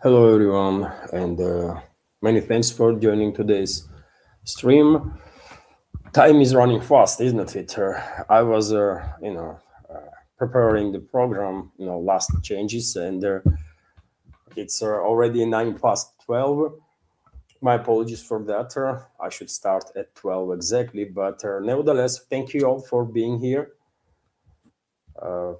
Hello, everyone, and many thanks for joining today's stream. Time is running fast, isn't it? I was, preparing the program, last changes, and it's already 9 past 12. My apologies for that. I should start at 12 exactly, but nevertheless, thank you all for being here, uh,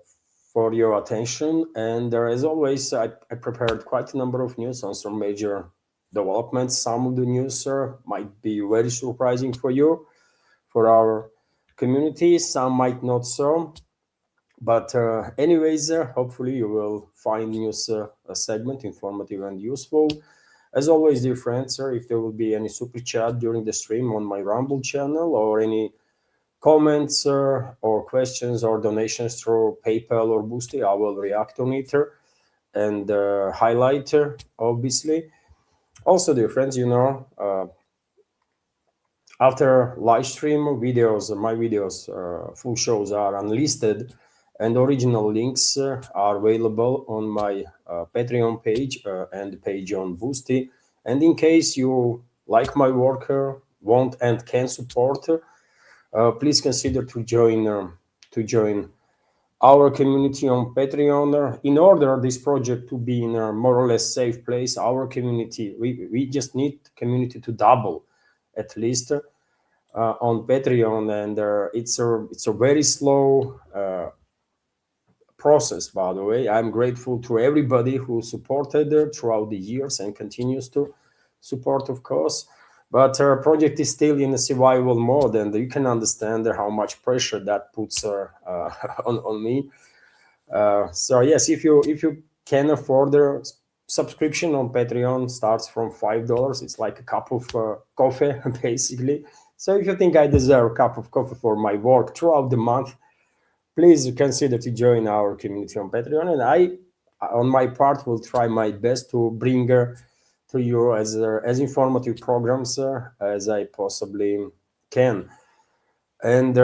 for your attention. And as always, I prepared quite a number of news on some major developments. Some of the news might be very surprising for you, for our community. Some might not so. But anyways, hopefully you will find news a segment informative and useful. As always, dear friends, if there will be any super chat during the stream on my Rumble channel or any comments or questions or donations through PayPal or Boosty, I will react on it and highlight, obviously. Also, dear friends, after live stream videos, my videos, full shows are unlisted, and original links are available on my Patreon page and page on Boosty. And in case you like my work, want and can support, please consider to join our community on Patreon. In order this project to be in a more or less safe place, our community, we just need community to double at least on Patreon, and it's a very slow process. By the way, I'm grateful to everybody who supported throughout the years and continues to support, of course. But our project is still in a survival mode, and you can understand how much pressure that puts on me. So yes, if you can afford the subscription on Patreon, starts from $5. It's like a cup of coffee, basically. So if you think I deserve a cup of coffee for my work throughout the month, please consider to join our community on Patreon. And I, on my part, will try my best to bring to you as informative programs as I possibly can. And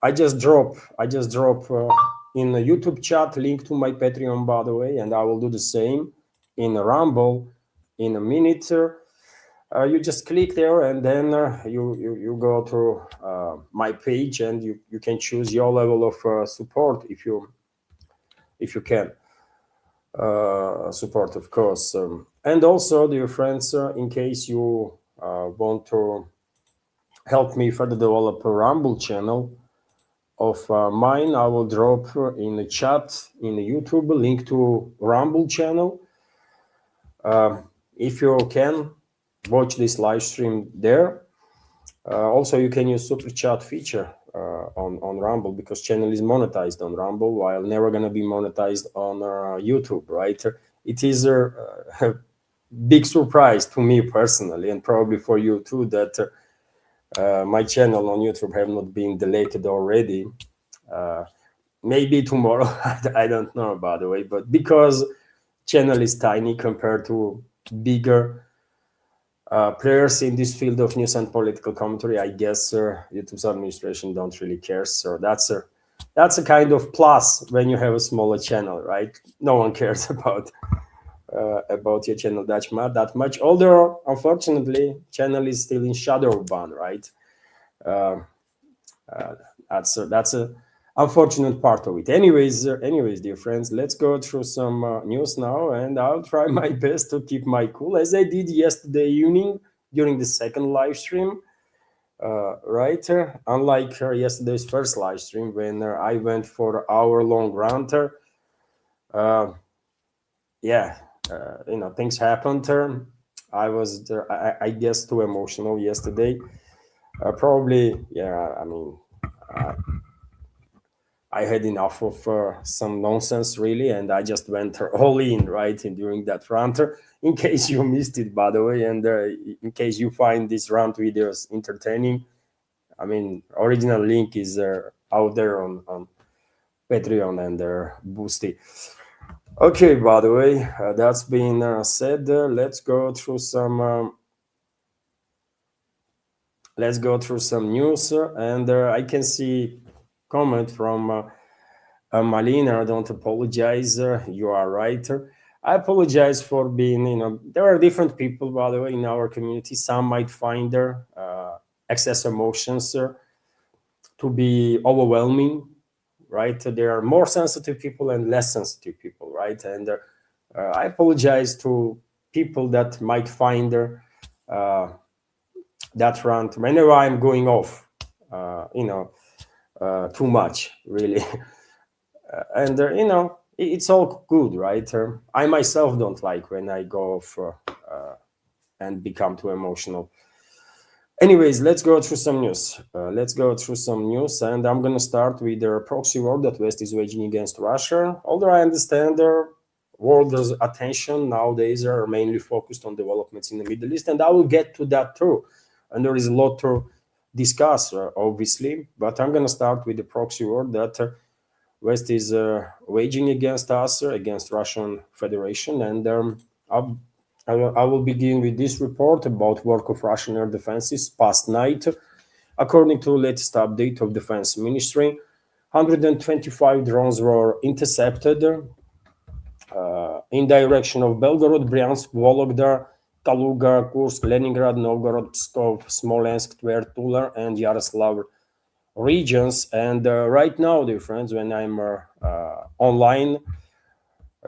I just drop in the YouTube chat link to my Patreon, by the way, and I will do the same in Rumble in a minute. You just click there, and then you go to my page, and you can choose your level of support if you can support, of course. And also, dear friends, in case you want to help me further develop a Rumble channel of mine, I will drop in the chat in the YouTube a link to Rumble channel. If you can watch this live stream there. Also, you can use super chat feature on Rumble, because channel is monetized on Rumble, while never gonna be monetized on YouTube, right? It is a big surprise to me personally, and probably for you too, that my channel on YouTube have not been deleted already. Maybe tomorrow, I don't know, by the way, but because channel is tiny compared to bigger players in this field of news and political commentary, I guess YouTube's administration don't really care. So that's a kind of plus when you have a smaller channel, right? No one cares about your channel that much. Although unfortunately, channel is still in shadow ban, right? That's a unfortunate part of it. Anyways, dear friends, let's go through some news now, and I'll try my best to keep my cool, as I did yesterday evening during the second live stream. Right, unlike yesterday's first live stream when I went for hour-long rant. Things happened. I was, I guess, too emotional yesterday. Probably, yeah. I mean, I had enough of some nonsense, really, and I just went all in, right, during that rant. In case you missed it, by the way, and in case you find these rant videos entertaining, I mean, original link is out there on Patreon and Boosty. Okay, by the way, that's been said. Let's go through some news, and I can see comment from Malina. Don't apologize. You are right. I apologize for being, there are different people, by the way, in our community. Some might find their excess emotions to be overwhelming, right? There are more sensitive people and less sensitive people, right? And I apologize to people that might find that rant whenever I'm going off, too much, really. And it's all good, right? I myself don't like when I go off and become too emotional. Anyways, let's go through some news. And I'm gonna start with the proxy war that West is waging against Russia. Although I understand the world's attention nowadays are mainly focused on developments in the Middle East, and I will get to that too. And there is a lot to discuss, obviously. But I'm gonna start with the proxy war that West is waging against us, against Russian Federation, and I will begin with this report about work of Russian air defenses past night. According to the latest update of Defense Ministry, 125 drones were intercepted in direction of Belgorod, Bryansk, Vologda, Kaluga, Kursk, Leningrad, Novgorod, Pskov, Smolensk, Tver, Tula, and Yaroslav regions. And right now, dear friends, when I'm online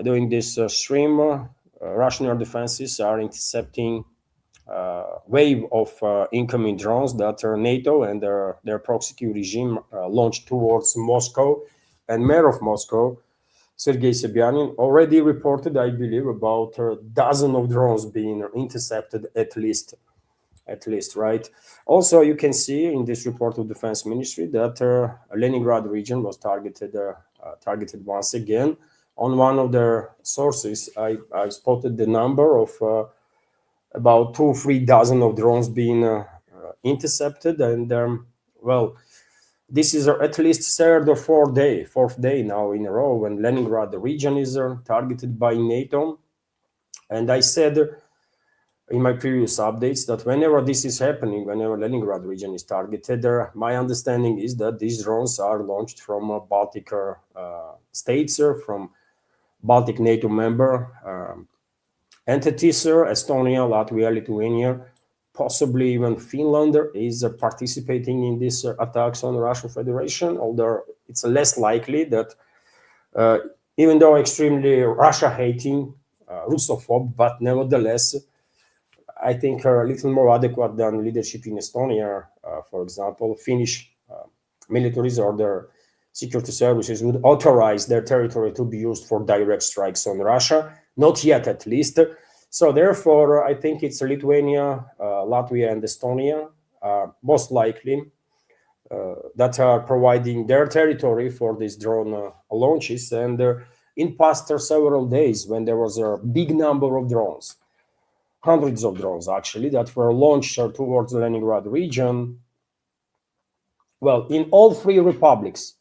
doing this stream, Russian air defenses are intercepting wave of incoming drones that NATO and their proxy regime launched towards Moscow. And Mayor of Moscow, Sergei Sobyanin, already reported, I believe, about a dozen of drones being intercepted at least, right? Also, you can see in this report of Defense Ministry that Leningrad region was targeted once again. On one of their sources, I spotted the number of about 2-3 dozen of drones being intercepted, and well, this is at least third or fourth day now in a row when Leningrad region is targeted by NATO. And I said in my previous updates that whenever this is happening, whenever Leningrad region is targeted, my understanding is that these drones are launched from Baltic states, from Baltic NATO member entities, Estonia, Latvia, Lithuania, possibly even Finland is participating in these attacks on the Russian Federation, although it's less likely that, even though extremely Russia-hating, Russophobe, but nevertheless, I think are a little more adequate than leadership in Estonia, for example. Finnish militaries or their security services would authorize their territory to be used for direct strikes on Russia. Not yet, at least. So therefore, I think it's Lithuania, Latvia, and Estonia, most likely, that are providing their territory for these drone launches. And in past several days, when there was a big number of drones, hundreds of drones actually, that were launched towards the Leningrad region, well, in all three republics,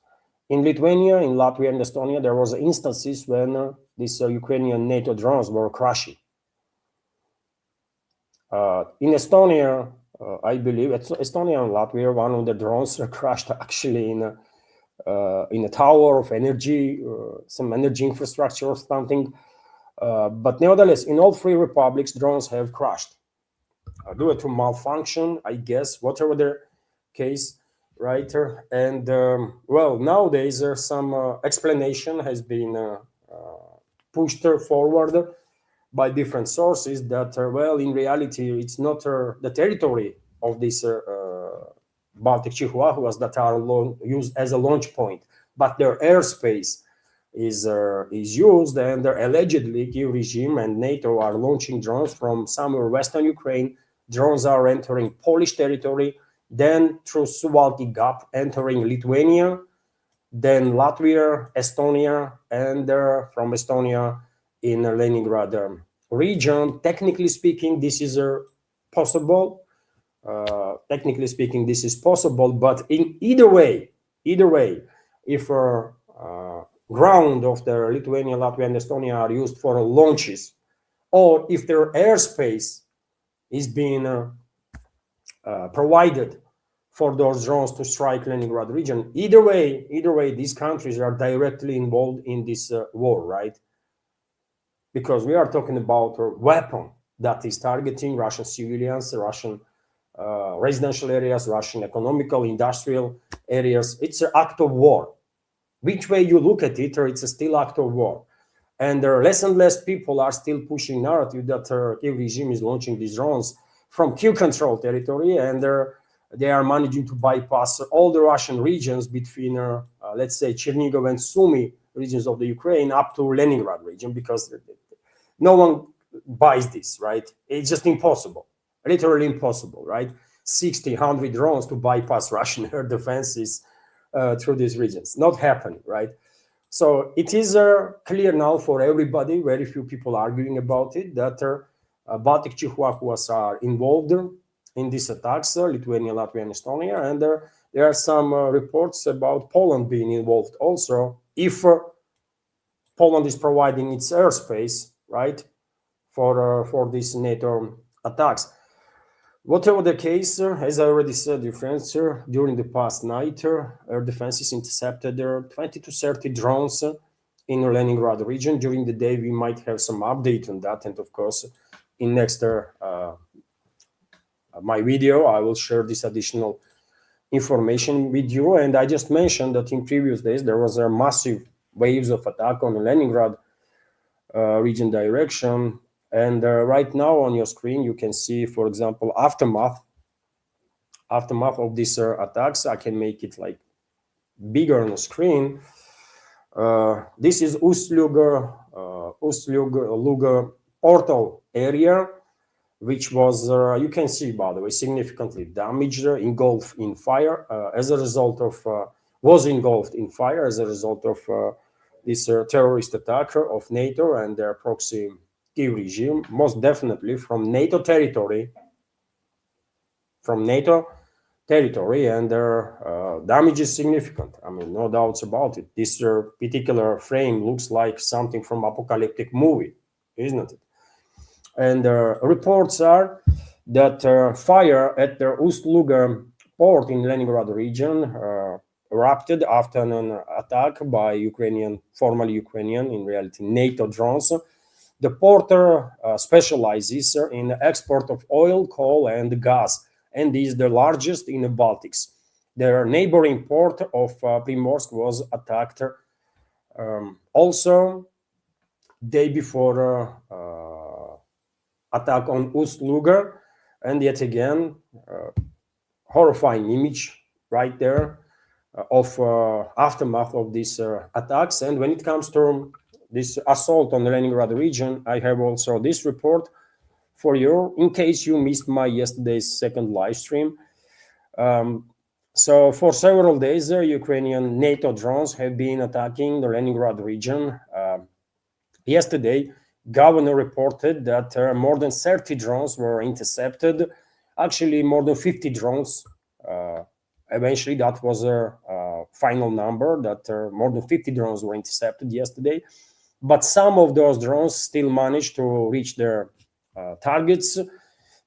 in Lithuania, in Latvia, and Estonia, there was instances when these Ukrainian NATO drones were crashing. In Estonia, I believe, Estonia and Latvia, one of the drones crashed actually in a tower of energy, some energy infrastructure or something. But nevertheless, in all three republics, drones have crashed due to malfunction, I guess, whatever the case. Right, and well, nowadays some explanation has been pushed forward by different sources that, well, in reality, it's not the territory of these Baltic Chihuahuas that are used as a launch point, but their airspace is used, and allegedly Kyiv regime and NATO are launching drones from somewhere western Ukraine. Drones are entering Polish territory, then through Suwalki Gap, entering Lithuania, then Latvia, Estonia, and from Estonia in Leningrad region. Technically speaking, this is possible. But in either way, if ground of the Lithuania, Latvia, and Estonia are used for launches, or if their airspace is being provided for those drones to strike Leningrad region. Either way, these countries are directly involved in this war, right? because we are talking about a weapon that is targeting Russian civilians, Russian residential areas, Russian economical, industrial areas. It's an act of war. Which way you look at it, it's a still act of war. And less and less people are still pushing narrative that Kiev regime is launching these drones from Kiev control territory, and they are managing to bypass all the Russian regions between, let's say, Chernigov and Sumy regions of the Ukraine up to Leningrad region, because no one buys this, right? It's just impossible, literally impossible, right? 60, 100 drones to bypass Russian air defenses through these regions. Not happening, right? So it is clear now for everybody, very few people arguing about it, that Baltic Chihuahuas are involved in these attacks, Lithuania, Latvia, and Estonia, and there are some reports about Poland being involved also, if Poland is providing its airspace, right, for these NATO attacks. Whatever the case, as I already said, dear friends, during the past night, air defenses intercepted 20 to 30 drones in the Leningrad region. During the day, we might have some update on that, and of course, in next my video, I will share this additional information with you. And I just mentioned that in previous days, there was a massive waves of attack on the Leningrad region direction. And right now on your screen, you can see, for example, aftermath of these attacks. I can make it like bigger on the screen. This is Ust-Luga portal area, which was, you can see, by the way, significantly damaged, engulfed in fire as a result of, this terrorist attack of NATO and their proxy Kiev regime, most definitely from NATO territory, and their damage is significant. I mean, no doubts about it. This particular frame looks like something from apocalyptic movie, isn't it? And reports are that fire at the Ust-Luga port in Leningrad region erupted after an attack by formerly Ukrainian, in reality NATO drones. The port specializes in the export of oil, coal, and gas, and is the largest in the Baltics. Their neighboring port of Primorsk was attacked also day before attack on Ust-Luga, and yet again, horrifying image right there of aftermath of these attacks. And when it comes to this assault on the Leningrad region, I have also this report for you, in case you missed my yesterday's second live stream. So for several days, Ukrainian NATO drones have been attacking the Leningrad region. Yesterday, governor reported that more than 30 drones were intercepted. Actually, more than 50 drones. Eventually, that was a final number, that more than 50 drones were intercepted yesterday. But some of those drones still managed to reach their targets.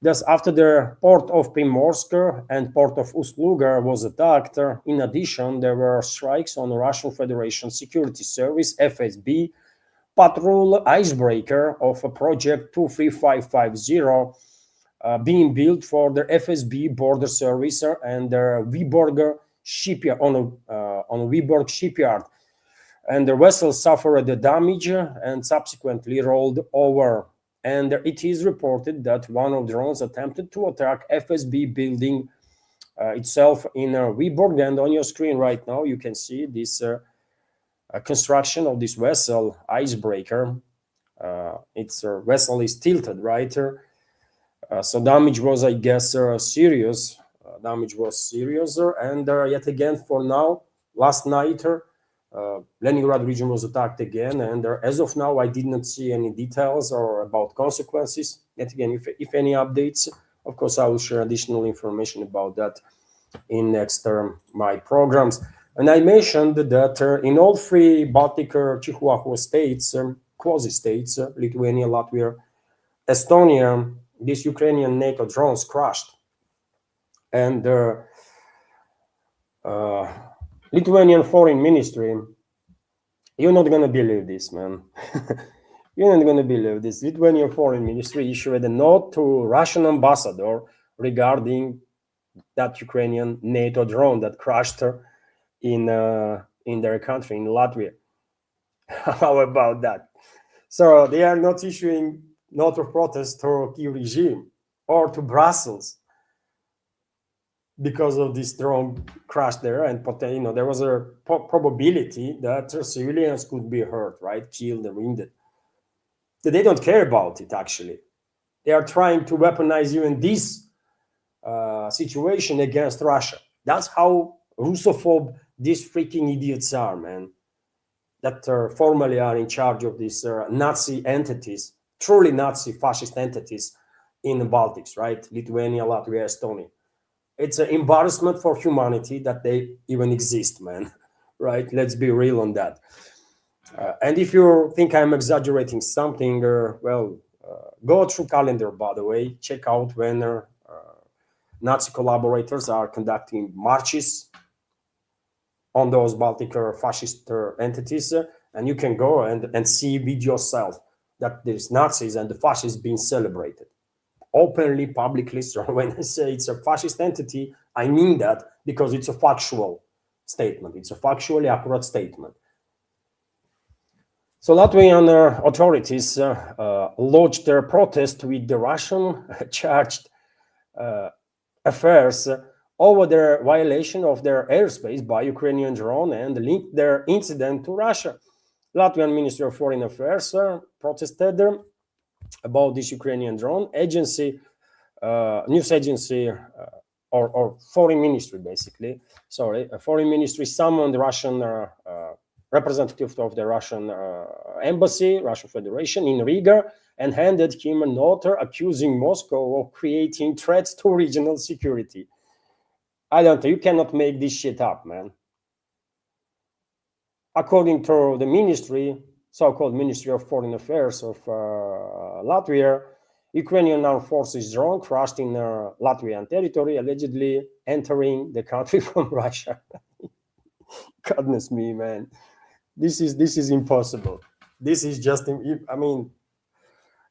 Thus, after the port of Primorsk and port of Ust-Luga was attacked, in addition, there were strikes on the Russian Federation Security Service, FSB, patrol icebreaker of a project 23550 being built for the FSB border service and the Vyborg shipyard, on Vyborg shipyard. And the vessel suffered the damage and subsequently rolled over. And it is reported that one of the drones attempted to attack FSB building itself in Vyborg. And on your screen right now, you can see this construction of this vessel, icebreaker. Its vessel is tilted, right? So damage was, I guess, serious. Damage was serious. And yet again, for now, last night, Leningrad region was attacked again, and as of now, I did not see any details or about consequences. Yet again, if any updates, of course, I will share additional information about that in next my programs. And I mentioned that in all three Baltic Chihuahua states, quasi-states, Lithuania, Latvia, Estonia, these Ukrainian NATO drones crashed. And Lithuanian Foreign Ministry, you're not going to believe this, man. You're not going to believe this. Lithuanian Foreign Ministry issued a note to Russian ambassador regarding that Ukrainian NATO drone that crashed in their country, in Latvia. How about that? So they are not issuing note of protest to Kiev regime or to Brussels because of this drone crash there, and there was a probability that civilians could be hurt, right, killed or wounded. They don't care about it. Actually, they are trying to weaponize even this situation against Russia. That's how Russophobe these freaking idiots are, man. That formally are in charge of these Nazi entities, truly Nazi fascist entities in the Baltics, right? Lithuania, Latvia, Estonia. It's an embarrassment for humanity that they even exist, man. Right? Let's be real on that. And if you think I'm exaggerating something, go through calendar, by the way. Check out when Nazi collaborators are conducting marches on those Baltic fascist entities, and you can go and see with yourself that there's Nazis and the fascists being celebrated openly, publicly. So when I say it's a fascist entity, I mean that because it's a factual statement. It's a factually accurate statement. So Latvian authorities lodged their protest with the Russian charged affairs over their violation of their airspace by Ukrainian drone and linked their incident to Russia. Latvian Ministry of Foreign Affairs protested about this Ukrainian drone. News agency, or foreign ministry, basically. A foreign ministry summoned the Russian representative of the Russian embassy, Russian Federation in Riga, and handed him a note accusing Moscow of creating threats to regional security. I don't know. You cannot make this shit up, man. According to the ministry, so-called Ministry of Foreign Affairs of Latvia, Ukrainian armed forces drone crashed in Latvian territory, allegedly entering the country from Russia. Goodness me, man. This is impossible. This is just, I mean,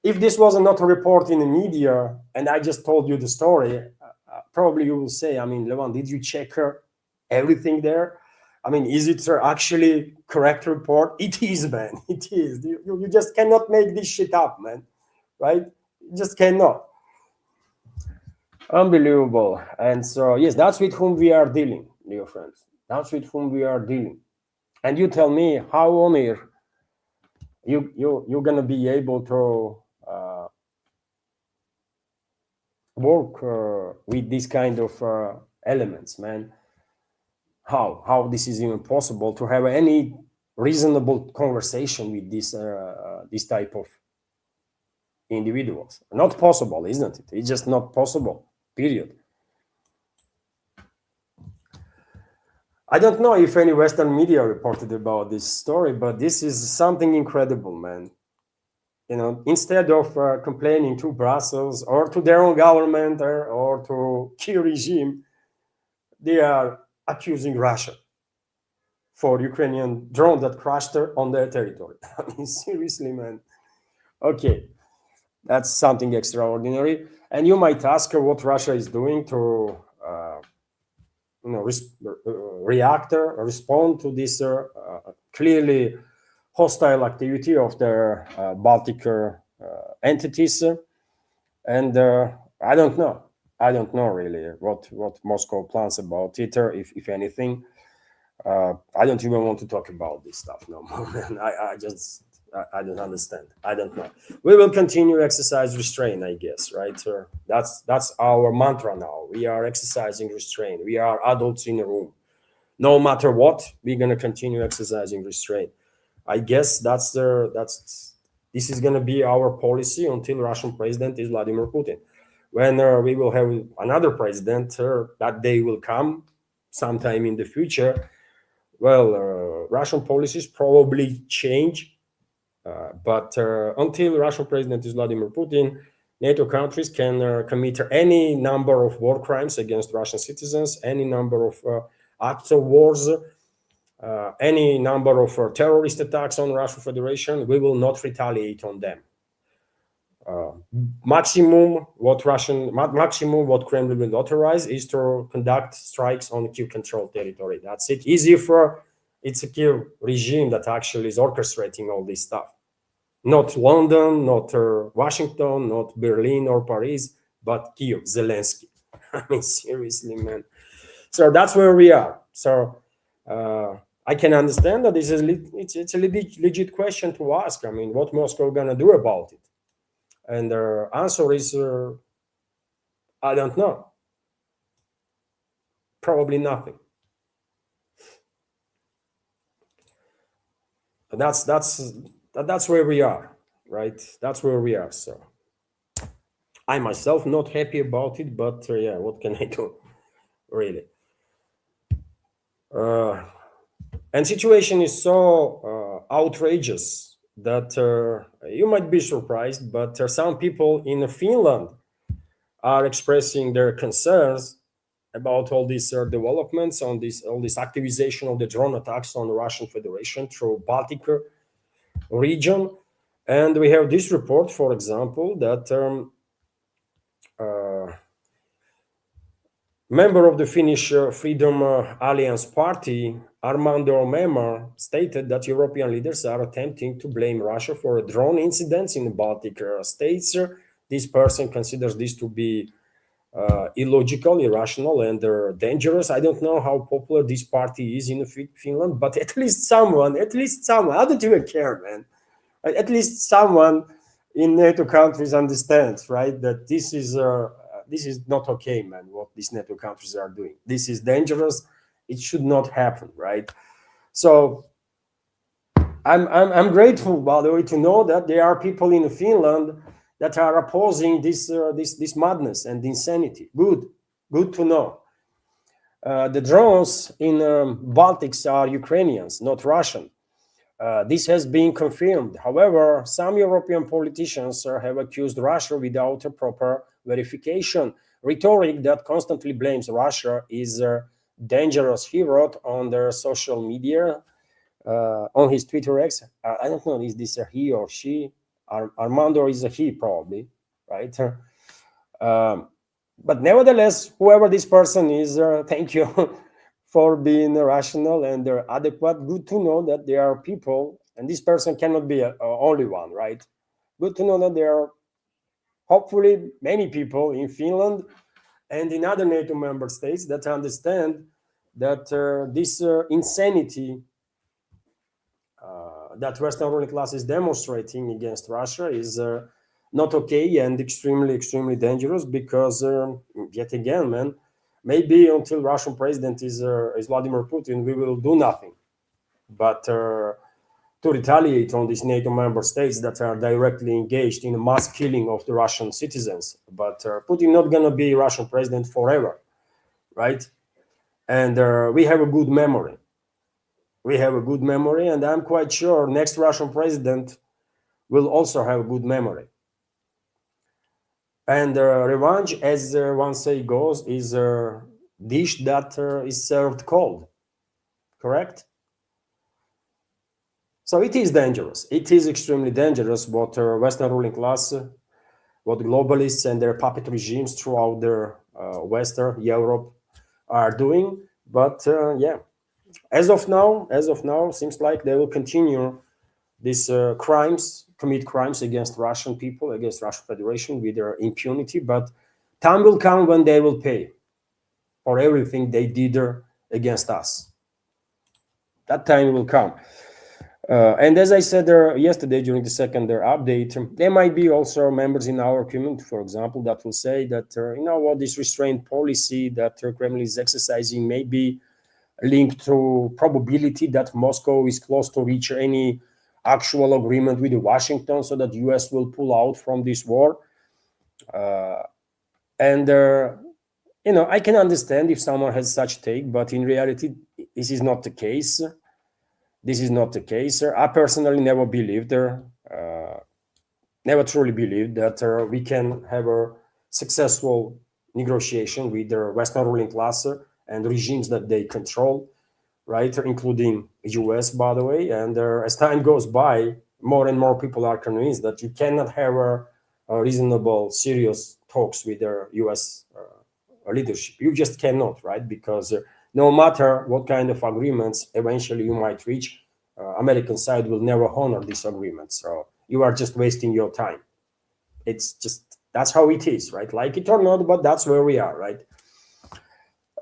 if this was not a report in the media and I just told you the story, probably you will say, I mean, Levan, did you check everything there? I mean, is it actually correct report? It is, man. It is. You just cannot make this shit up, man. Right? You just cannot. Unbelievable. And so, yes, that's with whom we are dealing, dear friends. That's with whom we are dealing. And you tell me how on earth you're gonna be able to work with this kind of elements, man. How this is even possible to have any reasonable conversation with this type of individuals? Not possible, isn't it? It's just not possible, period. I don't know if any Western media reported about this story, but this is something incredible, man. You know, instead of complaining to Brussels or to their own government or to Kiev regime, they are accusing Russia for Ukrainian drone that crashed on their territory. I mean, seriously, man. Okay, that's something extraordinary. And you might ask what Russia is doing to react or respond to this clearly hostile activity of their Baltic entities. And I don't know. I don't know really what Moscow plans about it, or if anything. I don't even want to talk about this stuff no more. I don't understand. I don't know. We will continue to exercise restraint, I guess, right? That's our mantra now. We are exercising restraint. We are adults in a room. No matter what, we're gonna continue exercising restraint. I guess this is gonna be our policy until Russian president is Vladimir Putin. When we will have another president, that day will come sometime in the future. Well, Russian policies probably change, but until Russian president is Vladimir Putin, NATO countries can commit any number of war crimes against Russian citizens, any number of acts of wars any number of terrorist attacks on Russian Federation, we will not retaliate on them. Maximum what Kremlin will authorize is to conduct strikes on Kiev-controlled territory. That's it. Easy for it's a Kiev regime that actually is orchestrating all this stuff. Not London, not Washington, not Berlin or Paris, but Kiev, Zelensky. I mean, seriously, man. So that's where we are. So I can understand that this is it's a legit question to ask. I mean, what Moscow gonna do about it? And the answer is, I don't know. Probably nothing. That's where we are, right? That's where we are. So I myself not happy about it, but yeah, what can I do, really? And situation is so outrageous that you might be surprised, but some people in Finland are expressing their concerns about all these developments on all this activization of the drone attacks on the Russian Federation through Baltic region. And we have this report, for example, that member of the Finnish Freedom Alliance Party, Armando Mema, stated that European leaders are attempting to blame Russia for drone incidents in the Baltic states. This person considers this to be illogical, irrational, and dangerous. I don't know how popular this party is in Finland, but at least someone, I don't even care, man. At least someone in NATO countries understands, right, that this is not okay, man, what these NATO countries are doing. This is dangerous. It should not happen, right? So I'm grateful, by the way, to know that there are people in Finland that are opposing this madness and insanity. Good to know. The drones in Baltics are Ukrainians, not Russian. This has been confirmed. However, some European politicians have accused Russia without a proper verification. Rhetoric that constantly blames Russia is dangerous, he wrote on their social media, on his Twitter X. I don't know, is this a he or she? Armando is a he, probably, right? But nevertheless, whoever this person is, thank you for being rational and adequate. Good to know that there are people, and this person cannot be only one, right? Good to know that there are hopefully many people in Finland and in other NATO member states that understand that this insanity that Western ruling class is demonstrating against Russia is not okay and extremely dangerous, because yet again, man, maybe until Russian president is Vladimir Putin, we will do nothing but to retaliate on these NATO member states that are directly engaged in a mass killing of the Russian citizens. But Putin not gonna be Russian president forever, right? And we have a good memory. And I'm quite sure next Russian president will also have a good memory. And revenge, as one say goes, is a dish that is served cold, correct? So it is dangerous. It is extremely dangerous what Western ruling class, what globalists and their puppet regimes throughout their Western Europe are doing. But yeah, as of now, seems like they will continue these commit crimes against Russian people, against Russian Federation with their impunity. But time will come when they will pay for everything they did against us. That time will come. And as I said yesterday during the second update, there might be also members in our community, for example, that will say that, you know what, this restraint policy that Kremlin is exercising may be linked to probability that Moscow is close to reach any actual agreement with Washington, so that US will pull out from this war. And you know, I can understand if someone has such take, but in reality, this is not the case. I personally never believed, never truly believed that we can have a successful negotiation with the Western ruling class and regimes that they control, right? Including US, by the way. And as time goes by, more and more people are convinced that you cannot have a reasonable, serious talks with the US leadership. You just cannot, right? Because no matter what kind of agreements eventually you might reach, American side will never honor these agreements. So you are just wasting your time. It's just, that's how it is, right? Like it or not, but that's where we are, right?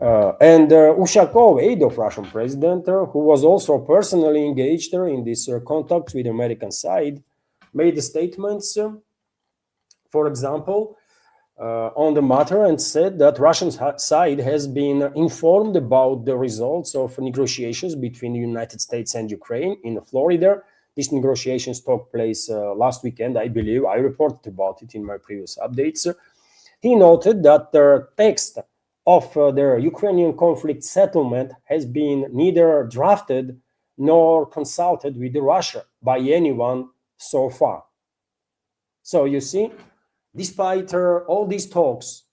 And Ushakov, aide of Russian president, who was also personally engaged in these contacts with the American side, made statements, for example, on the matter, and said that Russian side has been informed about the results of negotiations between the United States and Ukraine in Florida. These negotiations took place last weekend, I believe. I reported about it in my previous updates. He noted that the text of the Ukrainian conflict settlement has been neither drafted nor consulted with Russia by anyone so far. So you see, despite all these talks,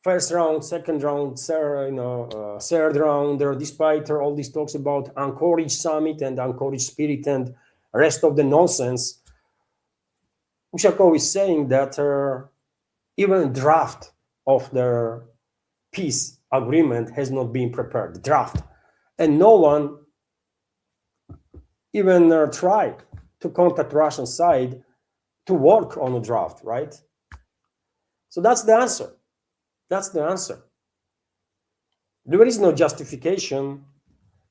first round, second round, third round, despite all these talks about Anchorage summit and Anchorage spirit and rest of the nonsense, Ushakov is saying that even draft of the peace agreement has not been prepared, draft. And no one even tried to contact Russian side to work on a draft, right? So that's the answer. That's the answer. There is no justification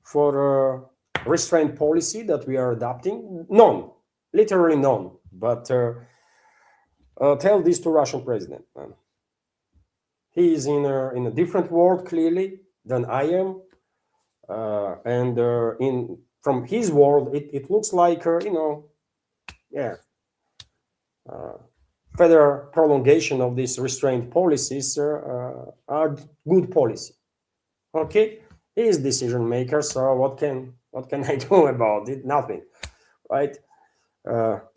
for restraint policy that we are adopting. None, literally none. But tell this to Russian president. He is in a different world, clearly, than I am. And from his world, it looks like, further prolongation of these restraint policies are good policy. Okay, he is decision maker, so what can I do about it? Nothing, right?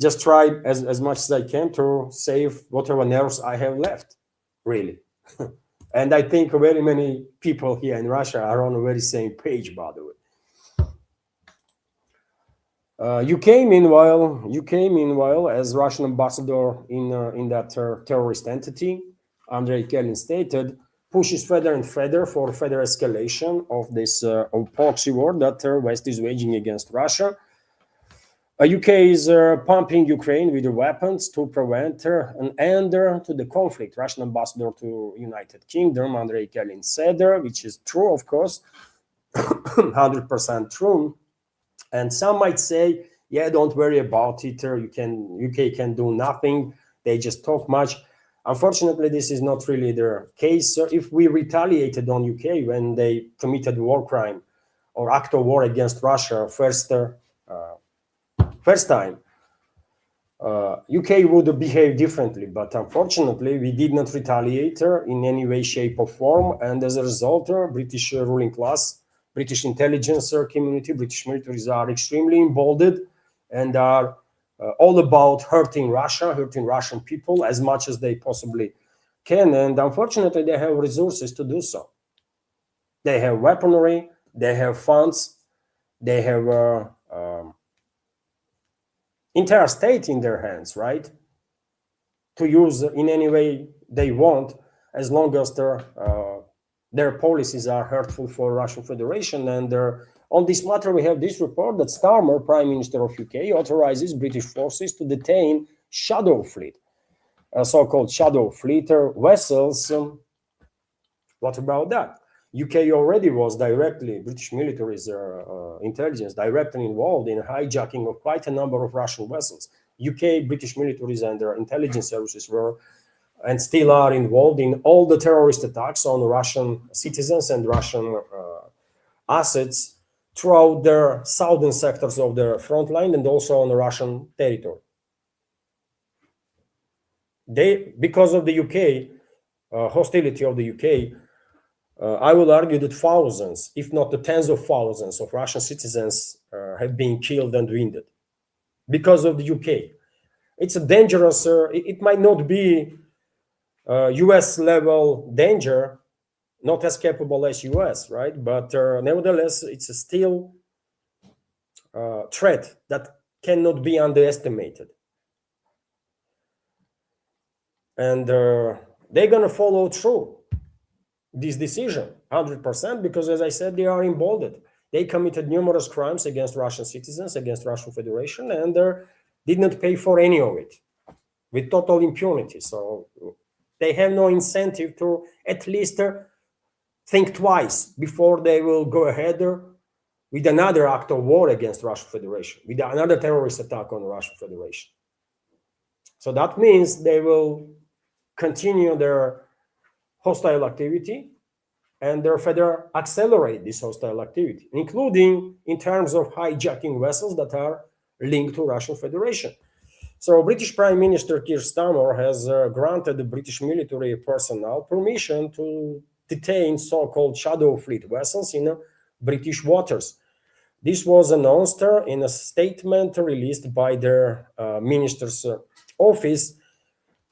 Just try as much as I can to save whatever nerves I have left, really. And I think very many people here in Russia are on the very same page, by the way. UK, meanwhile, as Russian ambassador in that terrorist entity, Andrei Kelin stated, pushes further and further for further escalation of this proxy war that West is waging against Russia. UK is pumping Ukraine with weapons to prevent an end to the conflict. Russian ambassador to United Kingdom, Andrei Kelin, said, which is true, of course, 100% true. And some might say, yeah, don't worry about it. UK can do nothing. They just talk much. Unfortunately, this is not really the case. If we retaliated on UK when they committed war crime or act of war against Russia first time, UK would behave differently. But unfortunately, we did not retaliate in any way, shape, or form. And as a result, British ruling class, British intelligence community, British militaries are extremely emboldened and are all about hurting Russia, hurting Russian people as much as they possibly can. And unfortunately, they have resources to do so. They have weaponry, they have funds, they have entire state in their hands, right? To use in any way they want, as long as their policies are hurtful for Russian Federation. And on this matter, we have this report that Starmer, Prime Minister of UK, authorizes British forces to detain Shadow Fleet, so-called Shadow Fleet vessels. What about that? UK already was directly, British military's intelligence directly involved in hijacking of quite a number of Russian vessels. UK, British militaries and their intelligence services were and still are involved in all the terrorist attacks on Russian citizens and Russian assets throughout the southern sectors of the front line and also on the Russian territory. Because of the UK, hostility of the UK, I will argue that thousands, if not the tens of thousands of Russian citizens have been killed and wounded because of the UK. It's a dangerous, it might not be US level danger, not as capable as US, right? But nevertheless, it's a still threat that cannot be underestimated. And they're going to follow through this decision 100%, because, as I said, they are emboldened. They committed numerous crimes against Russian citizens, against Russian Federation, and did not pay for any of it with total impunity. So they have no incentive to at least think twice before they will go ahead with another act of war against Russian Federation, with another terrorist attack on the Russian Federation. So that means they will continue their hostile activity and their further accelerate this hostile activity, including in terms of hijacking vessels that are linked to Russian Federation. So British Prime Minister Keir Starmer has granted the British military personnel permission to detain so-called shadow fleet vessels in British waters. This was announced in a statement released by their minister's office.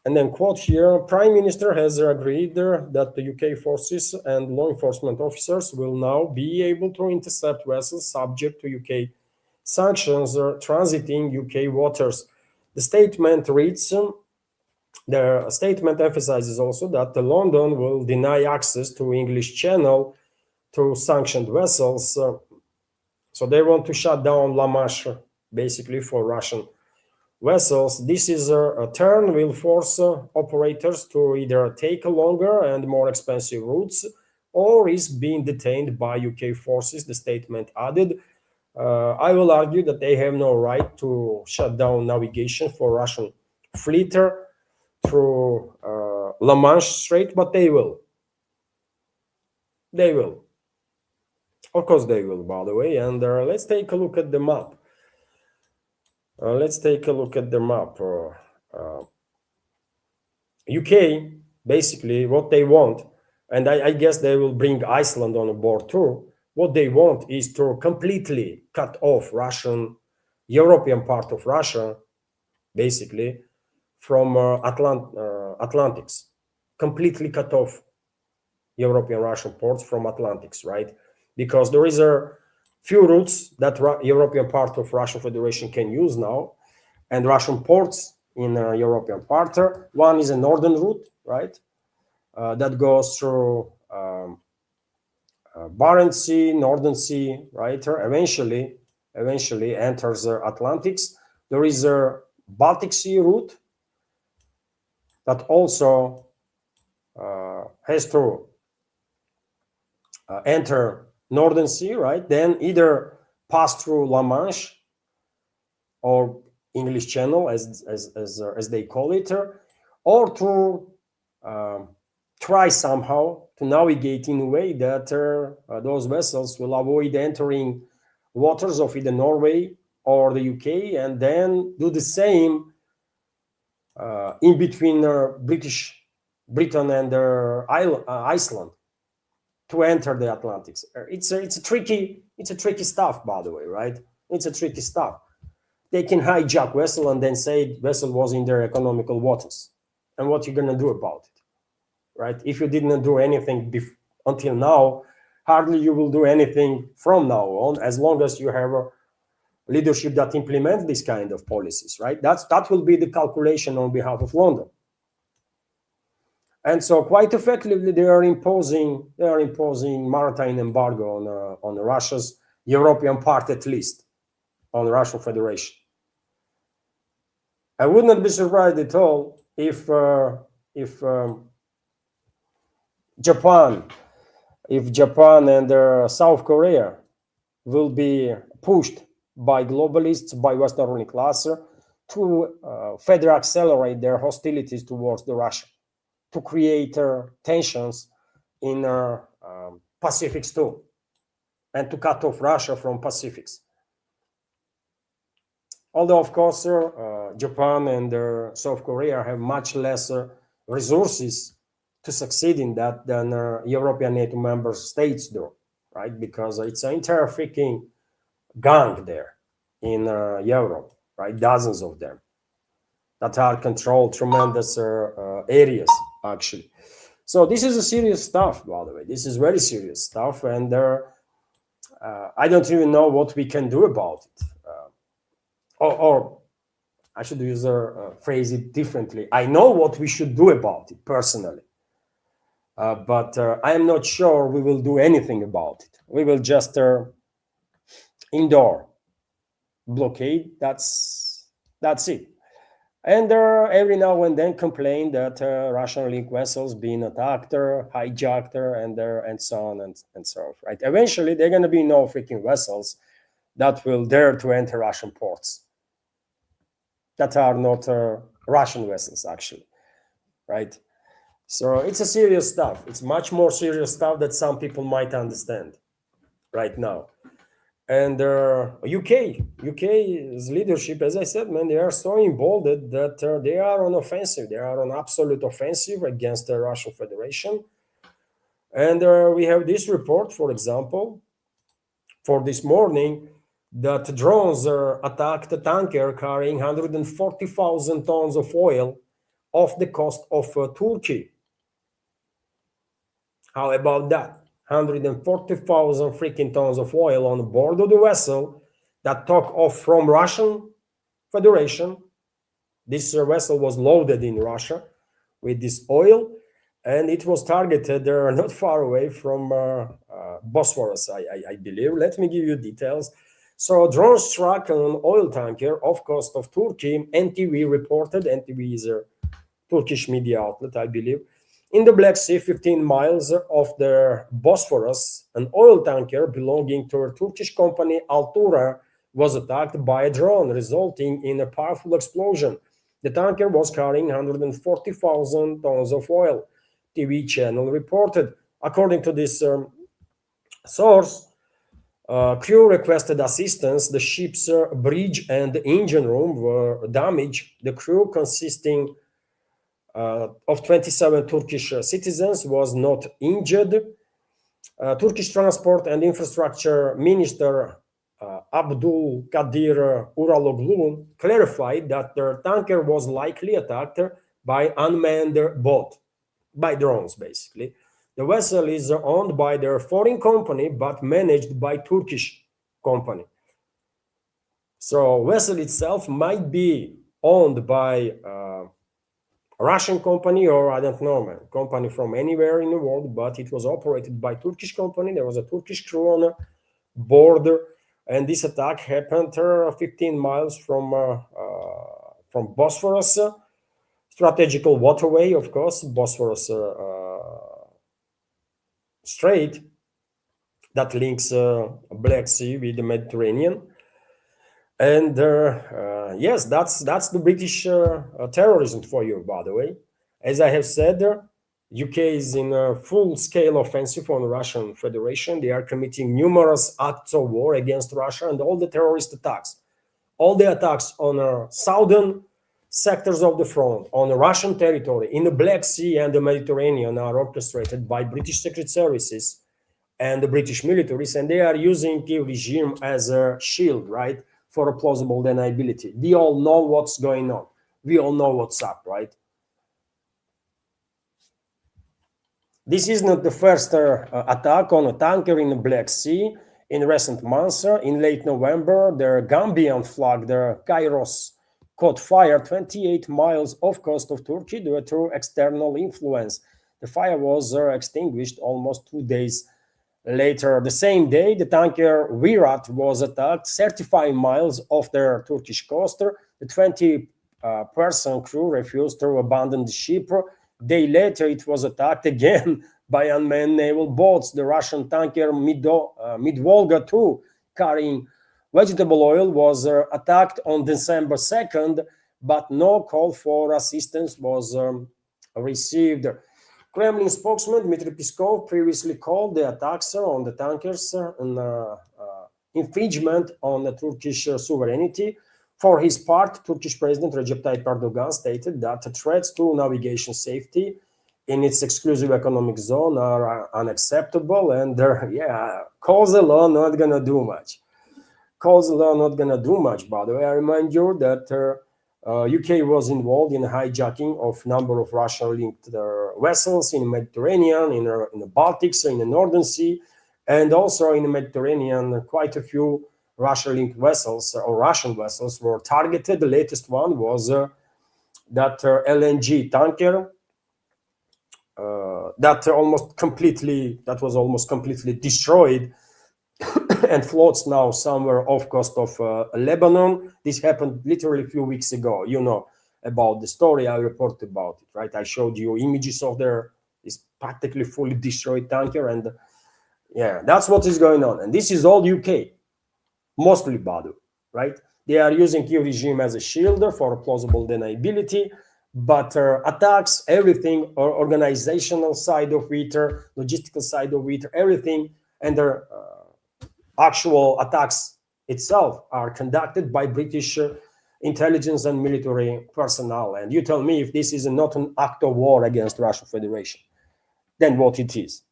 And then, quote here, Prime Minister has agreed that the UK forces and law enforcement officers will now be able to intercept vessels subject to UK sanctions transiting UK waters. The statement reads, the statement emphasizes also that London will deny access to English Channel to sanctioned vessels. So they want to shut down La Manche, basically, for Russian vessels. This is a turn will force operators to either take longer and more expensive routes or risk being detained by UK forces, the statement added. I will argue that they have no right to shut down navigation for Russian fleet through La Manche Strait, but they will. They will. Of course they will, by the way. And let's take a look at the map. Let's take a look at the map. UK, basically, what they want, and I guess they will bring Iceland on board too. What they want is to completely cut off European part of Russia, basically, from Atlantics. Completely cut off European Russian ports from Atlantics, right? Because there is a few routes that European part of Russian Federation can use now, and Russian ports in European part. One is a northern route, right? That goes through Barents Sea, Northern Sea, right? Eventually enters Atlantics. There is a Baltic Sea route that also has to enter Northern Sea, right? Then either pass through La Manche or English Channel, as they call it, or to try somehow to navigate in a way that those vessels will avoid entering waters of either Norway or the UK, and then do the same in between Britain and Iceland to enter the Atlantics. It's a tricky stuff, by the way, right? It's a tricky stuff. They can hijack vessel and then say vessel was in their economical waters, and what you're gonna do about it, right? If you didn't do anything until now, hardly you will do anything from now on, as long as you have a leadership that implements this kind of policies, right? That will be the calculation on behalf of London. And so quite effectively, they are imposing maritime embargo on Russia's European part, at least, on the Russian Federation. I would not be surprised at all if Japan and South Korea will be pushed by globalists, by Western ruling class, to further accelerate their hostilities towards the Russia, to create tensions in Pacifics too, and to cut off Russia from Pacifics. Although, of course, Japan and South Korea have much less resources to succeed in that than European NATO member states do, right? Because it's an entire freaking gang there in Europe, right? Dozens of them that are controlled tremendous areas, actually. So this is a serious stuff, by the way. This is very serious stuff, and I don't even know what we can do about it. Or I should use phrase it differently. I know what we should do about it personally, but I am not sure we will do anything about it. We will just indoor blockade. That's it. And every now and then complain that Russian link vessels being attacked, hijacked, and so on and so forth. Right? Eventually, there are going to be no freaking vessels that will dare to enter Russian ports. That are not Russian vessels, actually, right? So it's a serious stuff. It's much more serious stuff that some people might understand right now. And UK's leadership, as I said, man, they are so emboldened that they are on offensive. They are on absolute offensive against the Russian Federation. And we have this report, for example, for this morning, that drones attacked a tanker carrying 140,000 tons of oil off the coast of Turkey. How about that? 140,000 freaking tons of oil on board of the vessel that took off from Russian Federation. This vessel was loaded in Russia with this oil, and it was targeted not far away from Bosphorus, I believe. Let me give you details. So drones struck an oil tanker off coast of Turkey. NTV reported. NTV is a Turkish media outlet, I believe. In the Black Sea, 15 miles off the Bosphorus, an oil tanker belonging to a Turkish company, Altura, was attacked by a drone, resulting in a powerful explosion. The tanker was carrying 140,000 tons of oil, TV channel reported. According to this source, crew requested assistance. The ship's bridge and engine room were damaged. The crew, consisting of 27 Turkish citizens, was not injured. Turkish Transport and Infrastructure Minister Abdul Kadir Uraloglu clarified that the tanker was likely attacked by unmanned boat, by drones, basically. The vessel is owned by their foreign company, but managed by Turkish company. So vessel itself might be owned by a Russian company, or I don't know, man, company from anywhere in the world, but it was operated by Turkish company. There was a Turkish crew on board, and this attack happened 15 miles from Bosphorus, strategical waterway, of course, Bosphorus Strait that links Black Sea with the Mediterranean. And yes, that's the British terrorism for you, by the way. As I have said, UK is in a full-scale offensive on the Russian Federation. They are committing numerous acts of war against Russia and all the terrorist attacks. All the attacks on southern sectors of the front, on the Russian territory, in the Black Sea and the Mediterranean, are orchestrated by British secret services and the British militaries, and they are using the regime as a shield, right, for a plausible deniability. We all know what's going on. We all know what's up, right? This is not the first attack on a tanker in the Black Sea in recent months. In late November, the Gambian flag, the Kairos, caught fire 28 miles off coast of Turkey due to external influence. The fire was extinguished almost 2 days later. The same day, the tanker Virat was attacked 35 miles off the Turkish coast. The 20-person crew refused to abandon the ship. A day later, it was attacked again by unmanned naval boats. The Russian tanker Mid-Volga II, carrying vegetable oil, was attacked on December 2nd, but no call for assistance was received. Kremlin spokesman Dmitry Peskov previously called the attacks on the tankers an infringement on the Turkish sovereignty. For his part, Turkish President Recep Tayyip Erdogan stated that threats to navigation safety in its exclusive economic zone are unacceptable, and calls alone not gonna do much. Calls alone not gonna do much. By the way, I remind you that UK was involved in hijacking of number of Russian-linked vessels in the Mediterranean, in the Baltics, in the Northern Sea, and also in the Mediterranean. Quite a few Russian-linked vessels or Russian vessels were targeted. The latest one was that LNG tanker that was almost completely destroyed and floats now somewhere off coast of Lebanon. This happened literally a few weeks ago. You know about the story. I reported about it, right? I showed you images of this practically fully destroyed tanker, and yeah, that's what is going on. And this is all UK, mostly Badu, right? They are using EU regime as a shield for plausible deniability, but attacks, everything, or organizational side of it, logistical side of it, everything, and their actual attacks itself are conducted by British intelligence and military personnel. And you tell me if this is not an act of war against Russian Federation, then what it is.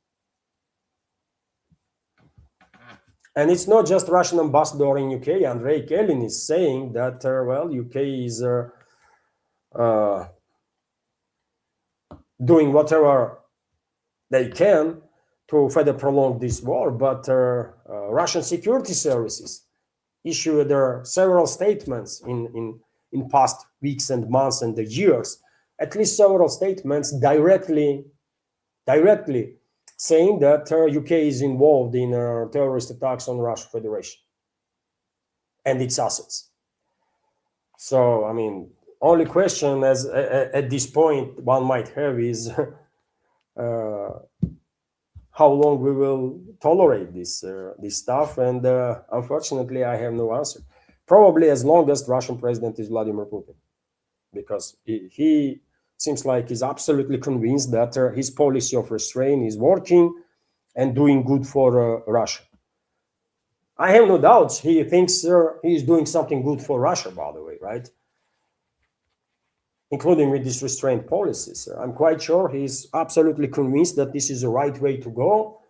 And it's not just Russian ambassador in UK. Andrei Kelin is saying that, well, UK is doing whatever they can to further prolong this war, but Russian security services issued several statements in past weeks and months and years, at least several statements directly saying that UK is involved in terrorist attacks on Russian Federation and its assets. So, I mean, only question at this point one might have is how long we will tolerate this stuff, and unfortunately, I have no answer. Probably as long as Russian president is Vladimir Putin, because he seems like he's absolutely convinced that his policy of restraint is working and doing good for Russia. I have no doubts he thinks he is doing something good for Russia, by the way, right? Including with these restraint policies. I'm quite sure he's absolutely convinced that this is the right way to go.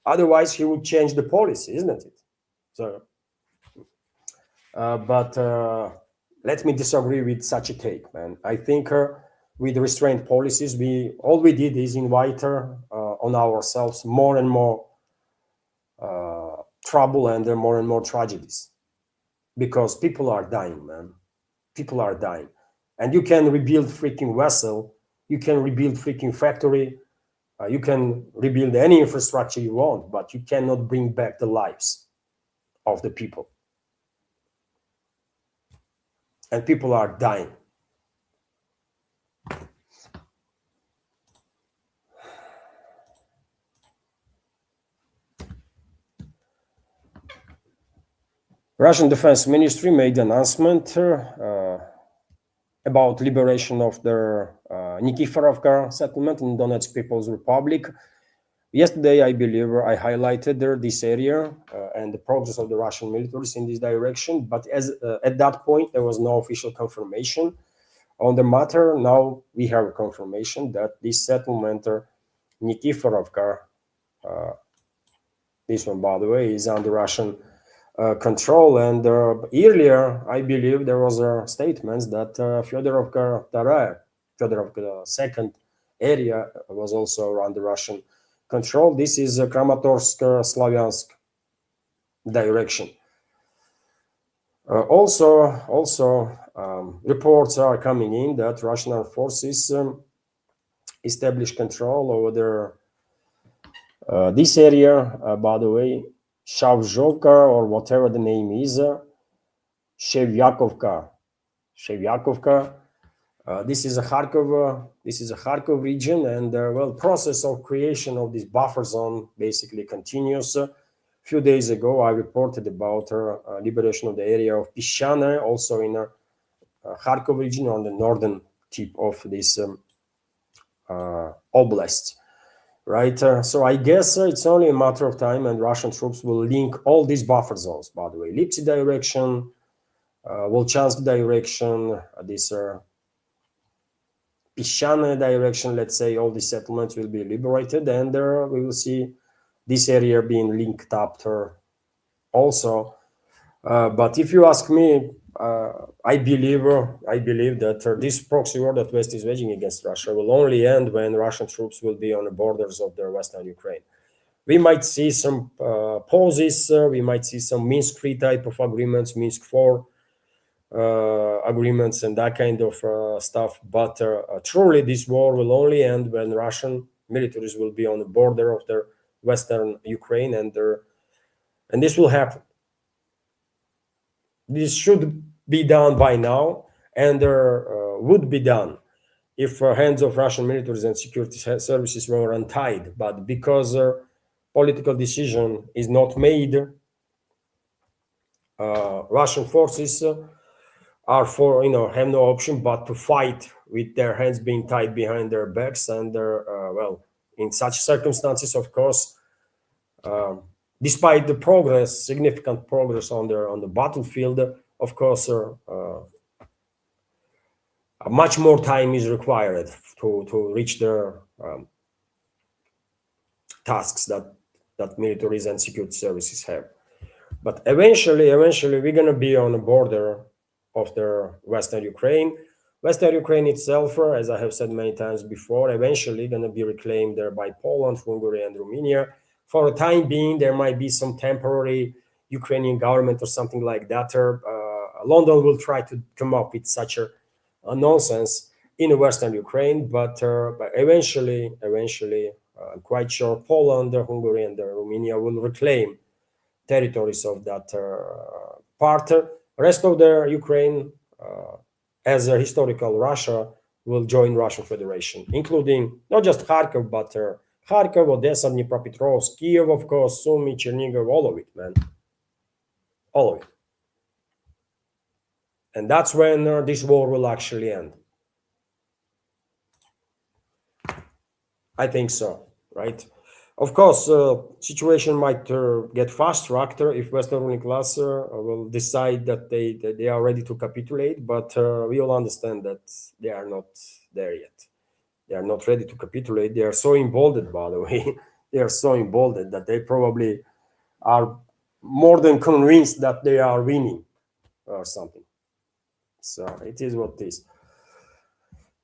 Otherwise, he would change the policy, isn't it? So, but let me disagree with such a take, man. I think with restraint policies, all we did is invite on ourselves more and more trouble and more tragedies, because people are dying, man. People are dying. And you can rebuild freaking vessel, you can rebuild freaking factory, you can rebuild any infrastructure you want, but you cannot bring back the lives of the people. And people are dying. Russian Defense Ministry made an announcement about liberation of their Nikiforovka settlement in Donetsk People's Republic. Yesterday, I believe I highlighted this area and the progress of the Russian militaries in this direction. But at that point, there was no official confirmation on the matter. Now we have a confirmation that this settlement, Nikiforovka, this one, by the way, is under Russian control. And earlier, I believe there was statements that Fyodorovka second area was also under Russian control. This is Kramatorsk, Slavyansk direction. Also, reports are coming in that Russian armed forces established control over this area. By the way, Shavzhovka, or whatever the name is, Shevyakovka. This is a Kharkov region, and well, process of creation of this buffer zone basically continues. A few days ago, I reported about liberation of the area of Pishane, also in Kharkov region on the northern tip of this oblast. Right, so I guess it's only a matter of time, and Russian troops will link all these buffer zones. By the way, Lipsy direction, Volchansk direction, this Pishane direction. Let's say all these settlements will be liberated, and we will see this area being linked up to also But if you ask me, I believe that this proxy war that West is waging against Russia will only end when Russian troops will be on the borders of the Western Ukraine. We might see some pauses. We might see some Minsk 3 type of agreements, Minsk 4 agreements, and that kind of stuff. But truly, this war will only end when Russian militaries will be on the border of the Western Ukraine, and this will happen. This should be done by now, and would be done if hands of Russian militaries and security services were untied. But because political decision is not made, Russian forces are for have no option but to fight with their hands being tied behind their backs, and well, in such circumstances, of course, despite the progress, significant progress on the battlefield, of course, much more time is required to reach the tasks that militaries and security services have. But eventually, we're gonna be on the border of the Western Ukraine. Western Ukraine itself, as I have said many times before, eventually gonna be reclaimed there by Poland, Hungary, and Romania. For the time being, there might be some temporary Ukrainian government or something like that. London will try to come up with such a nonsense in Western Ukraine, but eventually, I'm quite sure Poland, Hungary, and Romania will reclaim territories of that part. Rest of the Ukraine, as a historical Russia, will join Russian Federation, including not just Kharkov, but Kharkov, Odessa, Dnipropetrovsk, Kiev, of course, Sumy, Chernihiv, all of it, man, all of it. And that's when this war will actually end. I think so, right? Of course, situation might get fast-tracked if Western ruling class will decide that they are ready to capitulate, but we all understand that they are not there yet. They are not ready to capitulate. They are so emboldened, by the way. They are so emboldened that they probably are more than convinced that they are winning or something. So it is what it is.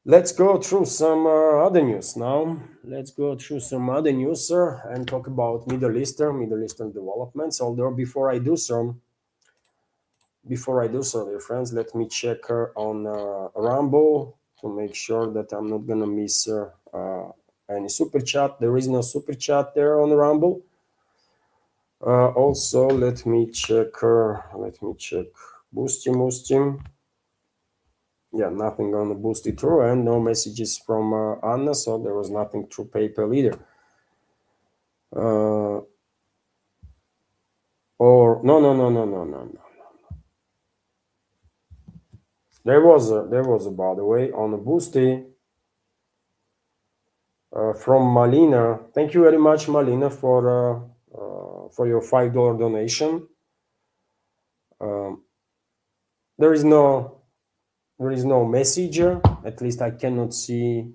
Let's go through some other news now. Let's go through some other news and talk about Middle Eastern developments. Although before I do so, dear friends, let me check on Rumble to make sure that I'm not gonna miss any super chat. There is no super chat there on Rumble. Also, let me check. Boosty. Yeah, nothing on the Boosty through, and no messages from Anna, so there was nothing through PayPal either. Or no. There was by the way on the Boosty from Malina. Thank you very much, Malina, for your $5 donation. There is no message. At least I cannot see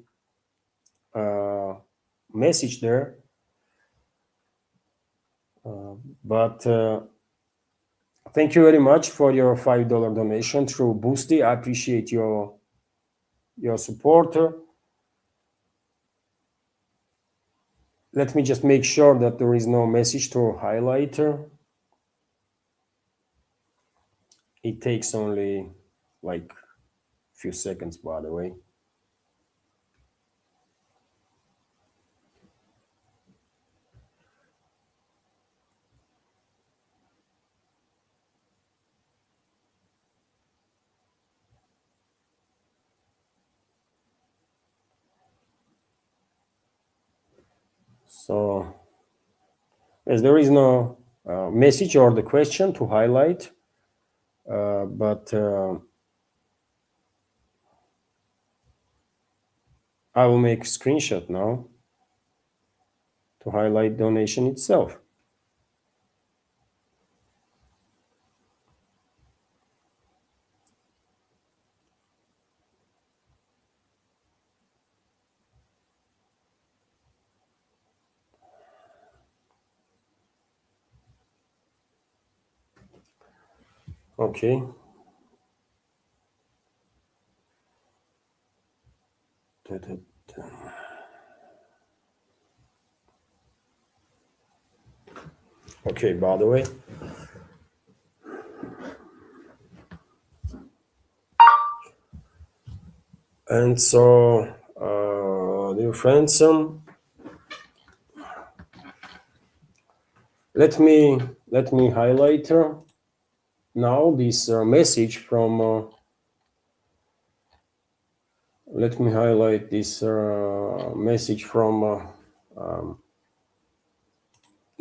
message there. But thank you very much for your $5 donation through Boosty. I appreciate your support. Let me just make sure that there is no message to highlight. It takes only like a few seconds, by the way. So, as there is no message or the question to highlight, but I will make a screenshot now to highlight donation itself. Okay. Okay, by the way. And so, dear friends, let me highlight now this message from. Let me highlight this message from.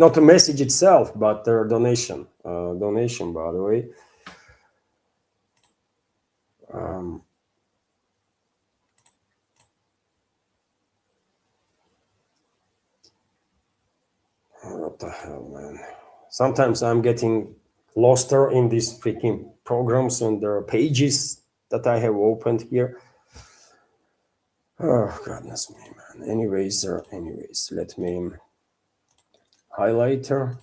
Not a message itself, but their donation. Donation, by the way. What the hell, man? Sometimes I'm getting lost in these freaking programs and their pages that I have opened here. Oh, goodness me, man. Anyways, let me highlight her.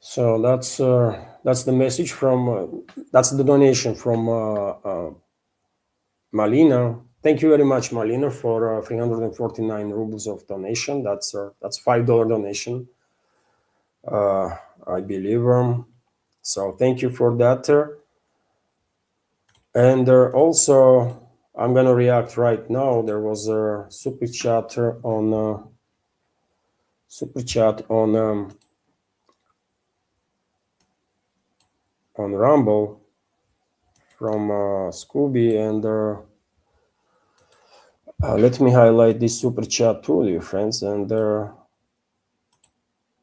So that's the message from that's the donation from Malina. Thank you very much, Malina, for 349 rubles of donation. That's $5 donation, I believe. So thank you for that. And also, I'm gonna react right now. There was a super chat on Rumble from Scooby, and let me highlight this super chat too, dear friends, and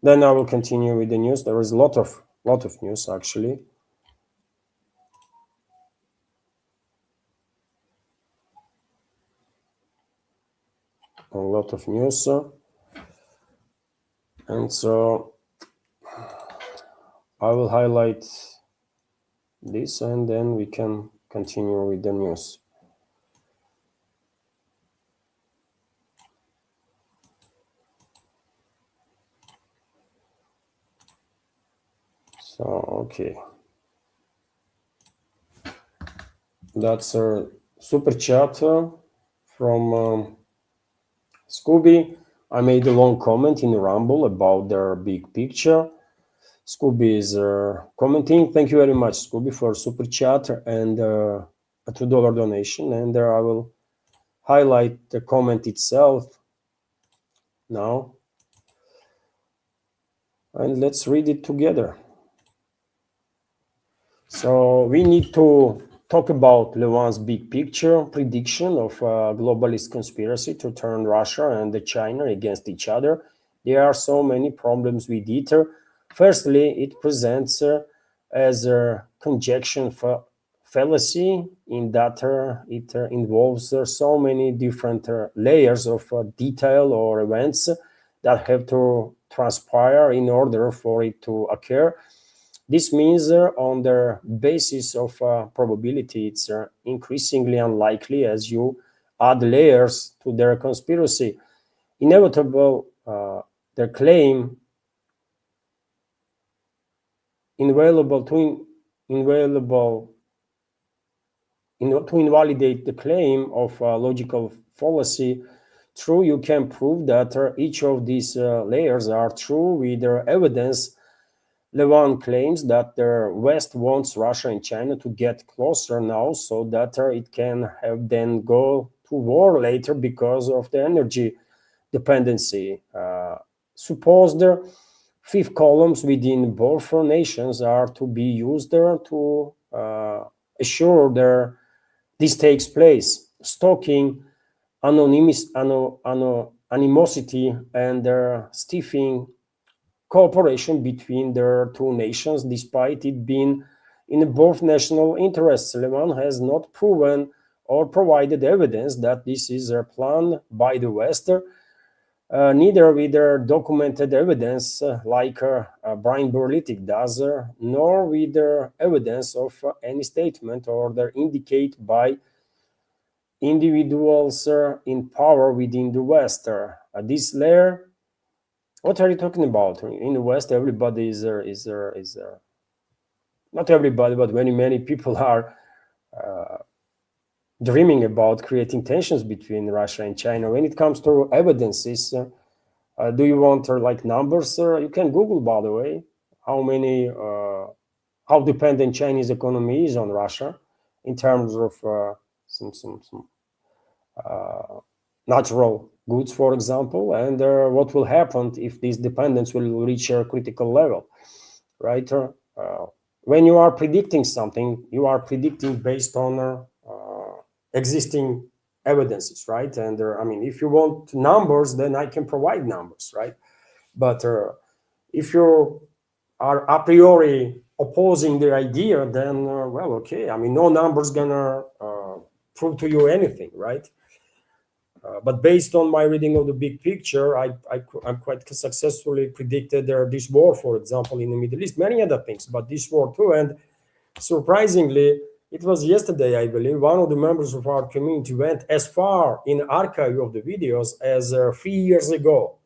then I will continue with the news. There is a lot of news actually. A lot of news, and so I will highlight this, and then we can continue with the news. So okay, that's a super chat from Scooby. I made a long comment in Rumble about their big picture. Scooby is commenting. Thank you very much, Scooby, for super chat and a $2 donation. And I will highlight the comment itself now. And let's read it together. So we need to talk about Lewan's big picture prediction of a globalist conspiracy to turn Russia and China against each other. There are so many problems with it. Firstly, it presents as a conjunction fallacy in that it involves so many different layers of detail or events that have to transpire in order for it to occur. This means on the basis of probability, it's increasingly unlikely as you add layers to their conspiracy. Inevitable, their claim to invalidate the claim of logical fallacy. True, you can prove that each of these layers are true with their evidence. Lewan claims that the West wants Russia and China to get closer now so that it can have then go to war later because of the energy dependency. Suppose the fifth columns within both nations are to be used there to assure this takes place, stoking animosity and stiffing cooperation between their two nations, despite it being in both national interests. Lewan has not proven or provided evidence that this is a plan by the West. neither with their documented evidence like Brian Berlitic does, nor with their evidence of any statement or they're indicated by individuals in power within the West. This layer, what are you talking about? In the West, everybody is not everybody, but many people are dreaming about creating tensions between Russia and China. When it comes to evidences, do you want like numbers? You can Google, by the way, how dependent Chinese economy is on Russia in terms of some natural goods, for example, and what will happen if this dependence will reach a critical level, right? When you are predicting something, you are predicting based on existing evidences, right? And I mean, if you want numbers, then I can provide numbers, right? But if you are a priori opposing the idea, then well, okay. I mean, no number's gonna prove to you anything, right? But based on my reading of the big picture, I'm quite successfully predicted this war, for example, in the Middle East, many other things, but this war too. And surprisingly, it was yesterday, I believe, one of the members of our community went as far in the archive of the videos as 3 years ago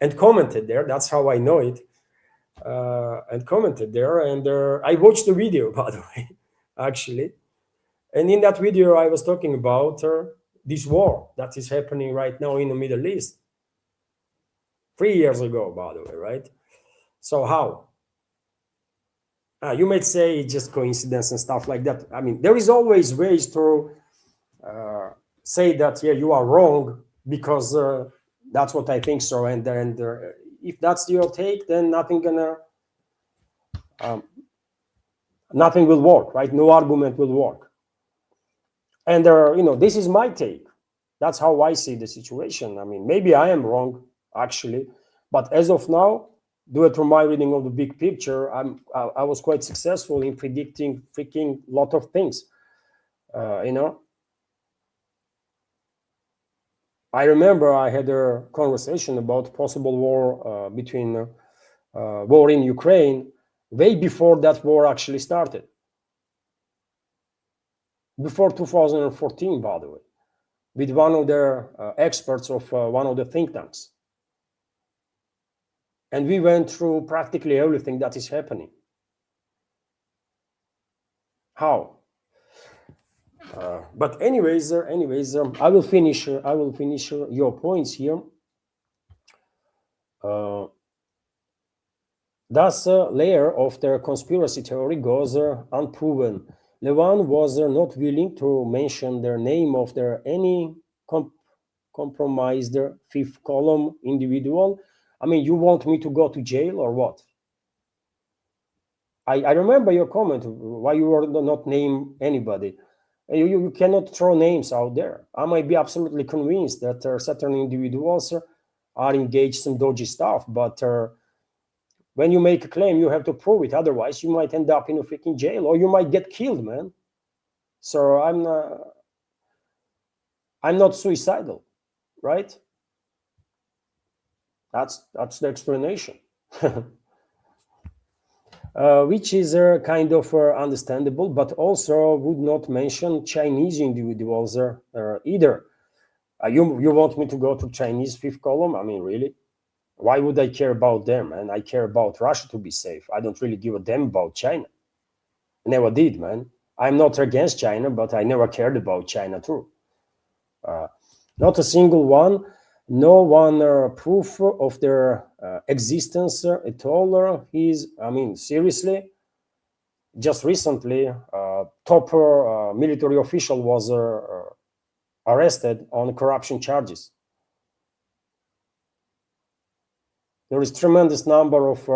and commented there. That's how I know it. And commented there. And I watched the video, by the way, actually. And in that video, I was talking about this war that is happening right now in the Middle East. 3 years ago, by the way, right? So how? You might say it's just coincidence and stuff like that. I mean, there is always ways to say that, yeah, you are wrong because that's what I think so. And if that's your take, then nothing will work, right? No argument will work. And this is my take. That's how I see the situation. I mean, maybe I am wrong, actually, but as of now, due to my reading of the big picture, I was quite successful in predicting freaking lot of things. I remember I had a conversation about possible war between war in Ukraine way before that war actually started. Before 2014, by the way, with one of their experts of one of the think tanks. And we went through practically everything that is happening. How? But anyways, I will finish your points here. Thus, layer of their conspiracy theory goes unproven. Levan was not willing to mention their name of their any compromised fifth column individual. I mean, you want me to go to jail or what? I remember your comment why you were not name anybody. You cannot throw names out there. I might be absolutely convinced that certain individuals are engaged in dodgy stuff, but when you make a claim, you have to prove it. Otherwise, you might end up in a freaking jail or you might get killed, man. So I'm not suicidal, right? That's the explanation. Which is kind of understandable, but also would not mention Chinese individuals either. You want me to go to Chinese fifth column? I mean, really? Why would I care about them? And I care about Russia to be safe. I don't really give a damn about China. I never did, man. I'm not against China, but I never cared about China too. Not a single one. No one proof of their existence at all. I mean, seriously, just recently, top military official was arrested on corruption charges. There is tremendous number of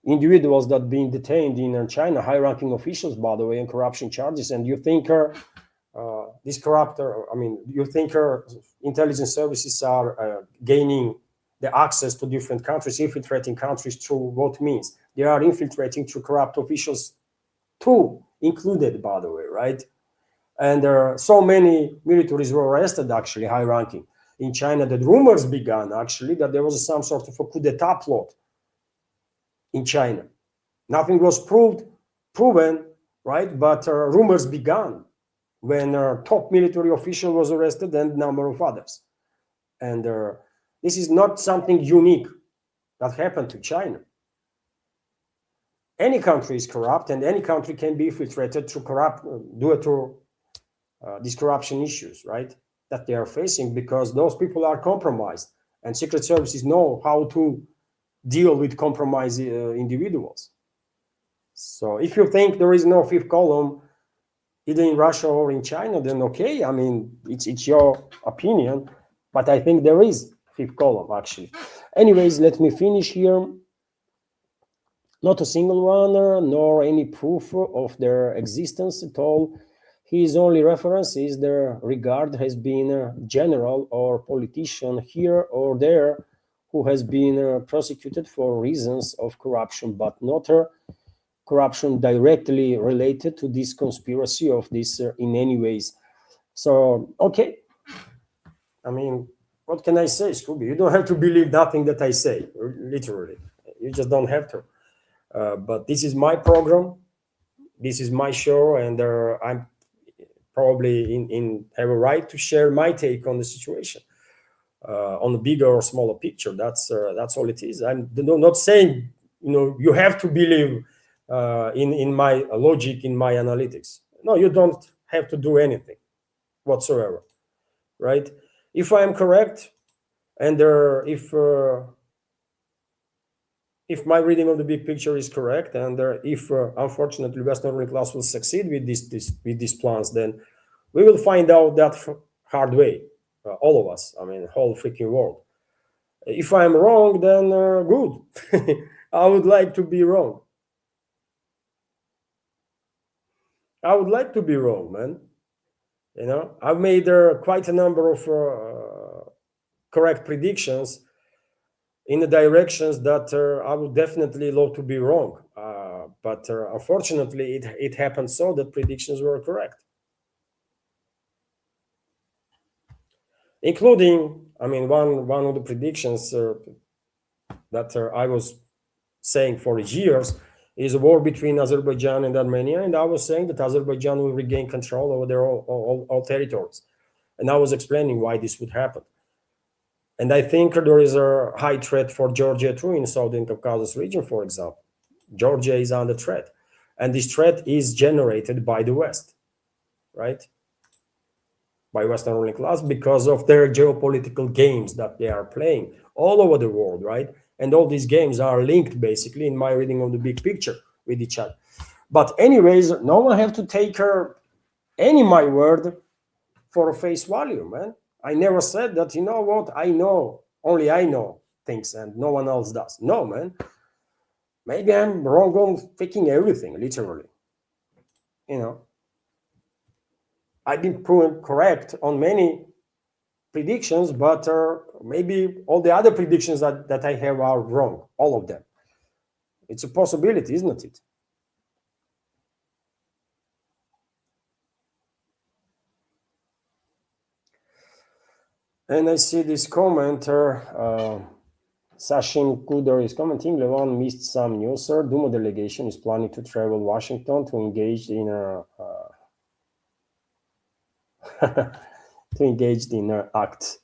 individuals that being detained in China, high-ranking officials, by the way, on corruption charges. And you think this you think intelligence services are gaining the access to different countries, infiltrating countries through what means? They are infiltrating through corrupt officials too, included, by the way, right? And so many militaries were arrested, actually, high-ranking. in China that rumors began, actually, that there was some sort of a coup d'etat plot in China. Nothing was proven, right? But rumors began when a top military official was arrested and a number of others. And this is not something unique that happened to China. Any country is corrupt, and any country can be infiltrated due to these corruption issues, right, that they are facing, because those people are compromised, and secret services know how to deal with compromised individuals. So if you think there is no fifth column, either in Russia or in China, then okay, I mean, it's your opinion, but I think there is fifth column, actually. Anyways, let me finish here. Not a single one, nor any proof of their existence at all. His only reference is their regard has been a general or politician here or there who has been prosecuted for reasons of corruption, but not corruption directly related to this conspiracy of this in any ways. So, okay. I mean, what can I say, Scooby? You don't have to believe nothing that I say, literally. You just don't have to. But this is my program. This is my show, and I'm probably have a right to share my take on the situation, on a bigger or smaller picture. That's all it is. I'm not saying you have to believe in my logic, in my analytics. No, you don't have to do anything whatsoever, right? If I am correct, and if my reading of the big picture is correct, and if unfortunately Western ruling class will succeed with these plans, then we will find out that hard way, all of us. I mean, whole freaking world. If I'm wrong, then good. I would like to be wrong. I would like to be wrong, man. I've made quite a number of correct predictions in the directions that I would definitely love to be wrong. But unfortunately, it happened so that predictions were correct. Including, I mean, one of the predictions that I was saying for years is a war between Azerbaijan and Armenia. And I was saying that Azerbaijan will regain control over their all territories. And I was explaining why this would happen. And I think there is a high threat for Georgia too in Southern Caucasus region, for example. Georgia is under threat. And this threat is generated by the West, right? By Western ruling class, because of their geopolitical games that they are playing all over the world, right? And all these games are linked, basically, in my reading of the big picture with each other. But anyways, no one have to take any my word for a face value, man. I never said that, you know what, only I know things and no one else does. No, man. Maybe I'm wrong on freaking everything, literally. I've been proven correct on many predictions, but maybe all the other predictions that I have are wrong, all of them. It's a possibility, isn't it? And I see this commenter, Sachin Kuder is commenting, Levon missed some news, sir. Duma delegation is planning to travel Washington to engage in an act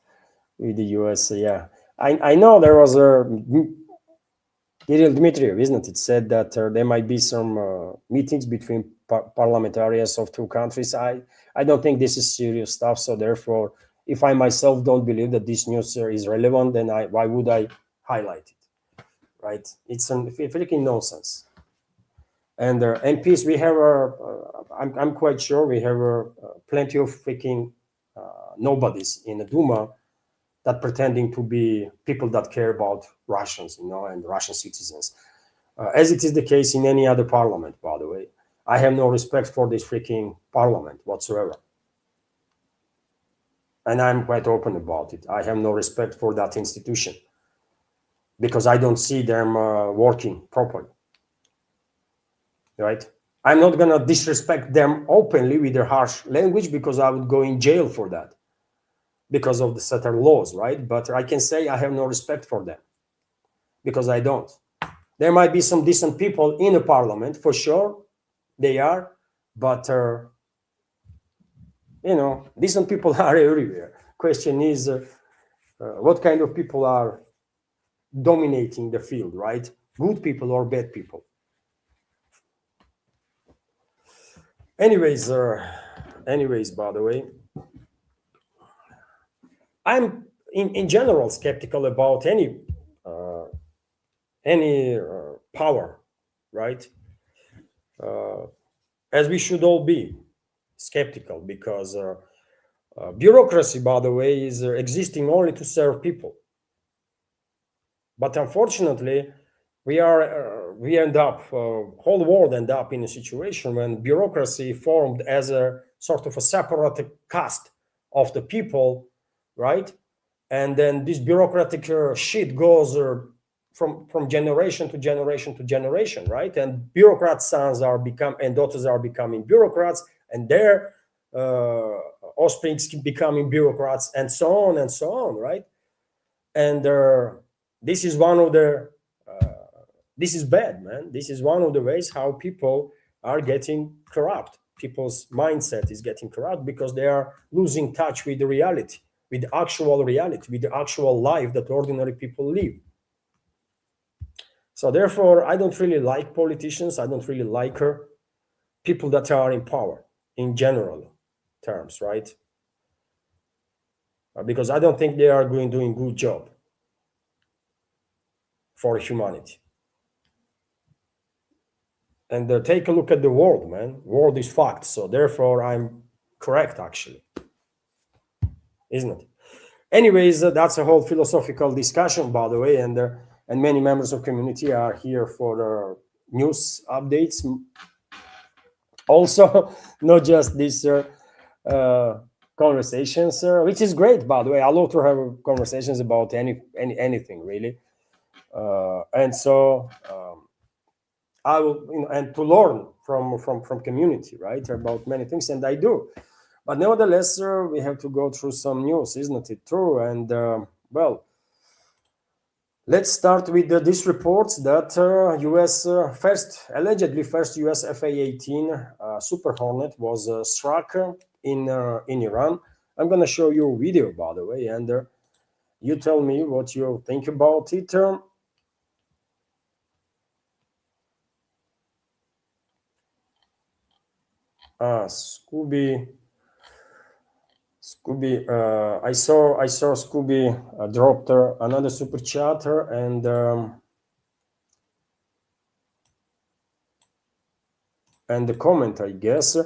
with the US. Yeah, I know there was a Kirill Dmitriev, isn't it, said that there might be some meetings between parliamentarians of two countries. I don't think this is serious stuff, so therefore, if I myself don't believe that this news is relevant, then why would I highlight it, right? It's a freaking nonsense. And MPs, we have I'm quite sure we have plenty of freaking nobodies in the Duma that pretending to be people that care about Russians, and Russian citizens, as it is the case in any other parliament, by the way. I have no respect for this freaking parliament whatsoever. And I'm quite open about it. I have no respect for that institution because I don't see them working properly, right? I'm not going to disrespect them openly with their harsh language because I would go in jail for that. because of the certain laws, right? But I can say I have no respect for them because I don't. There might be some decent people in the parliament, for sure, they are, but decent people are everywhere. Question is, what kind of people are dominating the field, right? Good people or bad people? Anyways, by the way, I'm in general skeptical about any power, right? As we should all be skeptical because bureaucracy, by the way, is existing only to serve people. But unfortunately, we end up whole world end up in a situation when bureaucracy formed as a sort of a separate caste of the people, right? And then this bureaucratic shit goes from generation to generation to generation, right? And bureaucrats' sons are become and daughters are becoming bureaucrats, and their uh, offsprings becoming bureaucrats, and so on, right? And this is one of the this is bad, man. This is one of the ways how people are getting corrupt. People's mindset is getting corrupt because they are losing touch with the reality, with the actual reality, with the actual life that ordinary people live. So therefore, I don't really like politicians. I don't really like people that are in power in general terms, right? Because I don't think they are doing good job for humanity. And take a look at the world, man. World is fucked. So therefore, I'm correct, actually, isn't it? Anyways, that's a whole philosophical discussion, by the way, and many members of community are here for news updates. Also, not just these conversations, which is great, by the way. I love to have conversations about anything really, and so. I will, and to learn from community, right, about many things, and I do. But nevertheless, we have to go through some news, isn't it true? And well, let's start with these reports that U.S. Allegedly first U.S. F/A-18 Super Hornet was struck in Iran. I'm gonna show you a video, by the way, and you tell me what you think about it. Scooby. Scooby, I saw Scooby dropped another super chatter and the comment, I guess,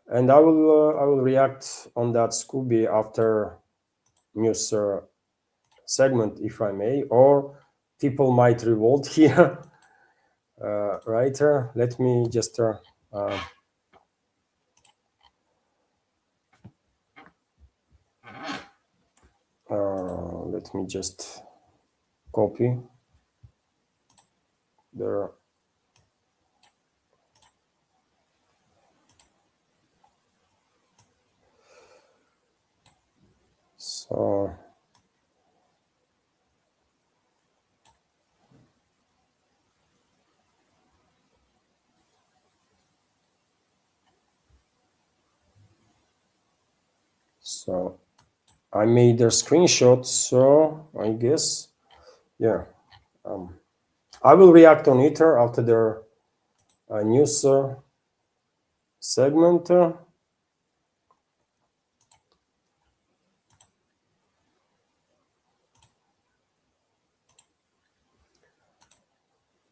and I will react on that Scooby after news segment, if I may, or people might revolt here. Right? Let me just let me just copy the. So so I made a screenshot, so I guess, yeah, I will react on it after the news segment.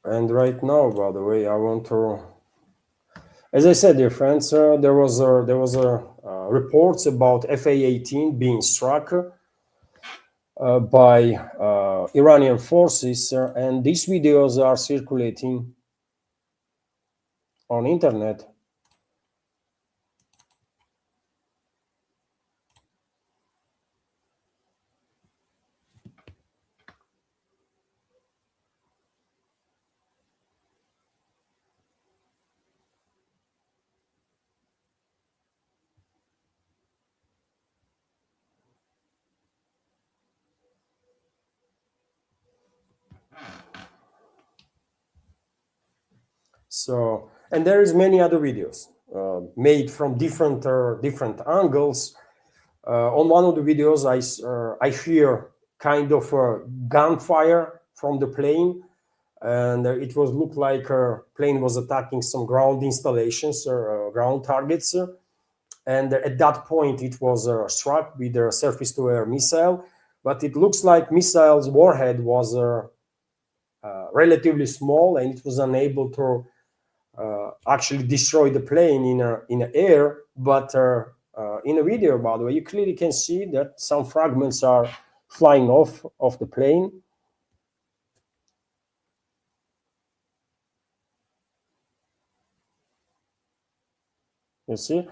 And right now, by the way, I want to, as I said, dear friends, there was reports about F/A-18 being struck by Iranian forces, and these videos are circulating on internet. So, and there is many other videos made from different angles. On one of the videos, I hear kind of gunfire from the plane, and it was looked like a plane was attacking some ground installations or ground targets. And at that point, it was struck with a surface-to-air missile. But it looks like missile's warhead was relatively small, and it was unable to actually destroy the plane in the air. But in a video, by the way, you clearly can see that some fragments are flying off of the plane. You see?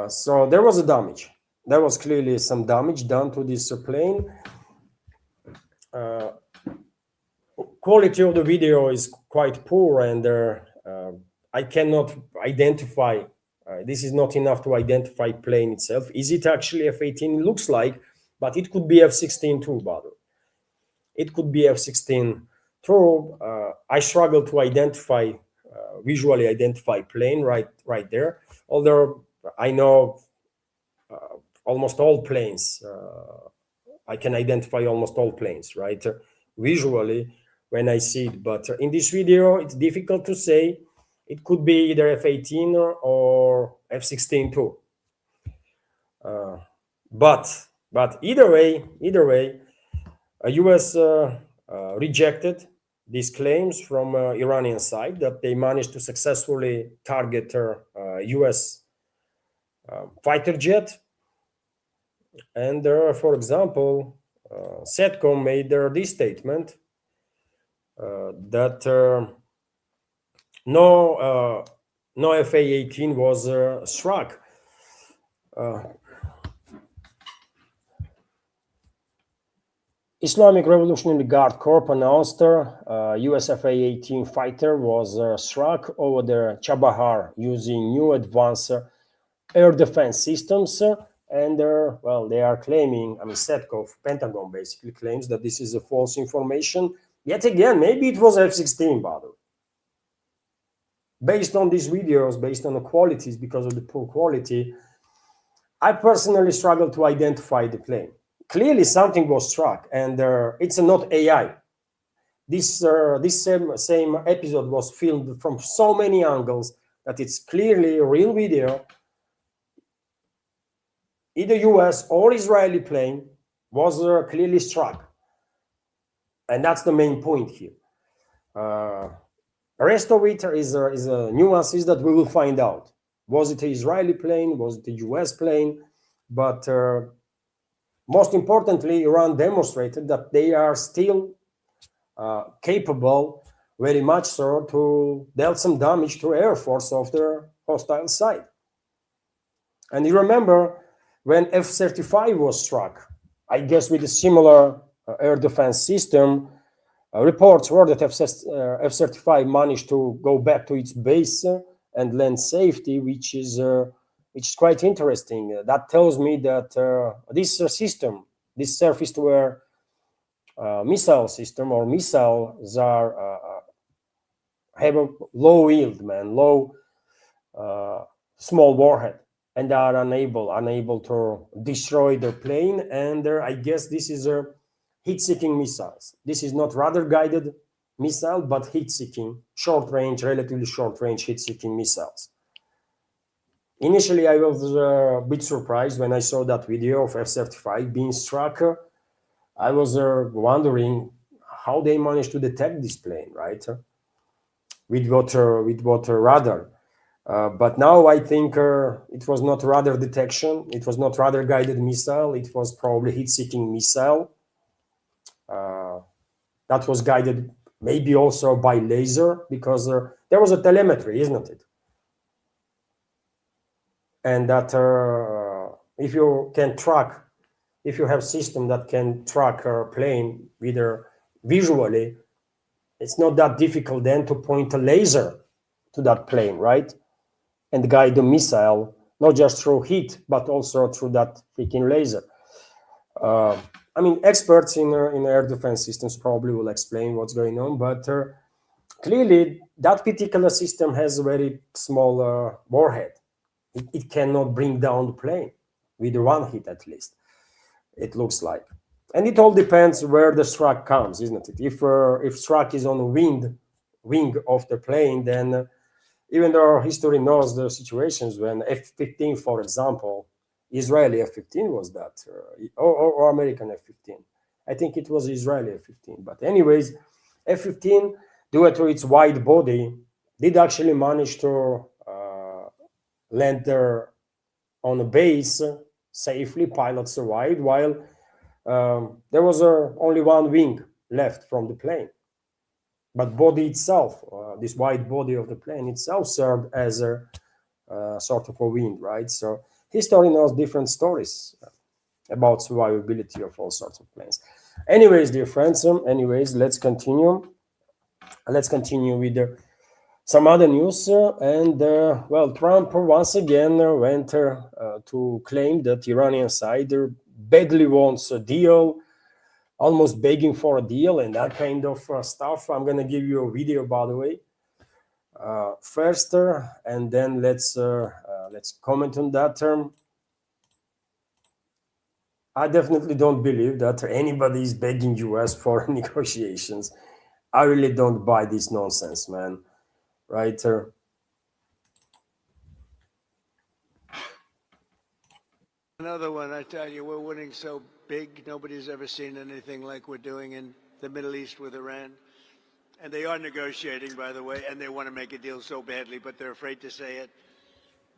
So there was a damage. There was clearly some damage done to this plane. Quality of the video is quite poor, and I cannot identify. This is not enough to identify plane itself. Is it actually F-18? It looks like, but it could be F-16 too, by the way. It could be F-16 too. I struggle to identify, visually identify plane right there. Although I know almost all planes. I can identify almost all planes, right? Visually when I see it. But in this video, it's difficult to say. It could be either F-18 or F-16 too. But either way, US rejected these claims from Iranian side that they managed to successfully target US fighter jet. And for example, SETCOM made this statement that no FA-18 was struck. Islamic Revolutionary Guard Corps announced US FA-18 fighter was struck over the Chabahar using new advanced air defense systems. And well, they are claiming, I mean, SETCOM, Pentagon basically claims that this is a false information. Yet again, maybe it was F-16, by the way. Based on these videos, based on the qualities, because of the poor quality, I personally struggle to identify the plane. Clearly something was struck, and it's not AI. This same episode was filmed from so many angles that it's clearly a real video. Either US or Israeli plane was clearly struck. And that's the main point here. The rest of it is nuances that we will find out. Was it an Israeli plane? Was it a US plane? But most importantly, Iran demonstrated that they are still capable, very much so, to deal some damage to Air Force of their hostile side. And you remember when F-35 was struck, I guess with a similar air defense system, reports were that F-35 managed to go back to its base and land safety, which is quite interesting. That tells me that this system, this surface-to-air missile system or missiles have a low yield, low small warhead, and are unable to destroy the plane. And I guess this is a heat-seeking missiles. This is not radar-guided missile, but heat-seeking, short-range, relatively short-range heat-seeking missiles. Initially, I was a bit surprised when I saw that video of F-35 being struck. I was wondering how they managed to detect this plane, right? With what radar. But now I think it was not radar detection. It was not radar-guided missile. It was probably heat-seeking missile. That was guided maybe also by laser, because there was a telemetry, isn't it? And that if you can track, if you have system that can track a plane either visually, it's not that difficult then to point a laser to that plane, right? And guide the missile, not just through heat, but also through that freaking laser. I mean, experts in air defense systems probably will explain what's going on, but Clearly, that particular system has a very small warhead. It cannot bring down the plane with one hit, at least it looks like. And it all depends where the struck comes, isn't it? If struck is on the wing of the plane, then even though history knows the situations when F-15, for example, Israeli F-15 was that, or American F-15. I think it was Israeli F-15. But anyways, F-15, due to its wide body, did actually manage to land there on a base safely. Pilots survived, while there was only one wing left from the plane. But body itself, this wide body of the plane itself, served as a sort of a wing, right? So history knows different stories about survivability of all sorts of planes. Anyways, dear friends, anyways, let's continue. Let's continue with some other news. And well, Trump once again went to claim that Iranian side badly wants a deal, almost begging for a deal and that kind of stuff. I'm going to give you a video, by the way, first, and then let's comment on that term. I definitely don't believe that anybody is begging US for negotiations. I really don't buy this nonsense, man. Right? Another one, I tell you, we're winning so big, nobody's ever seen anything like we're doing in the Middle East with Iran. And they are negotiating, by the way, and they want to make a deal so badly, but they're afraid to say it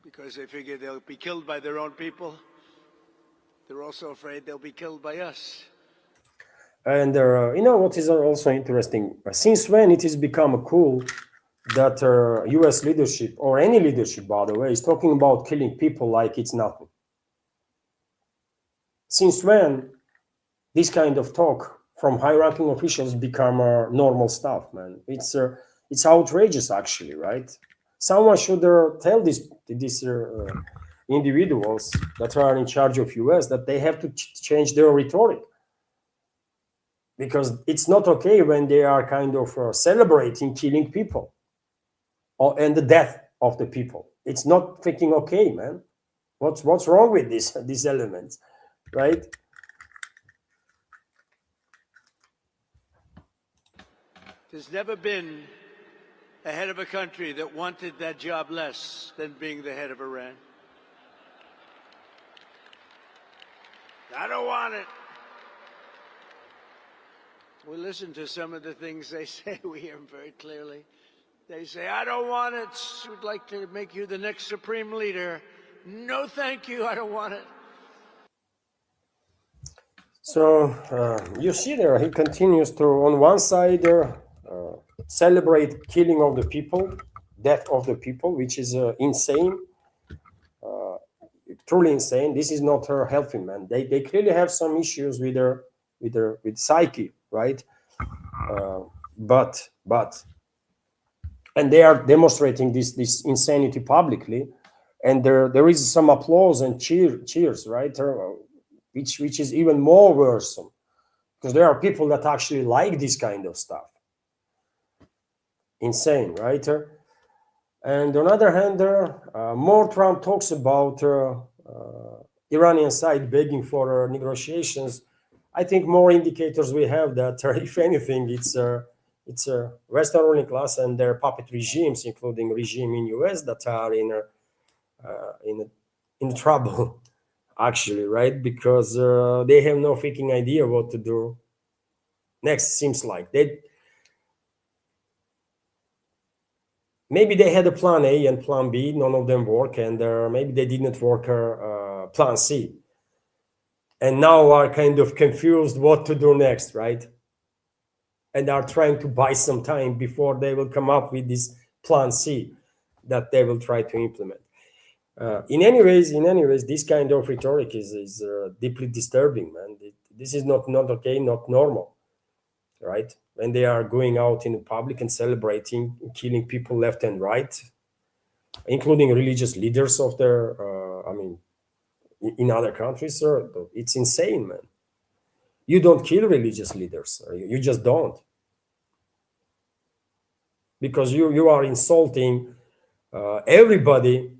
because they figure they'll be killed by their own people. They're also afraid they'll be killed by us. And you know what is also interesting? Since when it has become cool that US leadership, or any leadership, by the way, is talking about killing people like it's nothing? Since when this kind of talk from high-ranking officials become normal stuff, man? It's outrageous, actually, right? Someone should tell these individuals that are in charge of US that they have to change their rhetoric, because it's not okay when they are kind of celebrating killing people and the death of the people. It's not freaking okay, man. What's wrong with these elements, right? There's never been a head of a country that wanted that job less than being the head of Iran. I don't want it. We listen to some of the things they say. We hear them very clearly. They say, I don't want it. We'd like to make you the next supreme leader. No, thank you. I don't want it. So you see there, he continues to, on one side, celebrate killing of the people, death of the people, which is insane, truly insane. This is not healthy, man. They clearly have some issues with with psyche, right? But and they are demonstrating this insanity publicly, and there is some applause and cheers, right? Which is even more worrisome, because there are people that actually like this kind of stuff. Insane, right? And on the other hand, more Trump talks about Iranian side begging for negotiations. I think more indicators we have that, if anything, it's Western ruling class and their puppet regimes, including regime in US, that are in trouble, actually, right? Because they have no freaking idea what to do next. Seems like maybe they had a plan A and plan B, none of them work, and maybe they didn't work plan C, and now are kind of confused what to do next, right? And are trying to buy some time before they will come up with this plan C that they will try to implement. In any ways, this kind of rhetoric is deeply disturbing, man. This is not okay, not normal, right? When they are going out in the public and celebrating, killing people left and right, including religious leaders of their, in other countries, it's insane, man. You don't kill religious leaders. You just don't. because you are insulting everybody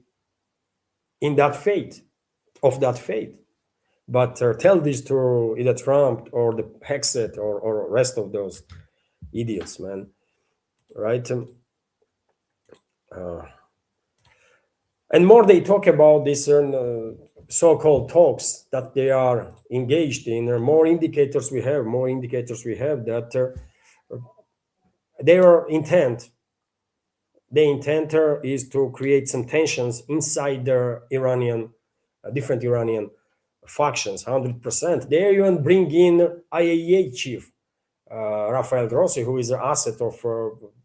in that faith, of that faith. But tell this to either Trump or the Hexet or rest of those idiots, man, right? And more they talk about this so-called talks that they are engaged in, more indicators we have, that their intent, the intent is to create some tensions inside their Iranian, different Iranian factions, 100%. They even bring in IAEA chief, Rafael Grossi, who is an asset of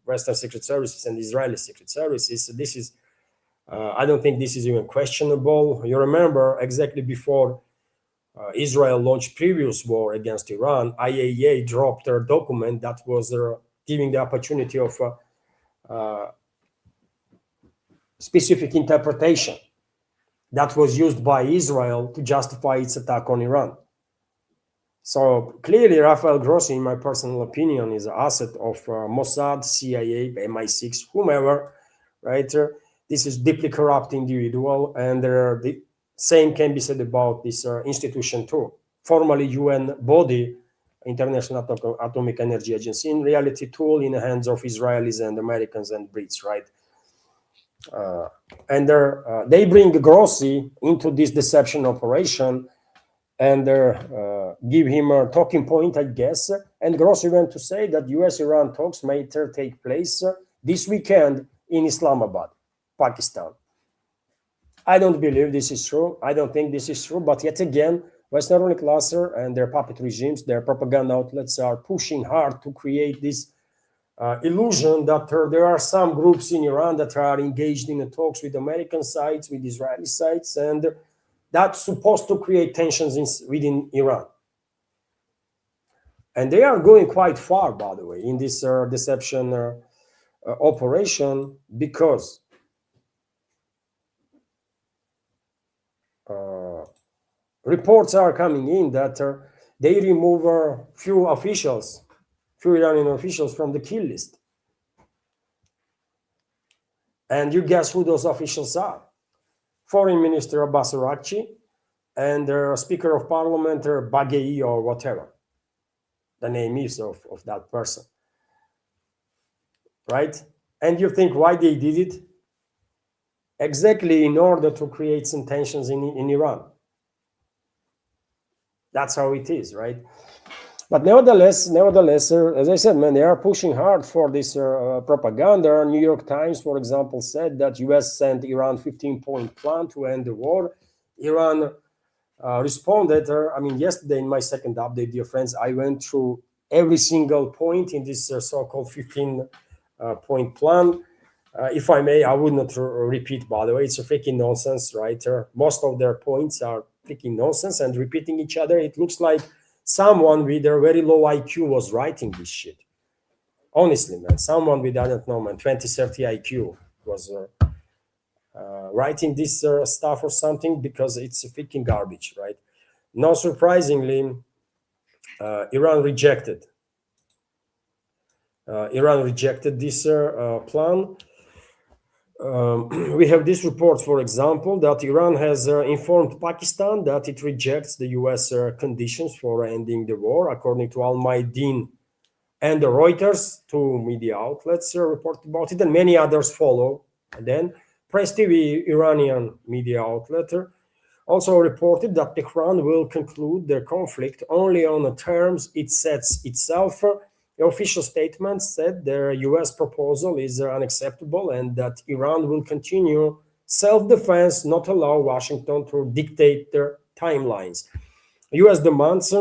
Western secret services and Israeli secret services. This is, I don't think this is even questionable. You remember exactly before Israel launched previous war against Iran, IAEA dropped their document that was giving the opportunity of specific interpretation that was used by Israel to justify its attack on Iran. So clearly, Rafael Grossi, in my personal opinion, is an asset of Mossad, CIA, MI6, whomever, right? This is deeply corrupt individual, and the same can be said about this institution too. Formerly UN body, International Atomic Energy Agency, in reality tool in the hands of Israelis and Americans and Brits, right? And they bring Grossi into this deception operation and give him a talking point, I guess. And Grossi went to say that US-Iran talks may take place this weekend in Islamabad, Pakistan. I don't believe this is true. I don't think this is true. But yet again, Western ruling cluster and their puppet regimes, their propaganda outlets are pushing hard to create this illusion that there are some groups in Iran that are engaged in the talks with American sides, with Israeli sides, and that's supposed to create tensions within Iran. And they are going quite far, by the way, in this deception operation, because reports are coming in that they remove few Iranian officials from the kill list. And you guess who those officials are? Foreign Minister Abbas Araghchi and Speaker of Parliament Baghei or whatever the name is of that person, right? And you think why they did it? Exactly in order to create some tensions in Iran. That's how it is, right? But nevertheless, as I said, man, they are pushing hard for this propaganda. New York Times, for example, said that US sent Iran 15-point plan to end the war. Iran responded. Yesterday in my second update, dear friends, I went through every single point in this so-called 15-point plan. If I may, I would not repeat, by the way, it's a freaking nonsense, right? Most of their points are freaking nonsense and repeating each other. It looks like someone with a very low IQ was writing this shit. Honestly, man, someone with, I don't know, man, 20, 30 IQ was writing this stuff or something, because it's a freaking garbage, right? Not surprisingly, Iran rejected this plan. We have this report, for example, that Iran has informed Pakistan that it rejects the US conditions for ending the war, according to Al Mayadeen and the Reuters, two media outlets report about it, and many others follow. And then Press TV, Iranian media outlet, also reported that Tehran will conclude their conflict only on the terms it sets itself. The official statement said the US proposal is unacceptable and that Iran will continue self-defense, not allow Washington to dictate their timelines. US demands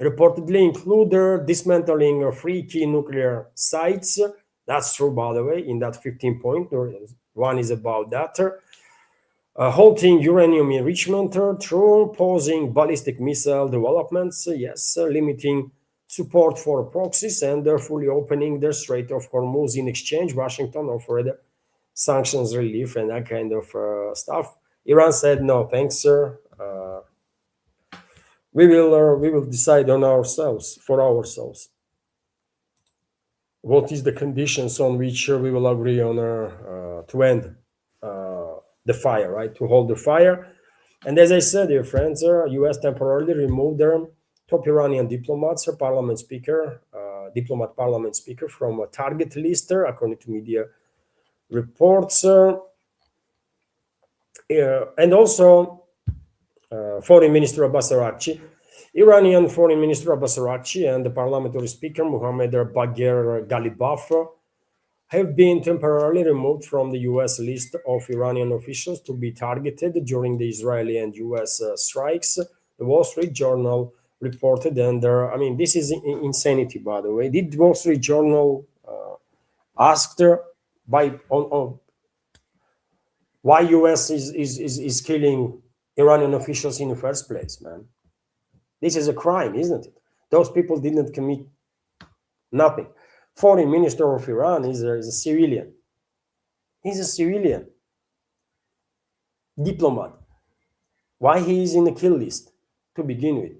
reportedly include the dismantling of 3 key nuclear sites. That's true, by the way, in that 15-point. One is about that. Halting uranium enrichment, true. Pausing ballistic missile developments, yes. Limiting support for proxies, and they're fully opening the Strait of Hormuz. In exchange, Washington offered sanctions relief and that kind of stuff. Iran said, no, thanks, sir. We will decide on ourselves, for ourselves. what is the conditions on which we will agree on to end the fire, right? To hold the fire. And as I said, dear friends, U.S. temporarily removed their top Iranian diplomats, parliament speaker from a target list, according to media reports, and also Foreign Minister Abbas Araghchi, Iranian Foreign Minister Abbas Araghchi, and the parliamentary speaker Mohammad Bagher Ghalibaf have been temporarily removed from the US list of Iranian officials to be targeted during the Israeli and US strikes. The Wall Street Journal reported, and I mean, this is insanity, by the way. Did Wall Street Journal asked on why US is killing Iranian officials in the first place, man? This is a crime, isn't it? Those people didn't commit nothing. Foreign Minister of Iran is a civilian. He's a civilian diplomat. Why he is in the kill list to begin with?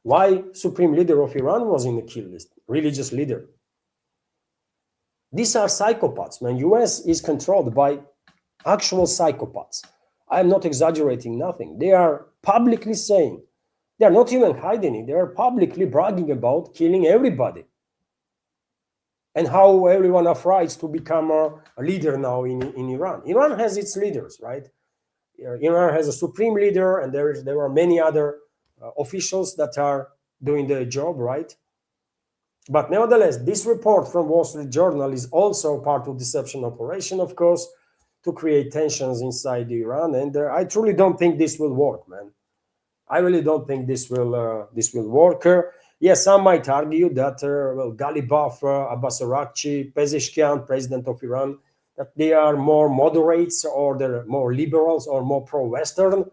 Why Supreme Leader of Iran was in the kill list? Religious leader. These are psychopaths, man. US is controlled by actual psychopaths. I'm not exaggerating nothing. They are publicly saying, they are not even hiding it. They are publicly bragging about killing everybody. And how everyone have rights to become a leader now in Iran. Iran has its leaders, right? Iran has a supreme leader, and there are many other officials that are doing their job, right? But nevertheless, this report from Wall Street Journal is also part of deception operation, of course, to create tensions inside Iran. And I truly don't think this will work, man. I really don't think this will work. Yes, some might argue that Ghalibaf, Abbas Araghchi, Pezeshkian, president of Iran, that they are more moderates or they're more liberals or more pro-Western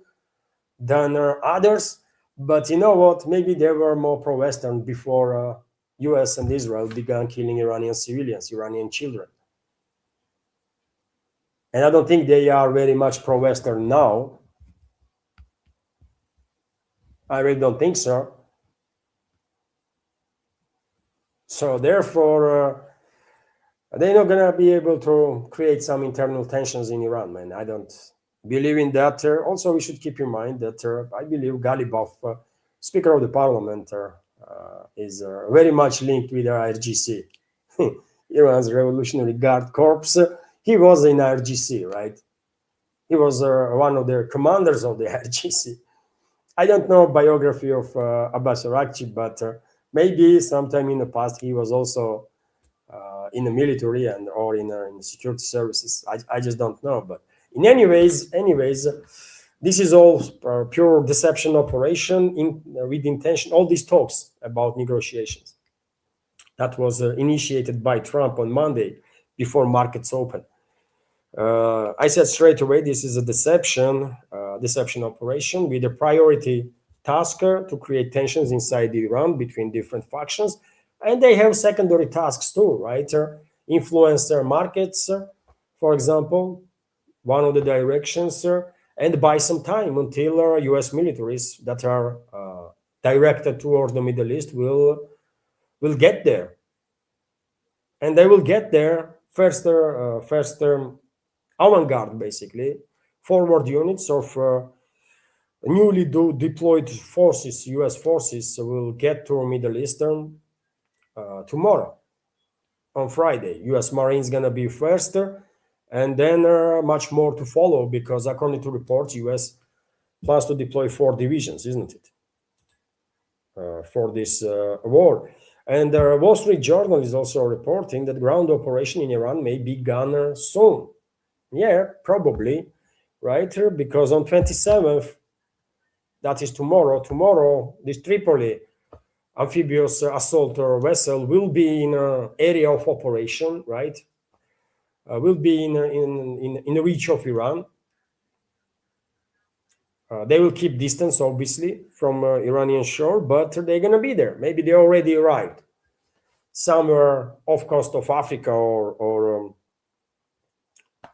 than others. But you know what? Maybe they were more pro-Western before US and Israel began killing Iranian civilians, Iranian children. And I don't think they are very much pro-Western now. I really don't think so. So therefore, they're not going to be able to create some internal tensions in Iran, man. I don't believe in that. Also, we should keep in mind that I believe Ghalibaf, Speaker of the Parliament, is very much linked with the IRGC, Iran's Revolutionary Guard Corps. He was in IRGC, right? He was one of the commanders of the IRGC. I don't know biography of Abbas Araghchi, but maybe sometime in the past he was also in the military and or in the security services. I just don't know. But in anyways, this is all pure deception operation with intention. All these talks about negotiations that was initiated by Trump on Monday before markets open. I said straight away, this is a deception operation with a priority task to create tensions inside Iran between different factions. And they have secondary tasks too, right? Influence their markets, for example, one of the directions, and buy some time until US militaries that are directed toward the Middle East will get there. And they will get there first avant-garde, basically, forward units of newly deployed forces, US forces, will get to Middle Eastern tomorrow, on Friday. US Marines going to be first, and then much more to follow, because according to reports, US plans to deploy 4 divisions, isn't it, for this war. And the Wall Street Journal is also reporting that ground operation in Iran may begin soon. Yeah, probably, right? Because on 27th, that is tomorrow, this Tripoli amphibious assault vessel will be in an area of operation, right? Will be in the reach of Iran. They will keep distance, obviously, from Iranian shore, but they're going to be there. Maybe they already arrived somewhere off coast of Africa or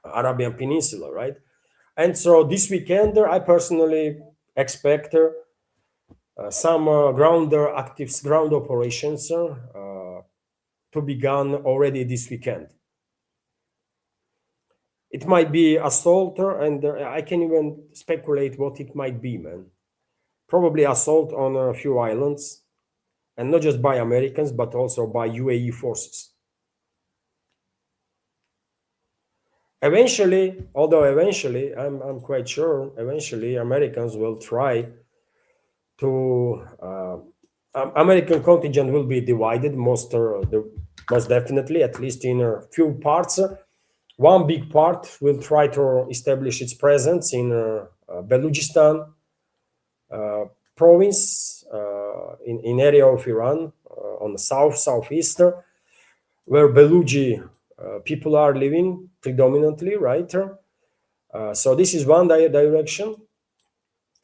Arabian Peninsula, right? And so this weekend, I personally expect some ground operations to begin already this weekend. It might be assault, and I can even speculate what it might be, man. Probably assault on a few islands, and not just by Americans, but also by UAE forces. Eventually, I'm quite sure, eventually Americans will try to, American contingent will be divided, most definitely, at least in a few parts. One big part will try to establish its presence in Balochistan province, in area of Iran, on the southeast, where Baluchi people are living predominantly, right? So this is one direction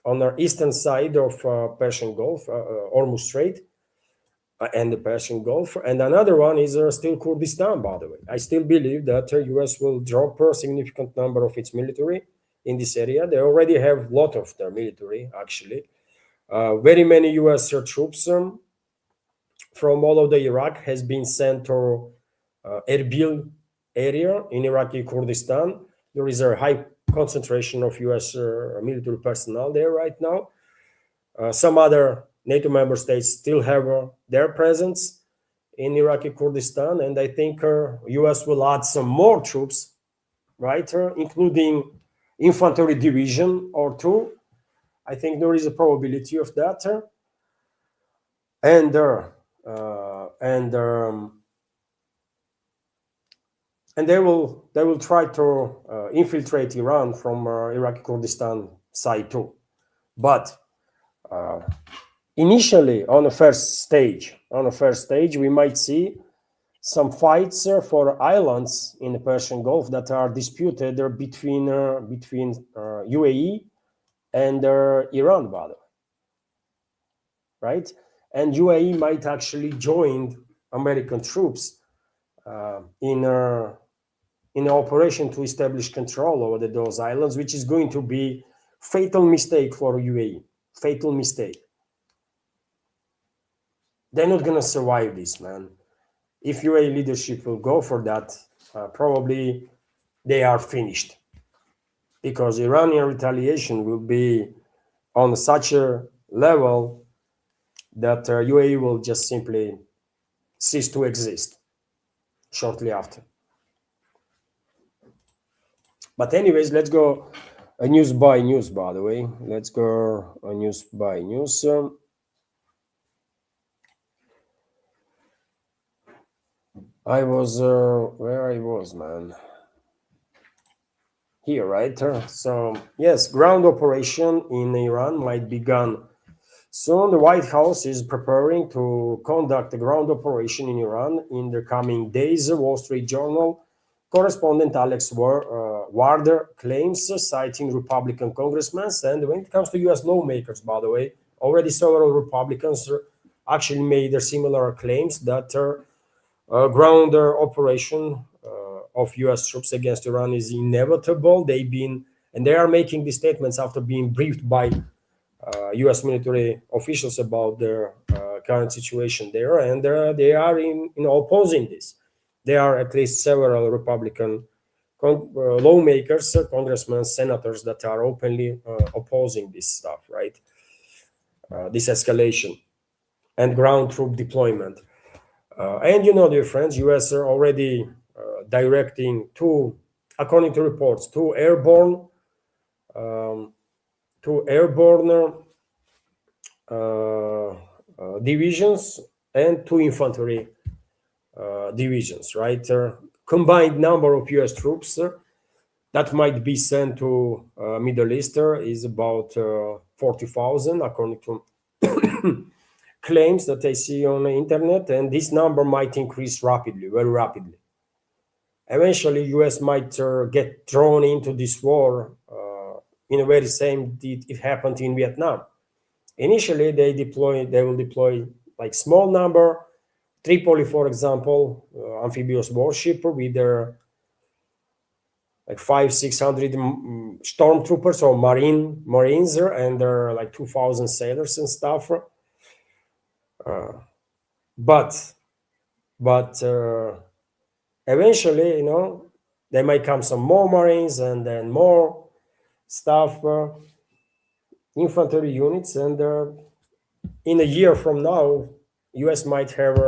on the eastern side of Persian Gulf, Hormuz Strait, and the Persian Gulf. And another one is still Kurdistan, by the way. I still believe that US will drop a significant number of its military in this area. They already have a lot of their military, actually. Very many US troops from all over Iraq has been sent to Erbil area in Iraqi Kurdistan. There is a high concentration of US military personnel there right now. Some other NATO member states still have their presence in Iraqi Kurdistan, and I think US will add some more troops, right, including infantry division or two. I think there is a probability of that, and they will try to infiltrate Iran from Iraqi Kurdistan side too. But initially, on the first stage, we might see some fights for islands in the Persian Gulf that are disputed between UAE and Iran, by the way, right? And UAE might actually join American troops in an operation to establish control over those islands, which is going to be fatal mistake for UAE. Fatal mistake. They're not going to survive this, man. If UAE leadership will go for that, probably they are finished, because Iranian retaliation will be on such a level that UAE will just simply cease to exist shortly after. But anyways, let's go news by news, by the way. Let's go news by news. I was where I was, man. Here, right? So yes, ground operation in Iran might begin soon. The White House is preparing to conduct a ground operation in Iran in the coming days. Wall Street Journal correspondent Alex Warder claims, citing Republican congressmen. And when it comes to U.S. lawmakers, by the way, already several Republicans actually made similar claims that ground operation of U.S. troops against Iran is inevitable. They are making these statements after being briefed by U.S. military officials about their current situation there, and they are opposing this. There are at least several Republican lawmakers, congressmen, senators that are openly opposing this stuff, right? This escalation and ground troop deployment. And dear friends, U.S. are already directing according to reports, two airborne divisions and two infantry divisions, right? Combined number of U.S. troops that might be sent to Middle East is about 40,000, according to claims that I see on the internet, and this number might increase rapidly, very rapidly. Eventually, U.S. might get drawn into this war in a very same it happened in Vietnam. Initially, they will deploy like small number. Tripoli, for example, amphibious warship with their like 500-600 stormtroopers or marines and there are like 2,000 sailors and stuff. But But eventually, there might come some more Marines and then more stuff, infantry units, and in a year from now, US might have,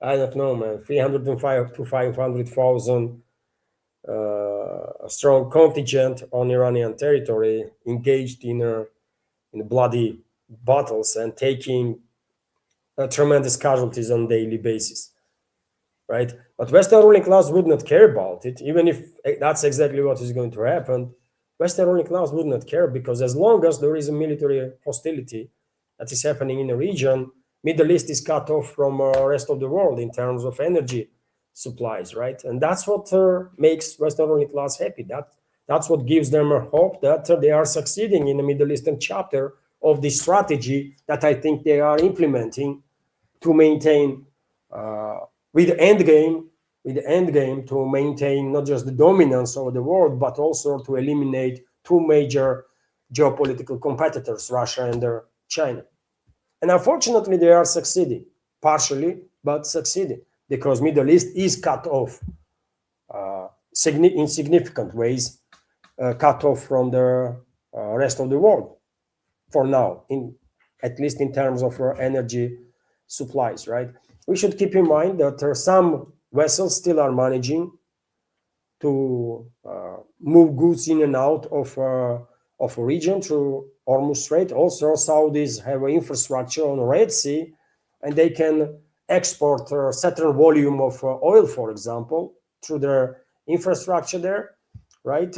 I don't know, man, 305 to 500,000 strong contingent on Iranian territory engaged in bloody battles and taking tremendous casualties on a daily basis, right? But Western ruling class would not care about it, even if that's exactly what is going to happen. Western ruling class would not care because as long as there is a military hostility that is happening in the region, Middle East is cut off from rest of the world in terms of energy supplies, right? And that's what makes Western ruling class happy. That's what gives them a hope that they are succeeding in the Middle Eastern chapter of this strategy that I think they are implementing to maintain with the end game to maintain not just the dominance of the world, but also to eliminate two major geopolitical competitors, Russia and China. And unfortunately, they are succeeding, partially, but succeeding, because Middle East is cut off in significant ways, cut off from the rest of the world for now, at least in terms of energy supplies, right? We should keep in mind that some vessels still are managing to move goods in and out of a region through Hormuz Strait. Also, Saudis have an infrastructure on the Red Sea, and they can export a certain volume of oil, for example, through their infrastructure there, right?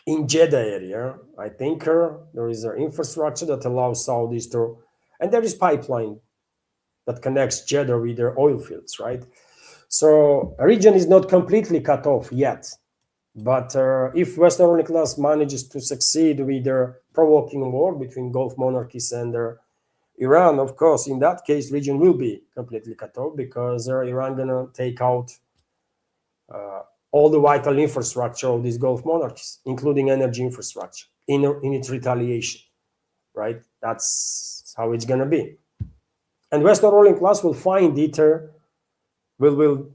In Jeddah area, I think there is an infrastructure that allows Saudis to, and there is pipeline that connects Jeddah with their oil fields, right? So a region is not completely cut off yet, but if Western ruling class manages to succeed with their provoking war between Gulf monarchies and Iran, of course, in that case, region will be completely cut off because Iran gonna take out all the vital infrastructure of these Gulf monarchies, including energy infrastructure, in its retaliation, right? That's how it's gonna be. And Western ruling class will find it, will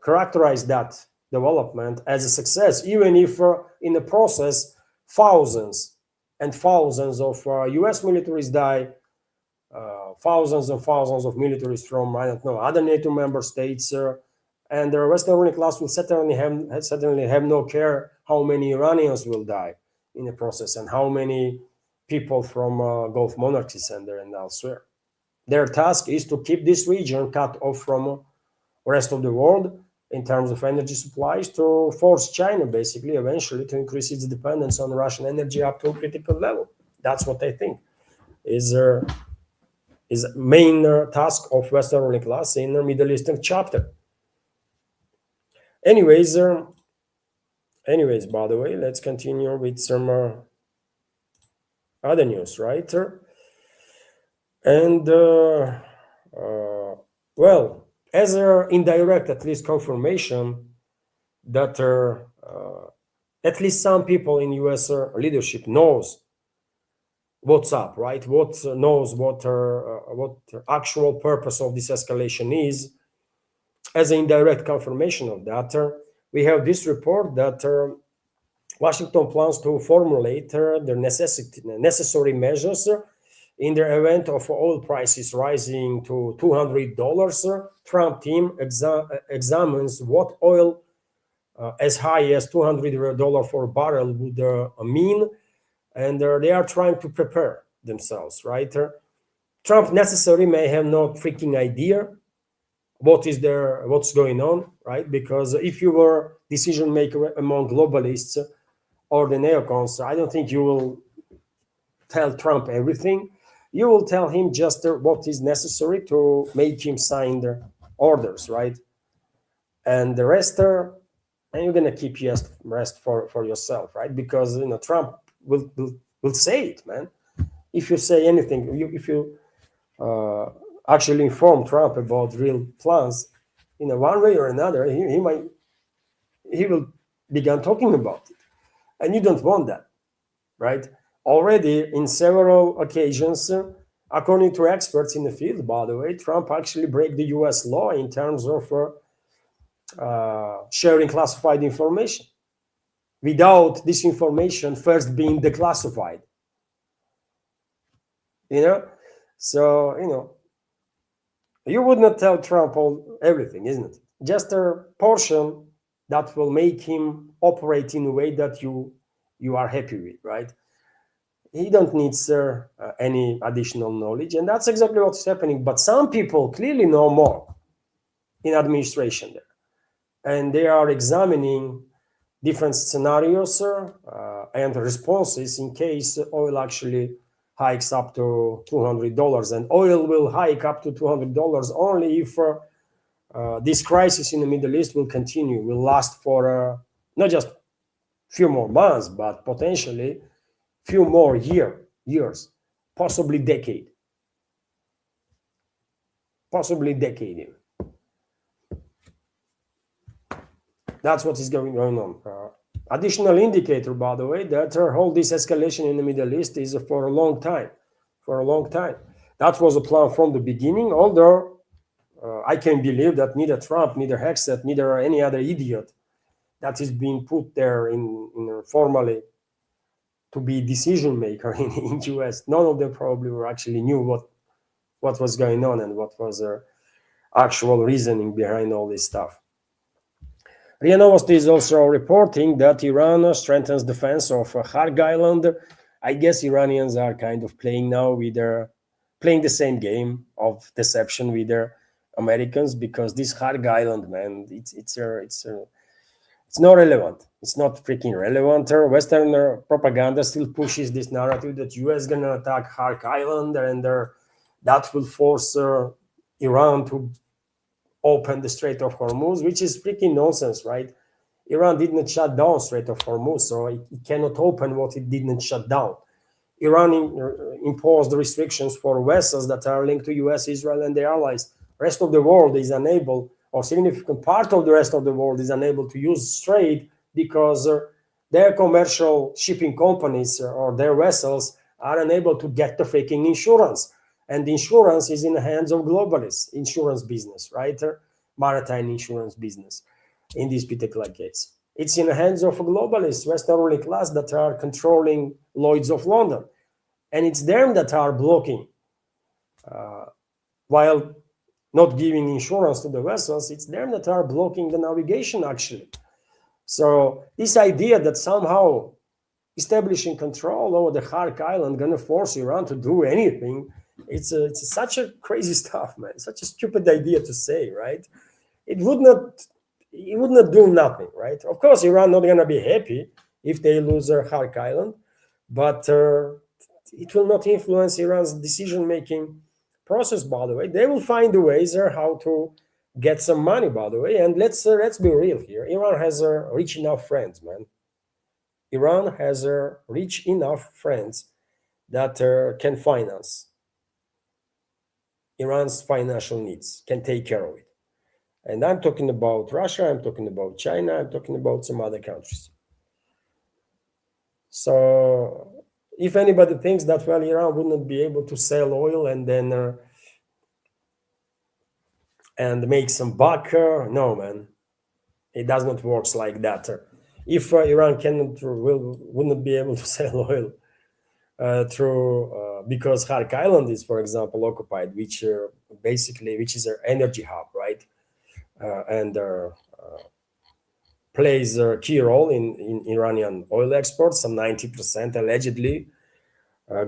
characterize that development as a success, even if in the process thousands and thousands of US militaries die, thousands and thousands of militaries from, I don't know, other NATO member states, and the Western ruling class will certainly have no care how many Iranians will die in the process and how many people from Gulf monarchies and elsewhere. Their task is to keep this region cut off from the rest of the world in terms of energy supplies, to force China basically eventually to increase its dependence on Russian energy up to a critical level. That's what I think is main task of Western ruling class in the Middle Eastern chapter. Anyways, by the way, let's continue with some other news, right? And well, as an indirect, at least, confirmation that at least some people in U.S. leadership knows what's up, right? Knows what actual purpose of this escalation is. As an indirect confirmation of that, we have this report that Washington plans to formulate the necessary measures in the event of oil prices rising to $200. Trump team examines what oil as high as $200 for a barrel would mean, and they are trying to prepare themselves, right? Trump necessarily may have no freaking idea what's going on, right? Because if you were decision maker among globalists or the neocons, I don't think you will tell Trump everything. You will tell him just what is necessary to make him sign the orders, right? And the rest and you're gonna keep just rest for yourself, right? Because Trump will say it, man. If you say anything, if you actually inform Trump about real plans, one way or another, he will begin talking about it, and you don't want that, right? Already in several occasions, According to experts in the field, by the way, Trump actually break the US law in terms of sharing classified information without this information first being declassified. So you would not tell Trump everything, isn't it? Just a portion that will make him operate in a way that you are happy with, right? He don't need any additional knowledge, and that's exactly what's happening. But some people clearly know more in administration there, and they are examining different scenarios and responses in case oil actually hikes up to $200, and oil will hike up to $200 only if this crisis in the Middle East will continue, will last for not just a few more months, but potentially few more years, possibly decade. That's what is going on. Additional indicator, by the way, that all this escalation in the Middle East is for a long time. That was a plan from the beginning, although I can believe that neither Trump, neither Hexet, neither any other idiot that is being put there in formally to be decision maker in US, none of them probably actually knew what was going on and what was their actual reasoning behind all this stuff. RIA Novosti is also reporting that Iran strengthens defense of Kharg Island. I guess Iranians are kind of playing the same game of deception with their Americans, because this Kharg Island, man, it's not relevant. It's not freaking relevant. Western propaganda still pushes this narrative that US is gonna attack Kharg Island, and that will force Iran to open the Strait of Hormuz, which is freaking nonsense, right? Iran didn't shut down Strait of Hormuz, so it cannot open what it didn't shut down. Iran imposed restrictions for vessels that are linked to US, Israel, and their allies. Rest of the world is unable, or significant part of the rest of the world is unable to use Strait because their commercial shipping companies or their vessels are unable to get the freaking insurance. And the insurance is in the hands of globalists, insurance business, right? Maritime insurance business in this particular case. It's in the hands of globalists, Western ruling class, that are controlling Lloyd's of London. And it's them that are blocking. While not giving insurance to the vessels, it's them that are blocking the navigation, actually. So this idea that somehow establishing control over the Kharg Island going to force Iran to do anything, it's such a crazy stuff, man. Such a stupid idea to say, right? It would not do nothing, right? Of course, Iran not going to be happy if they lose their Kharg Island, but it will not influence Iran's decision-making process, by the way. They will find the ways how to get some money, by the way. And let's be real here. Iran has rich enough friends, man. Iran has rich enough friends that can finance Iran's financial needs, can take care of it. And I'm talking about Russia, I'm talking about China, I'm talking about some other countries. So if anybody thinks that, well, Iran would not be able to sell oil and then and make some buck, no, man, it does not work like that. If Iran would not be able to sell oil because Kharg Island is, for example, occupied, which is an energy hub, right? And plays a key role in Iranian oil exports. Some 90% allegedly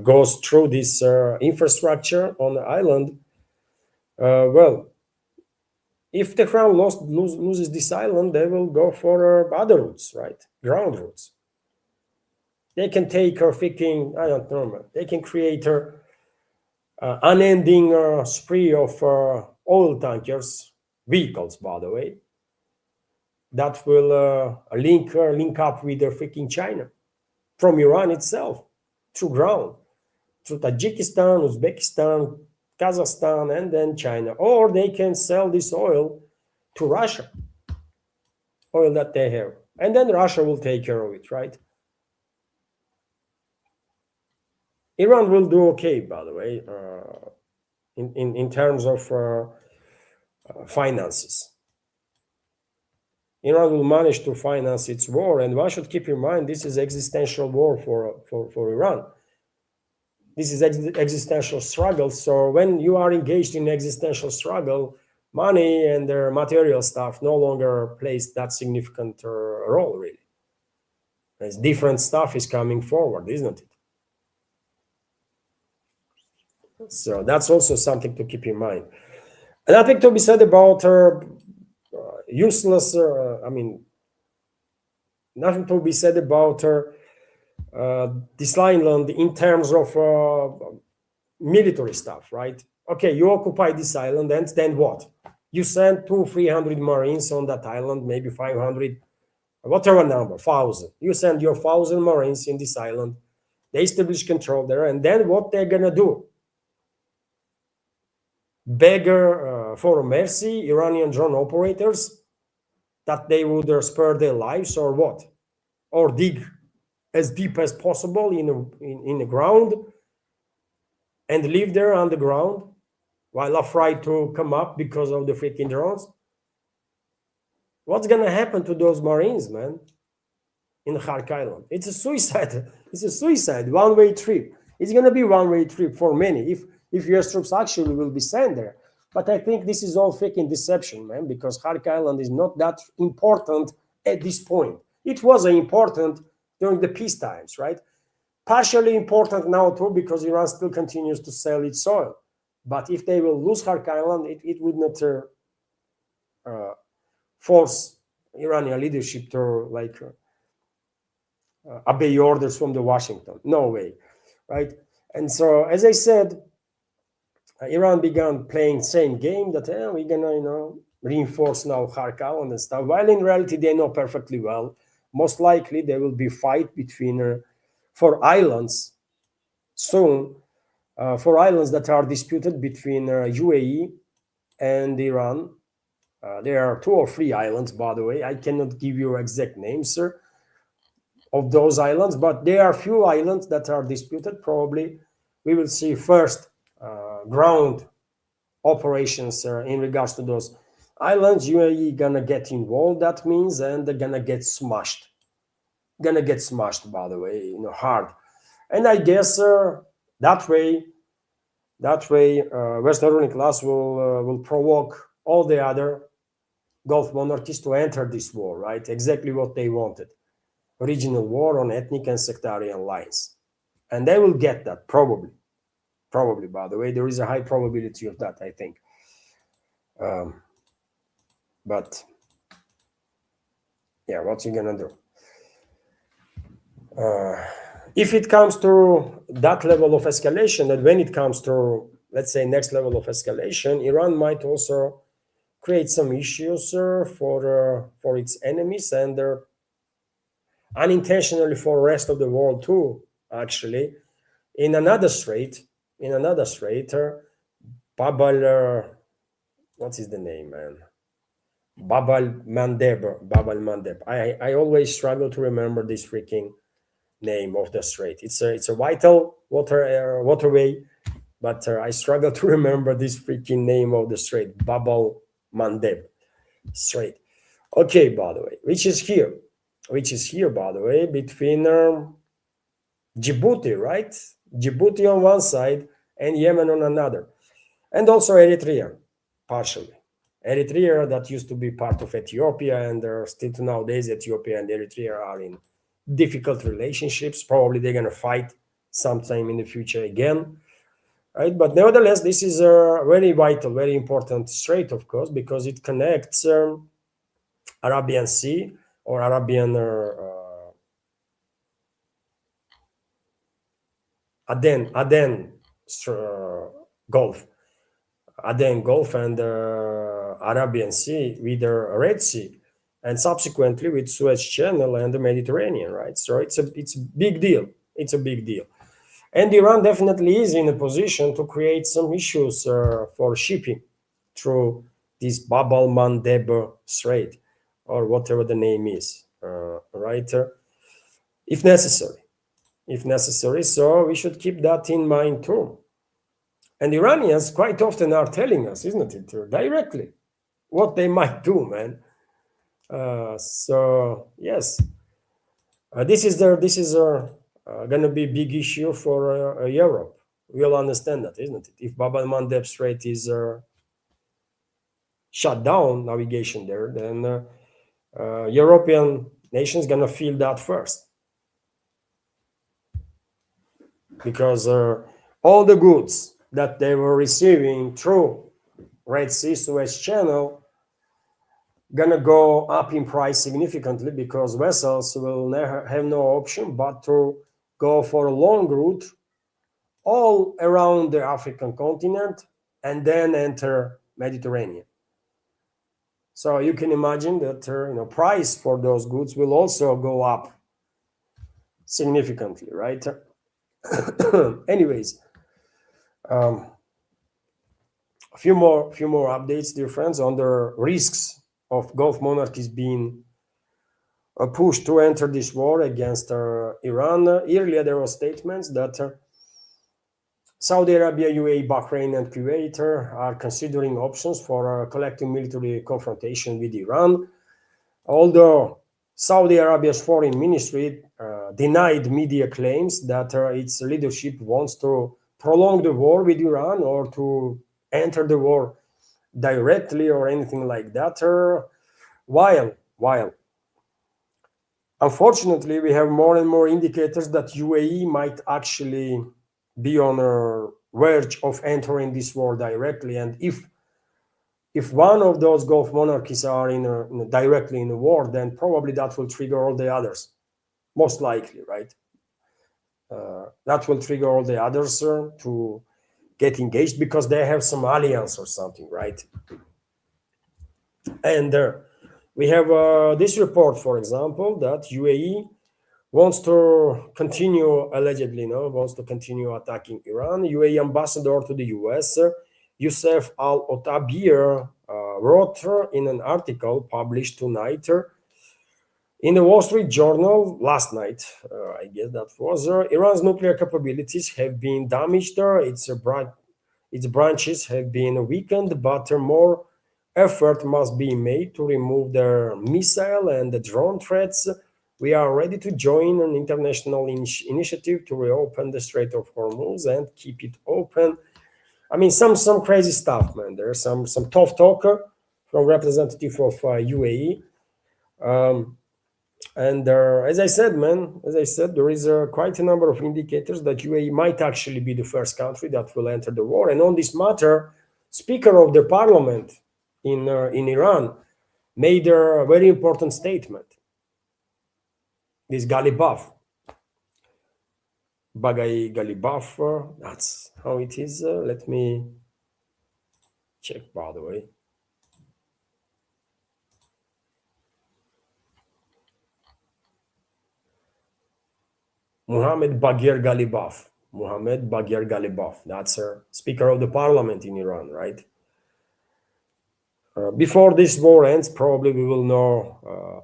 goes through this infrastructure on the island. Well, if Tehran loses this island, they will go for other routes, right? Ground routes. They can take a freaking, I don't know, man. They can create an unending spree of oil tankers, vehicles, by the way, that will link up with the freaking China from Iran itself, through ground, through Tajikistan, Uzbekistan, Kazakhstan, and then China. Or they can sell this oil to Russia, oil that they have. And then Russia will take care of it, right? Iran will do okay, by the way, in terms of finances. Iran will manage to finance its war, and one should keep in mind this is existential war for Iran. This is existential struggle. So when you are engaged in existential struggle, money and their material stuff no longer plays that significant role, really. As different stuff is coming forward, isn't it? So that's also something to keep in mind. And nothing to be said about useless, nothing to be said about this island in terms of military stuff, right? Okay, you occupy this island, and then what? You send 200-300 Marines on that island, maybe 500, whatever number, 1,000. You send your 1,000 Marines in this island. They establish control there, and then what they're gonna do? Beg for mercy, Iranian drone operators, that they would spare their lives, or what? Or dig as deep as possible in the ground and live there on the ground while afraid to come up because of the freaking drones? What's gonna happen to those Marines, man, in Khark Island? It's a suicide. It's a suicide, one-way trip. It's gonna be one-way trip for many if US troops actually will be sent there. But I think this is all freaking deception, man, because Khark Island is not that important at this point. It was important during the peace times, right? Partially important now too, because Iran still continues to sell its oil. But if they will lose Khark Island, it would not force Iranian leadership to obey orders from the Washington. No way, right? And so, as I said, Iran began playing same game that we're gonna, reinforce now Khark Island and stuff. While in reality, they know perfectly well. Most likely, there will be fight between for islands soon, for islands that are disputed between UAE and Iran. There are 2 or 3 islands, by the way. I cannot give you exact names, sir, of those islands, but there are few islands that are disputed. Probably we will see first ground operations in regards to those islands. UAE gonna get involved, that means, and they're gonna get smashed. Gonna get smashed, by the way, hard. And I guess that way Western ruling class will provoke all the other Gulf monarchies to enter this war, right? Exactly what they wanted. Regional war on ethnic and sectarian lines. And they will get that, probably. Probably, by the way. There is a high probability of that, I think. But, yeah, what's he gonna do? If it comes to that level of escalation, and when it comes to, let's say, next level of escalation, Iran might also create some issues for its enemies, and unintentionally for the rest of the world too, actually. In another strait, Babal, what is the name, man? Babal Mandeb. I always struggle to remember this freaking name of the strait. It's a vital waterway, but I struggle to remember this freaking name of the strait, Babal Mandeb Strait. Okay, by the way, which is here, by the way, between Djibouti, right? Djibouti on one side and Yemen on another, and also Eritrea, partially. Eritrea, that used to be part of Ethiopia, and still to nowadays Ethiopia and Eritrea are in difficult relationships. Probably they're gonna fight sometime in the future again, right? But nevertheless, this is a very vital, very important strait, of course, because it connects Arabian Sea or Arabian Aden Gulf, and Arabian Sea with the Red Sea, and subsequently with Suez Channel and the Mediterranean, right? So it's a big deal. It's a big deal. And Iran definitely is in a position to create some issues for shipping through this Bab al-Mandeb Strait, or whatever the name is, right? If necessary. if necessary. So we should keep that in mind too. And Iranians quite often are telling us, isn't it, directly what they might do, man. So yes, this is going to be a big issue for Europe. We'll understand that, isn't it? If Bab el-Mandeb Strait is shut down, navigation there, then European nations going to feel that first. Because all the goods that they were receiving through Red Sea, Suez Channel, gonna go up in price significantly because vessels will never have no option but to go for a long route all around the African continent and then enter Mediterranean. So you can imagine that price for those goods will also go up significantly, right? Anyways, a few more updates, dear friends, on the risks of Gulf monarchies being pushed to enter this war against Iran. Earlier, there were statements that Saudi Arabia, UAE, Bahrain, and Kuwait are considering options for collective military confrontation with Iran. Although Saudi Arabia's foreign ministry denied media claims that its leadership wants to prolong the war with Iran or to enter the war directly or anything like that. While unfortunately, we have more and more indicators that UAE might actually be on a verge of entering this war directly. And if one of those Gulf monarchies are directly in a war, then probably that will trigger all the others, most likely, right? That will trigger all the others to get engaged because they have some alliance or something, right? And we have this report, for example, that UAE wants to continue, allegedly, wants to continue attacking Iran. UAE ambassador to the US, Youssef Al-Otabir, wrote in an article published tonight in the Wall Street Journal last night, I guess that was, Iran's nuclear capabilities have been damaged, its branches have been weakened, but more effort must be made to remove their missile and the drone threats. We are ready to join an international initiative to reopen the Strait of Hormuz and keep it open. I mean, some crazy stuff, man. There's some tough talk from representative of UAE. And as I said, there is quite a number of indicators that UAE might actually be the first country that will enter the war. And on this matter, Speaker of the Parliament in Iran made a very important statement. This Galibaf, Bagai Galibaf, that's how it is. Let me check, by the way. Mohammed Bagher Galibaf, that's Speaker of the Parliament in Iran, right? Before this war ends, probably we will know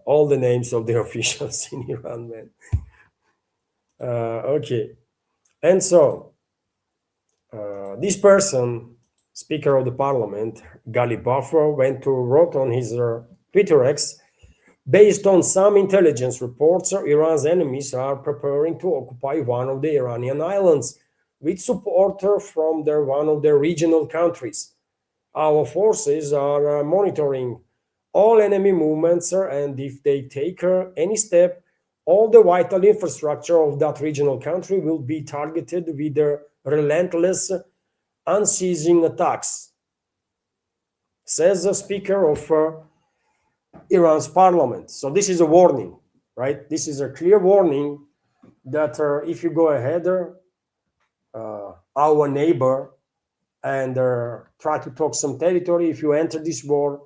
all the names of the officials in Iran, man. Okay. And so, this person, Speaker of the Parliament, Galibaf, wrote on his Twitter X, based on some intelligence reports, Iran's enemies are preparing to occupy one of the Iranian islands with support from one of their regional countries. Our forces are monitoring all enemy movements, and if they take any step, all the vital infrastructure of that regional country will be targeted with their relentless, unceasing attacks, says the Speaker of Iran's parliament. So this is a warning, right? This is a clear warning that if you go ahead, our neighbor, and try to talk some territory, if you enter this war,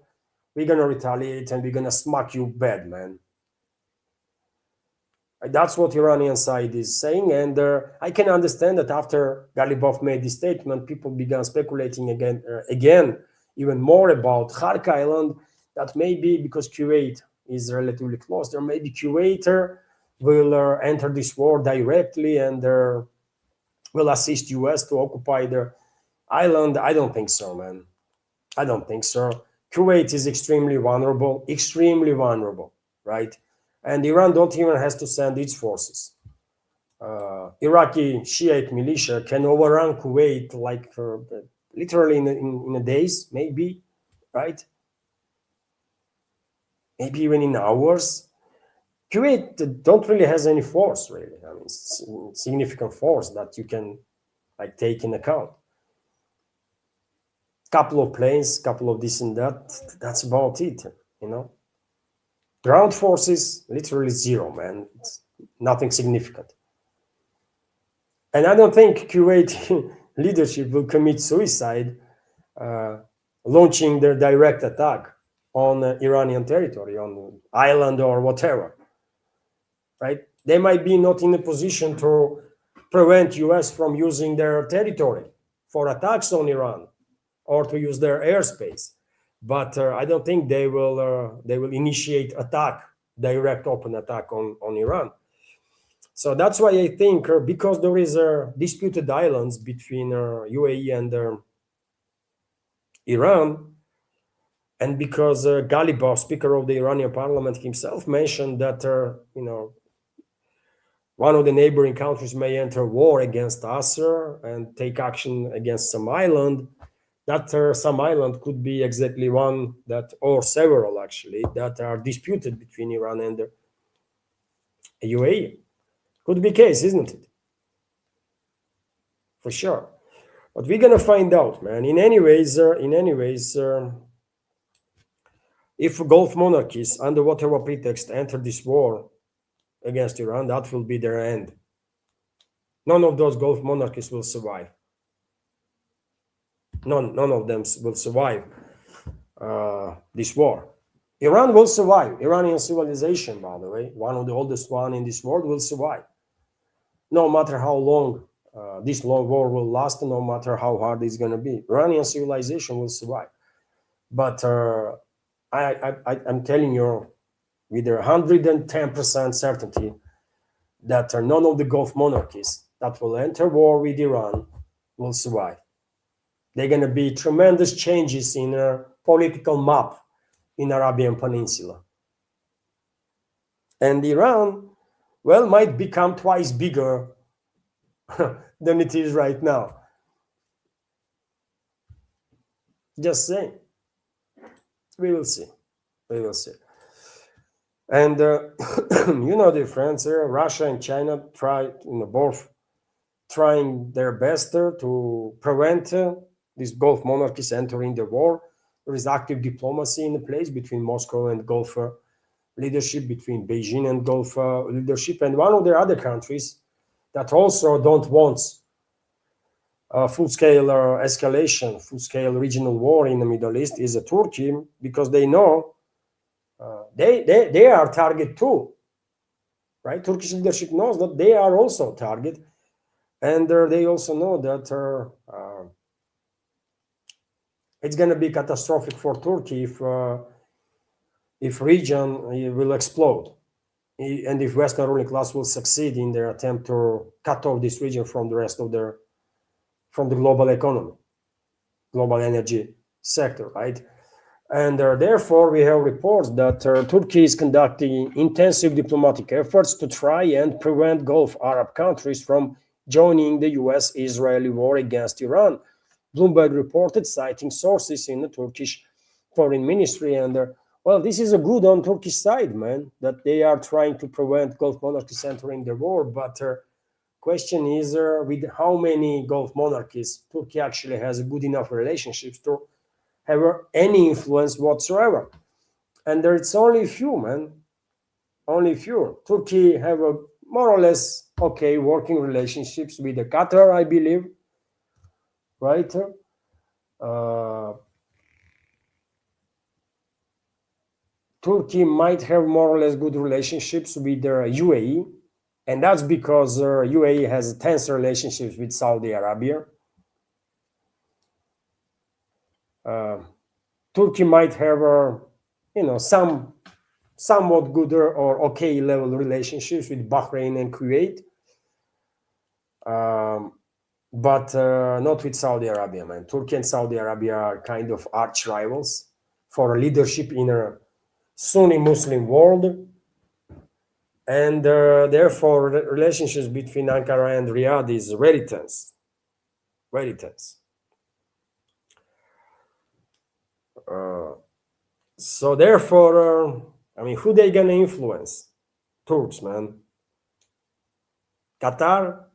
we're going to retaliate and we're going to smack you bad, man. That's what Iranian side is saying. And I can understand that after Galibaf made this statement, people began speculating again, even more about Khark Island, that maybe because Kuwait is relatively close, there may be Kuwait will enter this war directly and will assist US to occupy the island. I don't think so, man. I don't think so. Kuwait is extremely vulnerable, right? And Iran don't even has to send its forces. Iraqi Shiite militia can overrun Kuwait like literally in a days, maybe, right? Maybe even in hours. Kuwait don't really has any force, really. I mean, significant force that you can like take in account. Couple of planes, couple of this and that. That's about it, you know. Ground forces, literally zero, man. It's nothing significant. And I don't think Kuwait leadership will commit suicide launching their direct attack on Iranian territory, on island or whatever, right? They might be not in a position to prevent US from using their territory for attacks on Iran or to use their airspace. But I don't think they will initiate attack, direct open attack on Iran. So that's why I think because there is disputed islands between UAE and Iran, and because Galibaf, Speaker of the Iranian Parliament himself, mentioned that one of the neighboring countries may enter war against us and take action against some island. That some island could be exactly one that, or several actually, that are disputed between Iran and the UAE. Could be case, isn't it? For sure. But we're gonna find out, man. In any ways, if Gulf monarchies, under whatever pretext, enter this war against Iran, that will be their end. None of those Gulf monarchies will survive. None of them will survive this war. Iran will survive. Iranian civilization, by the way, one of the oldest one in this world, will survive. No matter how long this long war will last, no matter how hard it's going to be, Iranian civilization will survive. But I'm telling you with 110% certainty that none of the Gulf monarchies that will enter war with Iran will survive. There are going to be tremendous changes in a political map in Arabian Peninsula. And Iran, well, might become twice bigger than it is right now. Just saying. We will see. We will see. And you know, dear friends, Russia and China both trying their best to prevent these Gulf monarchies entering the war. There is active diplomacy in place between Moscow and Gulf leadership, between Beijing and Gulf leadership, and one of the other countries that also don't want full-scale escalation, full-scale regional war in the Middle East is Turkey, because they know they are target too, right? Turkish leadership knows that they are also target, and they also know that it's going to be catastrophic for Turkey if region will explode, and if Western ruling class will succeed in their attempt to cut off this region from the rest of from the global economy, global energy sector, right? And therefore, we have reports that Turkey is conducting intensive diplomatic efforts to try and prevent Gulf Arab countries from joining the US-Israeli war against Iran. Bloomberg reported, citing sources in the Turkish foreign ministry. And well, this is a good on Turkish side, man, that they are trying to prevent Gulf monarchies entering the war. But question is, with how many Gulf monarchies Turkey actually has a good enough relationships to have any influence whatsoever? And it's only a few, man. Only a few. Turkey have a more or less okay working relationships with the Qatar, I believe, right? Turkey might have more or less good relationships with the UAE, and that's because UAE has tense relationships with Saudi Arabia. Turkey might have, some somewhat good or okay level relationships with Bahrain and Kuwait, but not with Saudi Arabia, man. Turkey and Saudi Arabia are kind of arch rivals for leadership in a Sunni Muslim world, and therefore relationships between Ankara and Riyadh is very tense, very tense. So therefore, I mean, who they gonna influence? Turks, man. Qatar.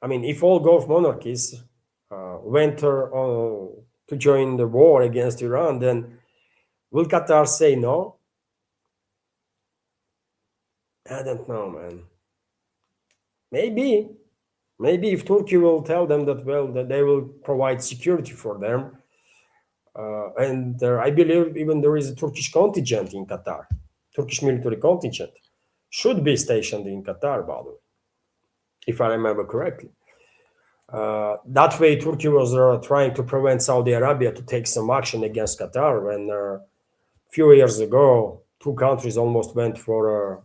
I mean, if all Gulf monarchies went to join the war against Iran, then will Qatar say no? I don't know, man. Maybe if Turkey will tell them that, well, that they will provide security for them, and I believe even there is a Turkish contingent in Qatar, Turkish military contingent should be stationed in Qatar, by the way, if I remember correctly. That way, Turkey was trying to prevent Saudi Arabia to take some action against Qatar when a few years ago, two countries almost went for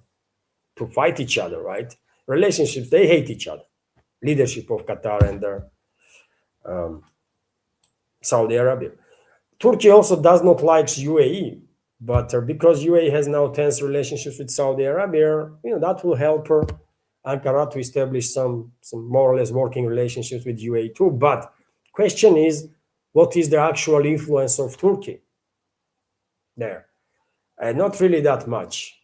to fight each other, right? Relationships, they hate each other. Leadership of Qatar and Saudi Arabia. Turkey also does not like UAE, but because UAE has now tense relationships with Saudi Arabia, that will help Ankara to establish some more or less working relationships with UAE too. But question is, what is the actual influence of Turkey there? And not really that much,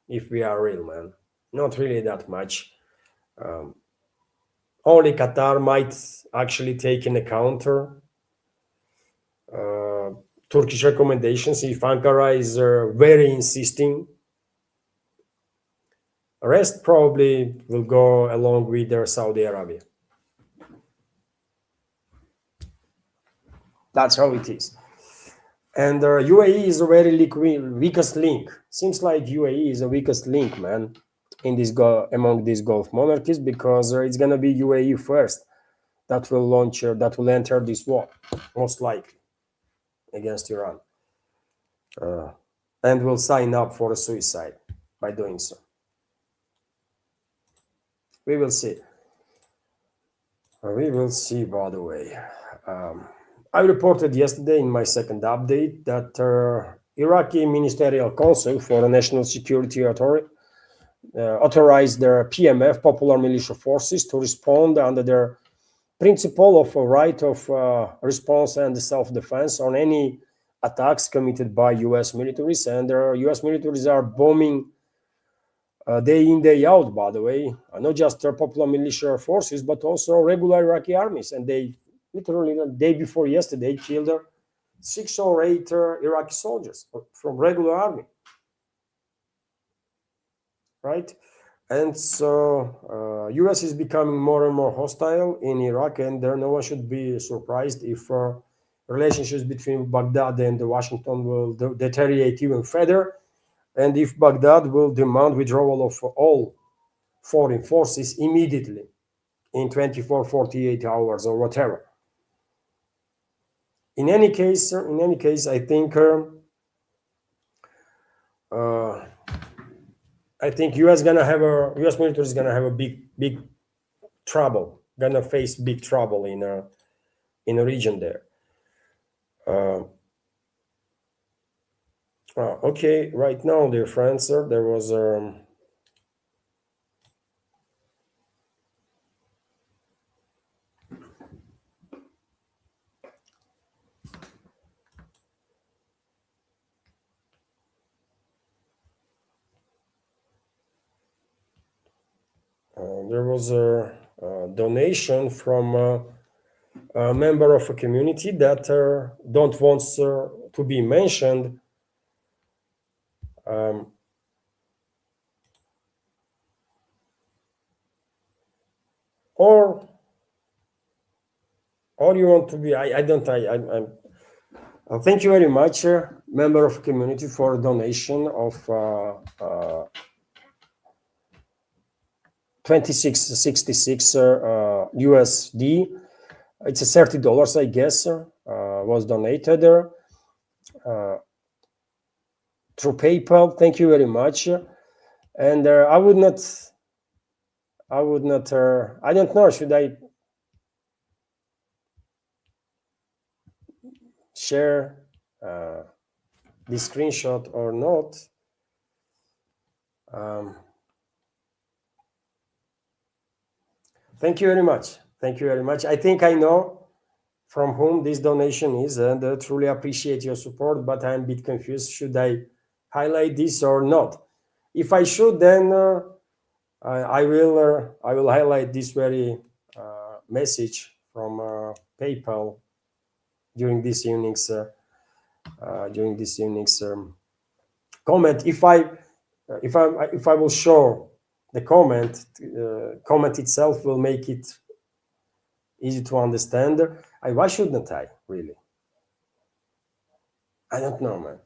if we are real, man. Not really that much. Only Qatar might actually take in account Turkish recommendations if Ankara is very insisting. The rest probably will go along with their Saudi Arabia. That's how it is. And UAE is a very weakest link. Seems like UAE is the weakest link, man, in this among these Gulf monarchies, because it's gonna be UAE first that will launch, that will enter this war, most likely, against Iran, and will sign up for a suicide by doing so. We will see. We will see, by the way. I reported yesterday in my second update that Iraqi Ministerial Council for the National Security Authority authorized their PMF, Popular Militia Forces, to respond under their principle of a right of response and self-defense on any attacks committed by U.S. militaries. And U.S. militaries are bombing day in, day out, by the way, not just their Popular Militia Forces, but also regular Iraqi armies. And they literally, the day before yesterday, killed 6 or 8 Iraqi soldiers from regular army. Right? And so U.S. is becoming more and more hostile in Iraq, and there no one should be surprised if relationships between Baghdad and Washington will deteriorate even further, and if Baghdad will demand withdrawal of all foreign forces immediately in 24, 48 hours or whatever. In any case, I think U.S. military is gonna have a big trouble, gonna face big trouble in a region there. Okay, right now, dear friends, there was a donation from a member of a community that don't want to be mentioned. Or you want to be, I'm thank you very much, member of a community, for a donation of 2666 USD. It's a $30, I guess, was donated there. through PayPal. Thank you very much. And I don't know, should I share this screenshot or not? Thank you very much. Thank you very much. I think I know from whom this donation is, and truly appreciate your support, but I'm a bit confused. Should I highlight this or not? If I should, then I will highlight this very message from PayPal during this evening's comment. If I will show the comment itself will make it easy to understand. Why shouldn't I, really? I don't know, man.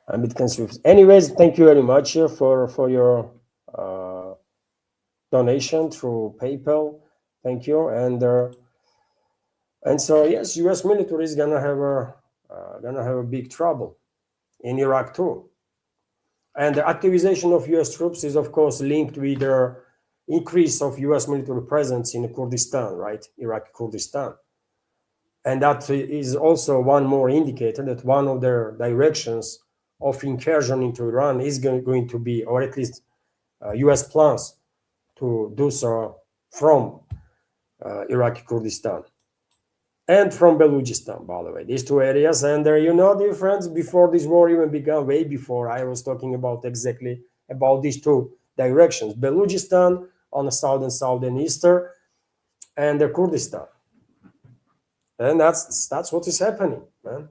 I'm a bit confused. Anyways, thank you very much for your donation through PayPal. Thank you. And so yes, U.S. military is gonna have a big trouble in Iraq too. And the activization of U.S. troops is, of course, linked with the increase of U.S. military presence in Kurdistan, right? Iraqi Kurdistan. And that is also one more indicator that one of their directions of incursion into Iran is going to be, or at least U.S. plans to do so from Iraqi Kurdistan and from Balochistan, by the way, these two areas. And dear friends, before this war even began, way before, I was talking about exactly about these two directions: Balochistan on the southern eastern, and Kurdistan. And that's what is happening, man.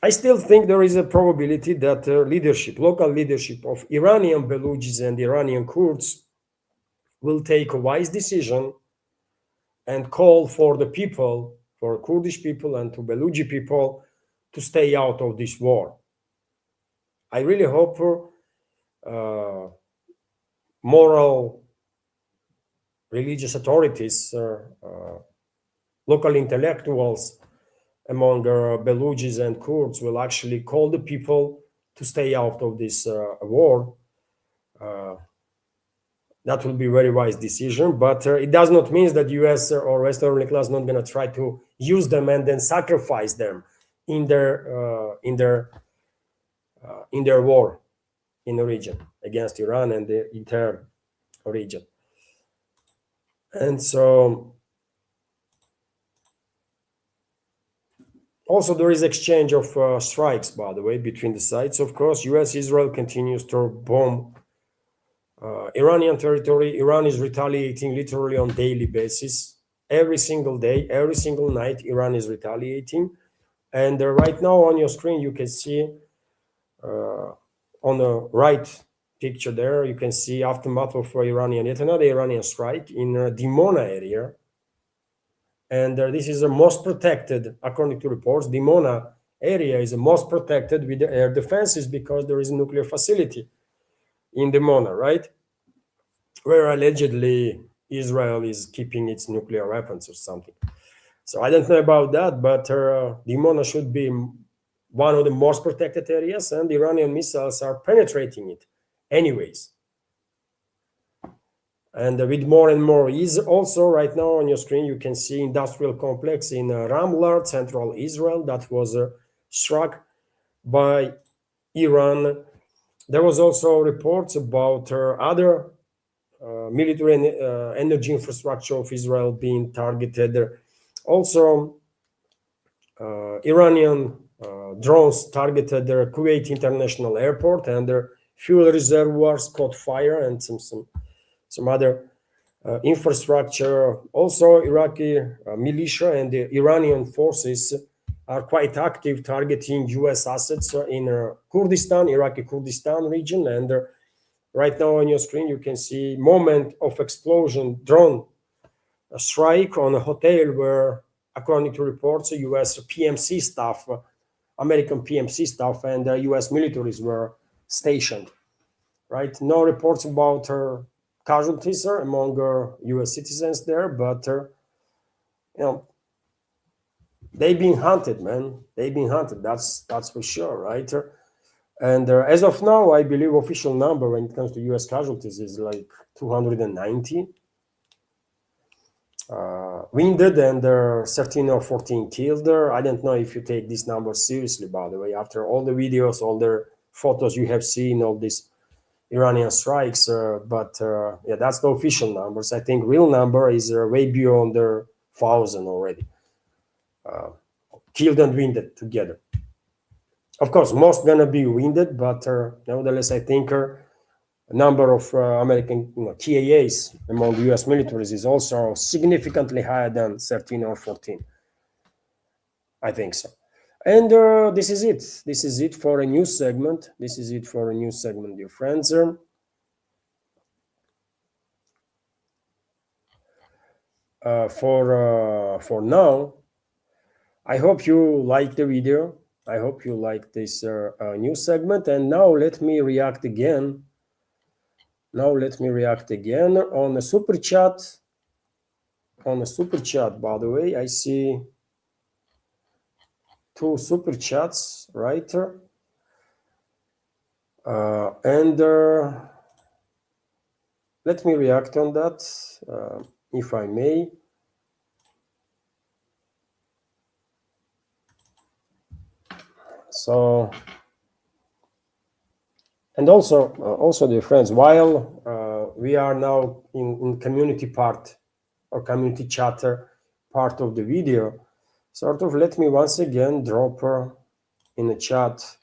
I still think there is a probability that local leadership of Iranian Baluchis and Iranian Kurds will take a wise decision and call for the people, for Kurdish people and to Baluchi people, to stay out of this war. I really hope moral, religious authorities, local intellectuals among Baluchis and Kurds will actually call the people to stay out of this war. That will be a very wise decision, but it does not mean that U.S. or Western middle class not going to try to use them and then sacrifice them in their war in the region against Iran and the entire region. And so also there is exchange of strikes, by the way, between the sides. Of course, U.S.-Israel continues to bomb Iranian territory. Iran is retaliating literally on daily basis. Every single day, every single night, Iran is retaliating. And right now on your screen, you can see on the right picture there, you can see aftermath of yet another Iranian strike in Dimona area. And this is the most protected, according to reports. Dimona area is the most protected with the air defenses because there is a nuclear facility in Dimona, right? Where allegedly Israel is keeping its nuclear weapons or something. So I don't know about that, but Dimona should be one of the most protected areas, and Iranian missiles are penetrating it anyways. And with more and more ease. Also, right now on your screen, you can see industrial complex in Ramla, central Israel, that was struck by Iran. There was also reports about other military and energy infrastructure of Israel being targeted. Also, Iranian drones targeted the Kuwait International Airport, and their fuel reservoirs caught fire, and some other infrastructure. Also, Iraqi militia and the Iranian forces are quite active targeting U.S. assets in Kurdistan, Iraqi Kurdistan region. And right now on your screen, you can see moment of explosion, drone strike on a hotel where, according to reports, U.S. PMC staff, American PMC staff, and U.S. militaries were stationed. Right? No reports about casualties among U.S. citizens there, but they've been hunted, man. They've been hunted. That's for sure, right? And as of now, I believe official number when it comes to U.S. casualties is like 290 wounded and 13 or 14 killed. I don't know if you take these numbers seriously, by the way, after all the videos, all the photos you have seen, all these Iranian strikes. But yeah, that's the official numbers. I think real number is way beyond the 1,000 already. Killed and wounded together. Of course, most gonna be wounded, but nevertheless, I think number of American TAAs among the U.S. militaries is also significantly higher than 13 or 14. I think so. And this is it. This is it for a news segment. This is it for a news segment, dear friends. For now, I hope you like the video. I hope you like this news segment. And now let me react again. On a super chat. By the way, I see 2 super chats, right? And let me react on that, if I may. So, and also, dear friends, while we are now in community part or community chatter part of the video, sort of let me once again drop in the chat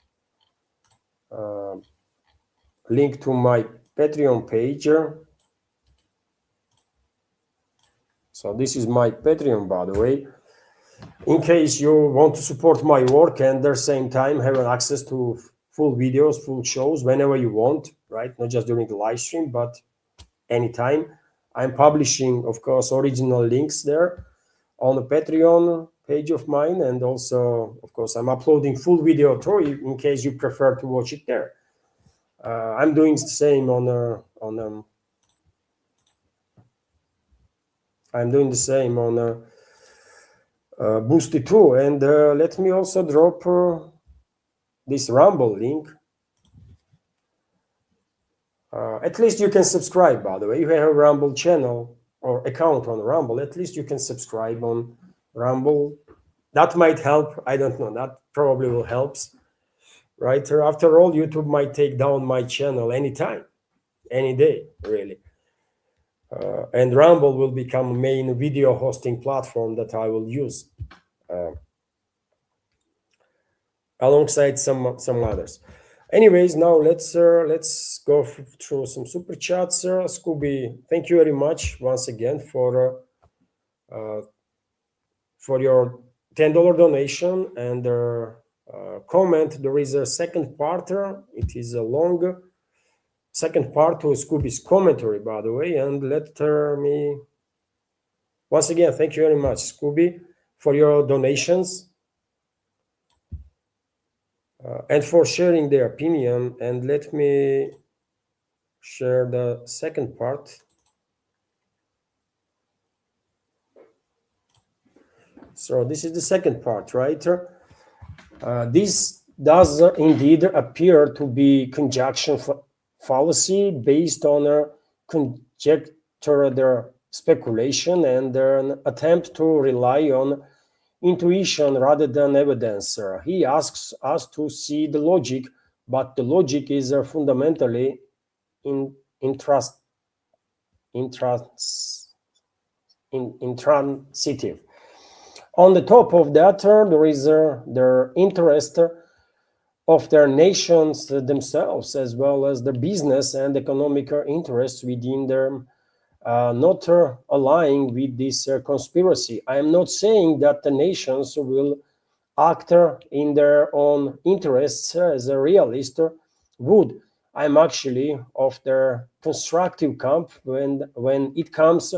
link to my Patreon page. So this is my Patreon, by the way, in case you want to support my work and at the same time have access to full videos, full shows whenever you want, right? Not just during the live stream, but anytime. I'm publishing, of course, original links there on the Patreon page of mine, and also, of course, I'm uploading full video too, in case you prefer to watch it there. I'm doing the same on Boosty too, and let me also drop this Rumble link. At least you can subscribe, by the way. You have a Rumble channel or account on Rumble. At least you can subscribe on Rumble. That might help. I don't know. That probably will help, right? After all, YouTube might take down my channel anytime, any day, really. And Rumble will become a main video hosting platform that I will use alongside some others. Anyways, now let's go through some super chats. Scooby, thank you very much once again for your $10 donation and comment. There is a second part. It is a long second part to Scooby's commentary, by the way. And let me once again thank you very much, Scooby, for your donations. And for sharing their opinion. And let me share the second part. So this is the second part, right? This does indeed appear to be conjunction fallacy based on a conjecture, speculation, and an attempt to rely on intuition rather than evidence. He asks us to see the logic, but the logic is fundamentally intransitive. On the top of that, there is their interest of their nations themselves, as well as the business and economic interests within them, not aligning with this conspiracy. I am not saying that the nations will act in their own interests as a realist would. I'm actually of their constructive camp when it comes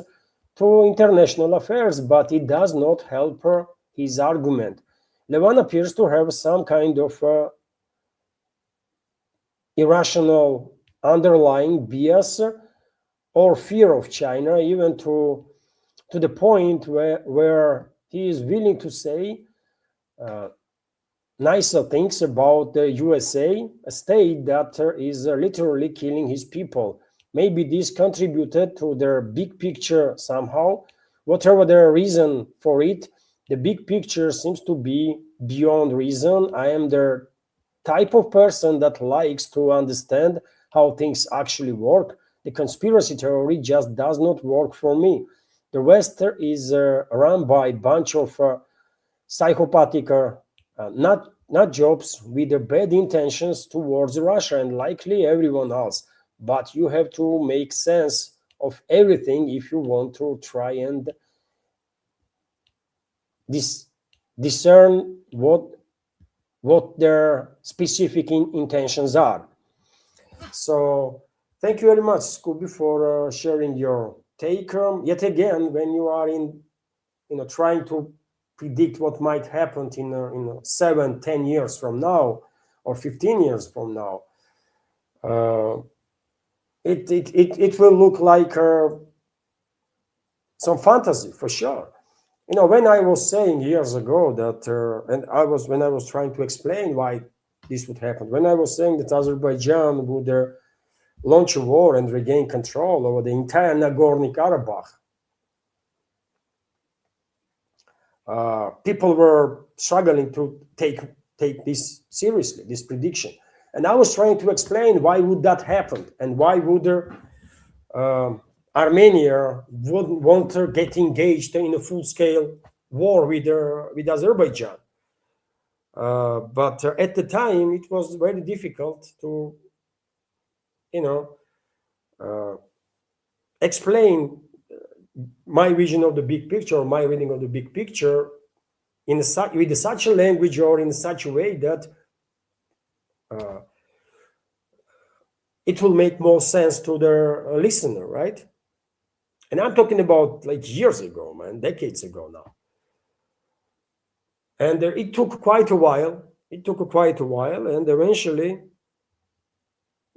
to international affairs, but it does not help his argument. Levan appears to have some kind of irrational underlying bias or fear of China, even to the point where he is willing to say nicer things about the USA, a state that is literally killing his people. Maybe this contributed to their big picture somehow. Whatever the reason for it, the big picture seems to be beyond reason. I am the type of person that likes to understand how things actually work. The conspiracy theory just does not work for me. The West is run by a bunch of psychopathic, not jobs with the bad intentions towards Russia and likely everyone else. But you have to make sense of everything if you want to try and discern what their specific intentions are. So thank you very much, Scooby, for sharing your take. Yet again, when you are in, trying to predict what might happen in 7-10 years from now, or 15 years from now, it will look like some fantasy for sure. When I was saying years ago that, when I was trying to explain why this would happen, when I was saying that Azerbaijan would launch a war and regain control over the entire Nagorno-Karabakh, people were struggling to take this seriously, this prediction. And I was trying to explain why would that happen and why would Armenia would want to get engaged in a full-scale war with Azerbaijan. But at the time, it was very difficult to, explain my vision of the big picture, my reading of the big picture, with such a language or in such a way that it will make more sense to the listener, right? And I'm talking about like years ago, man, decades ago now. And it took quite a while. And eventually,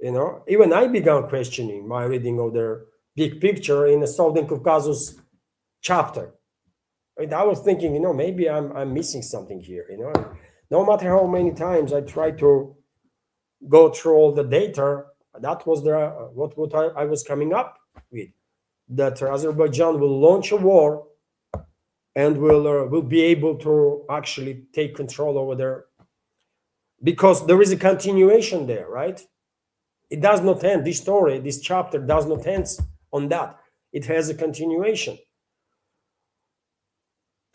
even I began questioning my reading of the big picture in the Southern Caucasus chapter. And I was thinking, maybe I'm missing something here. No matter how many times I tried to go through all the data, that was what I was coming up with. That Azerbaijan will launch a war and will be able to actually take control over there, because there is a continuation there, right? It does not end. This story, this chapter does not end on that. It has a continuation.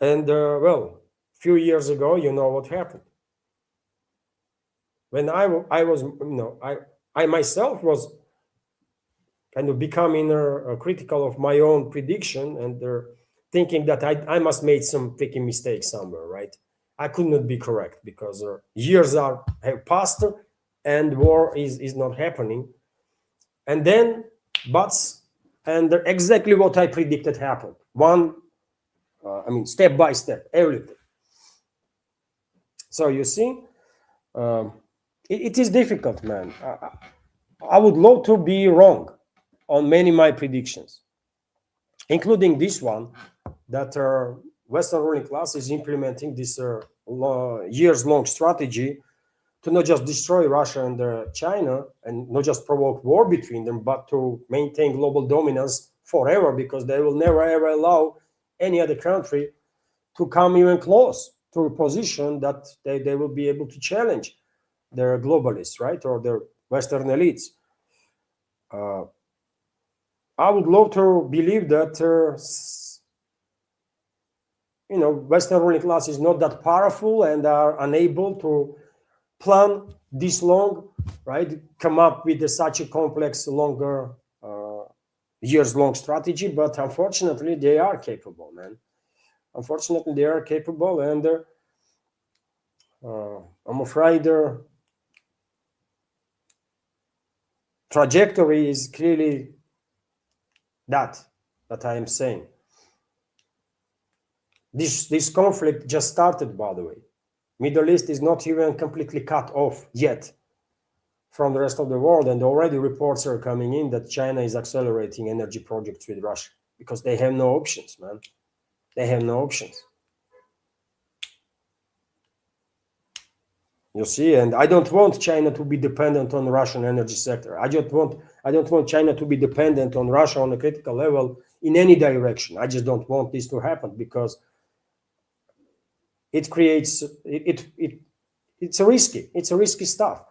And well, a few years ago, you know what happened. When I was, I myself was kind of becoming critical of my own prediction and thinking that I must made some freaking mistake somewhere, right? I could not be correct because years have passed and war is not happening. And then, and exactly what I predicted happened. Step by step, everything. So you see, it is difficult, man. I would love to be wrong on many of my predictions, including this one, that Western ruling class is implementing this years-long strategy to not just destroy Russia and China and not just provoke war between them, but to maintain global dominance forever, because they will never ever allow any other country to come even close to a position that they will be able to challenge their globalists, right, or their Western elites. I would love to believe that Western ruling class is not that powerful and are unable to plan this long, right? Come up with such a complex, longer, years-long strategy. But unfortunately, they are capable, man. Unfortunately, they are capable, and I'm afraid their trajectory is clearly that I am saying. This conflict just started, by the way. Middle East is not even completely cut off yet from the rest of the world, and already reports are coming in that China is accelerating energy projects with Russia because they have no options, man. They have no options. You see, and I don't want China to be dependent on the Russian energy sector. I don't want China to be dependent on Russia on a critical level in any direction. I just don't want this to happen because it creates it's a risky stuff.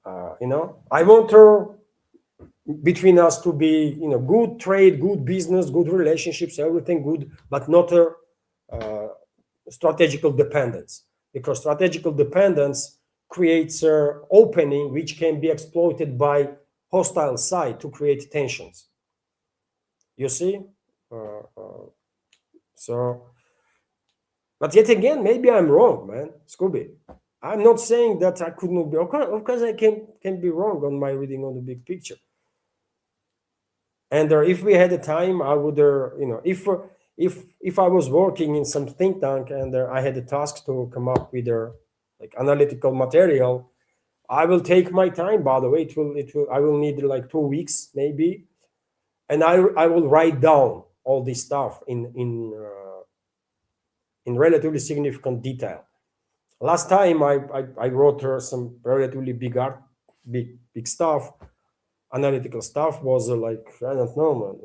I want between us to be good trade, good business, good relationships, everything good, but not a strategical dependence, because strategical dependence creates an opening which can be exploited by hostile side to create tensions. You see, so. But yet again, maybe I'm wrong, man, Scooby. I'm not saying that I could not be. Of course, I can be wrong on my reading on the big picture. And if we had a time, I would, if I was working in some think tank and I had a task to come up with like analytical material, I will take my time. By the way, I will need like 2 weeks maybe, and I will write down all this stuff in relatively significant detail. Last time I wrote her some relatively big stuff, analytical stuff was like, I don't know, man,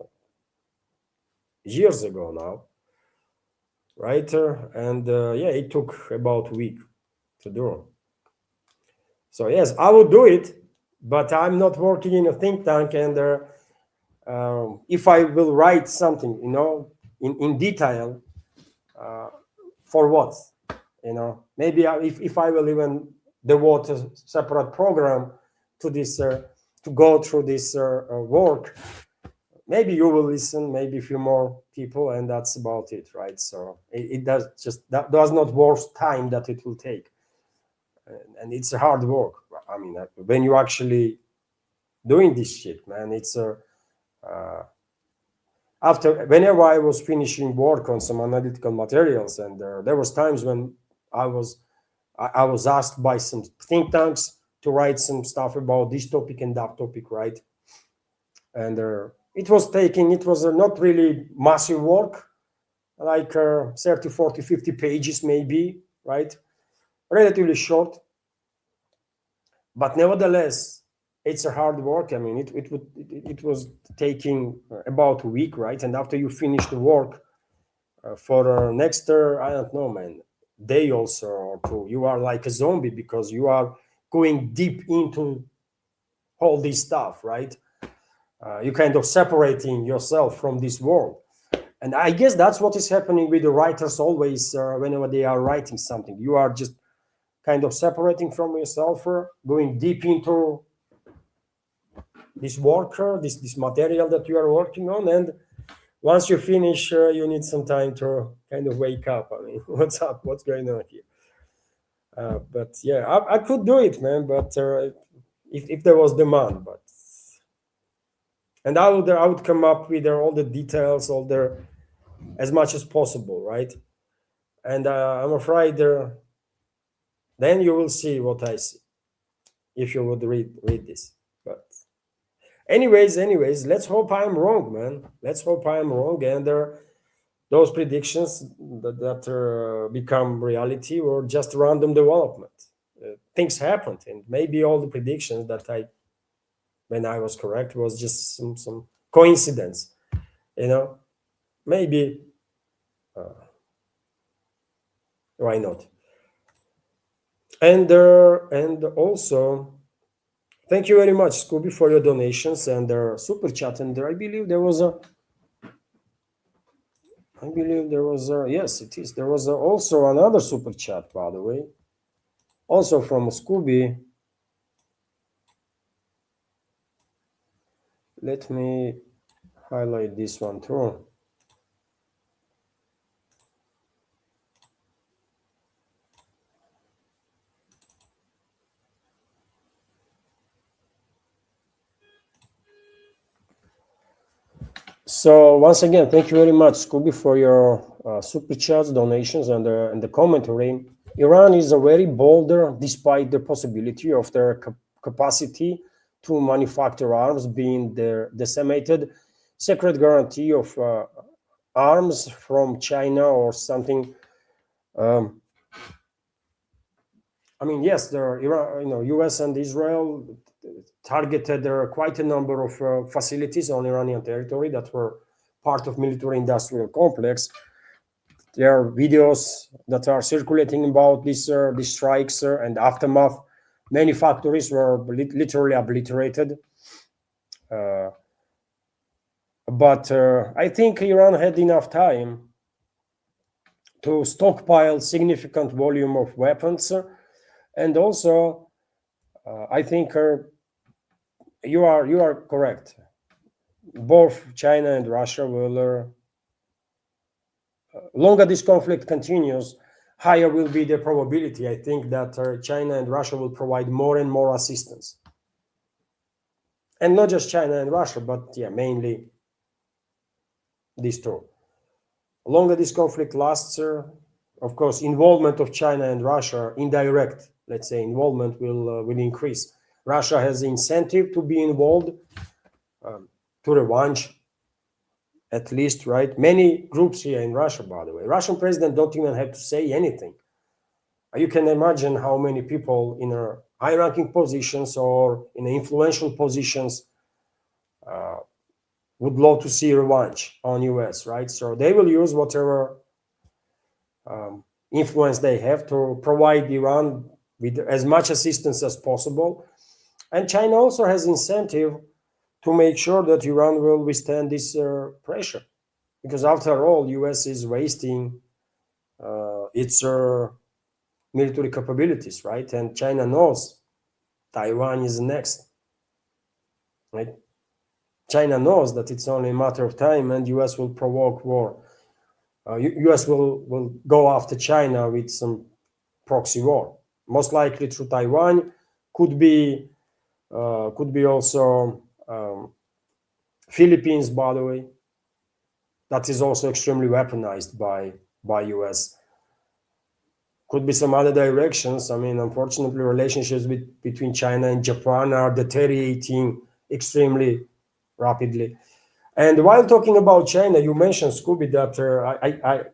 years ago now, right? And yeah, it took about a week to do. So yes, I will do it, but I'm not working in a think tank. And if I will write something, in detail, for what? Maybe if I will even devote a separate program to this, to go through this work, maybe you will listen, maybe a few more people, and that's about it, right? So it does not worth time that it will take, and it's a hard work. I mean, when you actually doing this shit, man, it's whenever I was finishing work on some analytical materials, and there was times when I was asked by some think tanks to write some stuff about this topic and that topic, right? And it was not really massive work, like 30, 40, 50 pages maybe, right? Relatively short, but nevertheless, it's a hard work. I mean, it was taking about a week, right? And after you finish the work for next, I don't know, man, day also or two, you are like a zombie because you are going deep into all this stuff, right? You kind of separating yourself from this world. And I guess that's what is happening with the writers always whenever they are writing something. You are just kind of separating from yourself, going deep into this work, this material that you are working on. And once you finish, you need some time to kind of wake up. I mean, what's up? What's going on here? But yeah, I could do it, man. But if there was demand, but and I would come up with all the details, as much as possible, right? And I'm afraid then you will see what I see if you would read this. But anyways, let's hope I'm wrong, man. Let's hope I'm wrong, and those predictions that become reality or just random development. Things happened, and maybe all the predictions that when I was correct was just some coincidence, maybe. Why not? And also, thank you very much, Scooby, for your donations and super chat. And I believe there was yes, it is. There was also another super chat, by the way, also from Scooby. Let me highlight this one too. So once again, thank you very much, Scooby, for your super chats, donations, and the commentary. Iran is a very bolder, despite the possibility of their capacity to manufacture arms being decimated. Secret guarantee of arms from China or something I mean, yes, there, U.S. and Israel targeted quite a number of facilities on Iranian territory that were part of military-industrial complex. There are videos that are circulating about these strikes and aftermath. Many factories were literally obliterated. But I think Iran had enough time to stockpile significant volume of weapons, and also I think you are correct. Both China and Russia will longer this conflict continues, higher will be the probability, I think, that China and Russia will provide more and more assistance. And not just China and Russia, but yeah, mainly these two. Longer this conflict lasts, of course, involvement of China and Russia, indirect, let's say, involvement will increase. Russia has incentive to be involved, to revenge, at least, right? Many groups here in Russia, by the way. Russian president don't even have to say anything. You can imagine how many people in high-ranking positions or in influential positions would love to see revenge on US, right? So they will use whatever influence they have to provide Iran with as much assistance as possible. And China also has incentive to make sure that Iran will withstand this pressure. Because after all, US is wasting its military capabilities, right? And China knows Taiwan is next, right? China knows that it's only a matter of time and US will provoke war. US will go after China with some proxy war, most likely through Taiwan, could be also Philippines, by the way. That is also extremely weaponized by US. Could be some other directions. I mean, unfortunately, relationships between China and Japan are deteriorating extremely rapidly. And while talking about China, you mentioned, Scooby, that I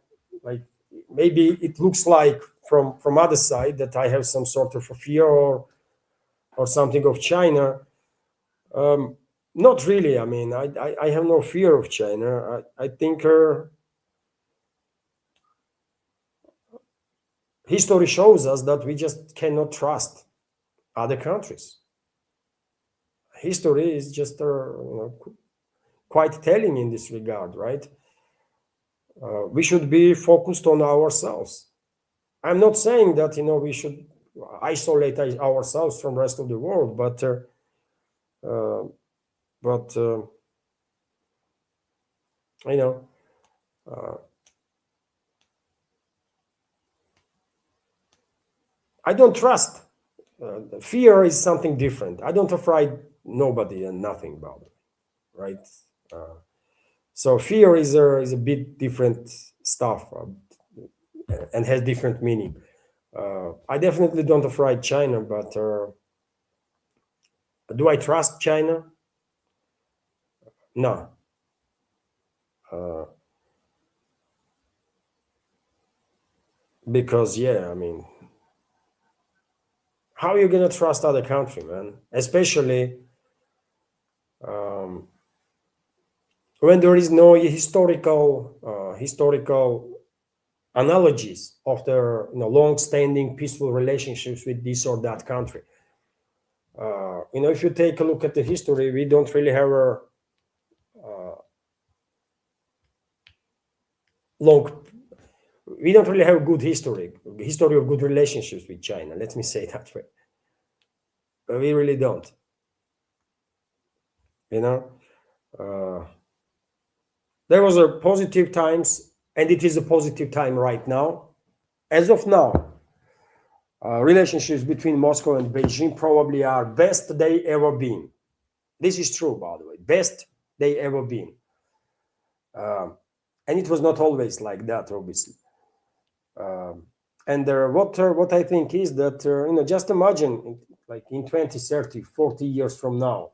like maybe it looks like from other side that I have some sort of a fear or something of China. Not really. I mean, I have no fear of China. I think history shows us that we just cannot trust other countries. History is just quite telling in this regard, right? We should be focused on ourselves. I'm not saying that we should isolate ourselves from the rest of the world, but I don't trust. Fear is something different. I don't afraid nobody and nothing about it, right? So fear is a bit different stuff and has different meaning. I definitely don't afraid China, but do I trust China? No. Because yeah, I mean, how are you gonna trust other country, man? Especially when there is no historical analogies of their long-standing peaceful relationships with this or that country. If you take a look at the history, we don't really have a we don't really have a good history of good relationships with China. Let me say that way. But we really don't. There was a positive times, and it is a positive time right now. As of now, relationships between Moscow and Beijing probably are best they ever been. This is true, by the way, best they ever been. And it was not always like that, obviously. And what I think is that, just imagine, like in 20, 30, 40 years from now,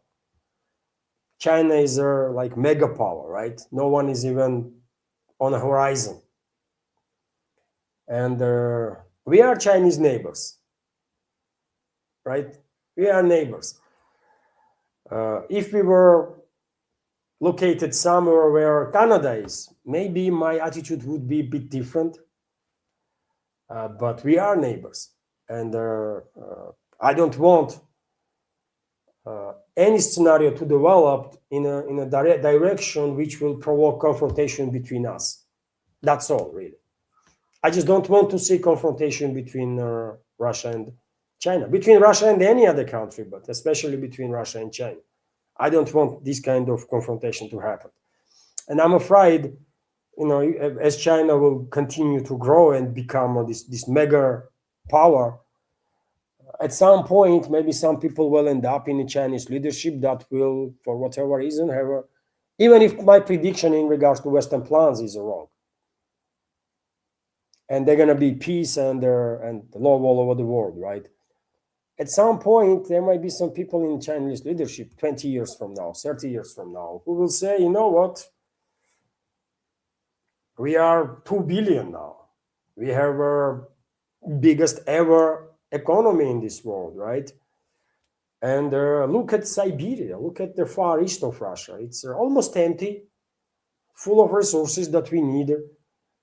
China is like mega power, right? No one is even on the horizon. And we are Chinese neighbors. right? We are neighbors. If we were located somewhere where Canada is, maybe my attitude would be a bit different. But we are neighbors, and I don't want any scenario to develop in a direct direction which will provoke confrontation between us. That's all, really. I just don't want to see confrontation between Russia and China, between Russia and any other country, but especially between Russia and China. I don't want this kind of confrontation to happen. And I'm afraid, as China will continue to grow and become this mega power, at some point, maybe some people will end up in the Chinese leadership that will, for whatever reason, have even if my prediction in regards to Western plans is wrong. And they're going to be peace and love all over the world, right? At some point, there might be some people in Chinese leadership 20 years from now, 30 years from now, who will say, you know what? We are 2 billion now. We have our biggest ever economy in this world, right? And look at Siberia, look at the far east of Russia. It's almost empty, full of resources that we need,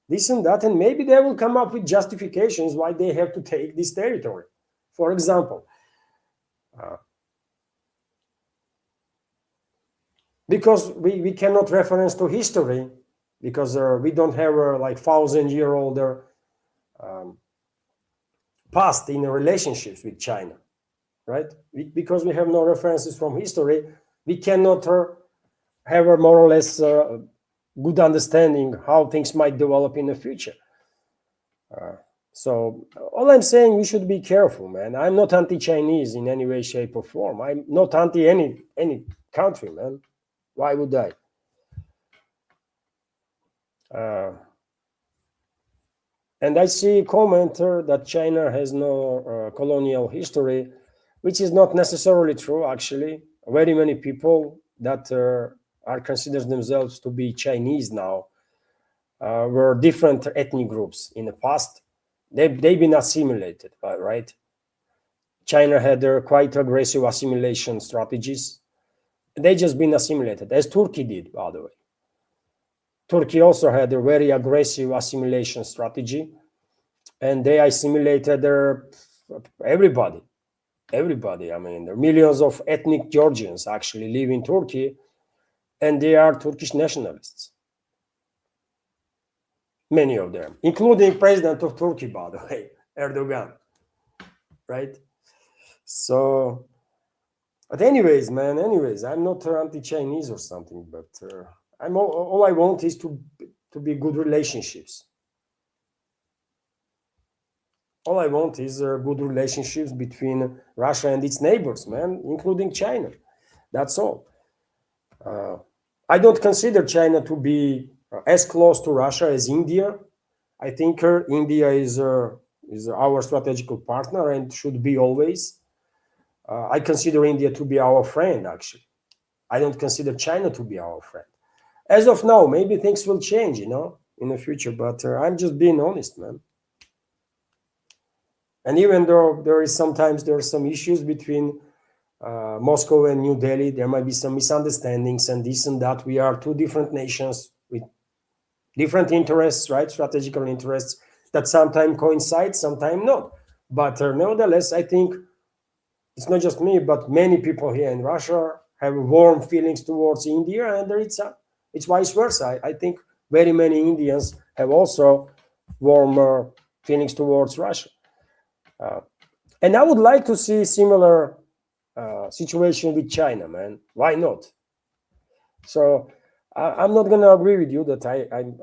this and that. And maybe they will come up with justifications why they have to take this territory. For example, because we cannot reference to history, because we don't have a like 1,000-year-old past in relationships with China, right? Because we have no references from history, we cannot have a more or less good understanding how things might develop in the future. So all I'm saying, we should be careful, man. I'm not anti-Chinese in any way, shape, or form. I'm not anti any country, man. Why would I? And I see a commenter that China has no colonial history, which is not necessarily true, actually. Very many people that are considered themselves to be Chinese now were different ethnic groups in the past. They've been assimilated, right? China had quite aggressive assimilation strategies. They just been assimilated, as Turkey did, by the way. Turkey also had a very aggressive assimilation strategy, and they assimilated everybody. Everybody. I mean, there are millions of ethnic Georgians actually live in Turkey, and they are Turkish nationalists. Many of them, including President of Turkey, by the way, Erdogan, right? So, but anyways, man, I'm not anti-Chinese or something, but all I want is to be good relationships. All I want is good relationships between Russia and its neighbors, man, including China. That's all. I don't consider China to be as close to Russia as India. I think India is our strategical partner and should be always. I consider India to be our friend, actually. I don't consider China to be our friend. As of now, maybe things will change, in the future, but I'm just being honest, man. And even though there are some issues between Moscow and New Delhi, there might be some misunderstandings and this and that. We are two different nations with different interests, right? Strategical interests that sometimes coincide, sometimes not. But nevertheless, I think it's not just me, but many people here in Russia have warm feelings towards India, and it's vice versa. I think very many Indians have also warm feelings towards Russia. And I would like to see similar situation with China, man. Why not? So I'm not going to agree with you that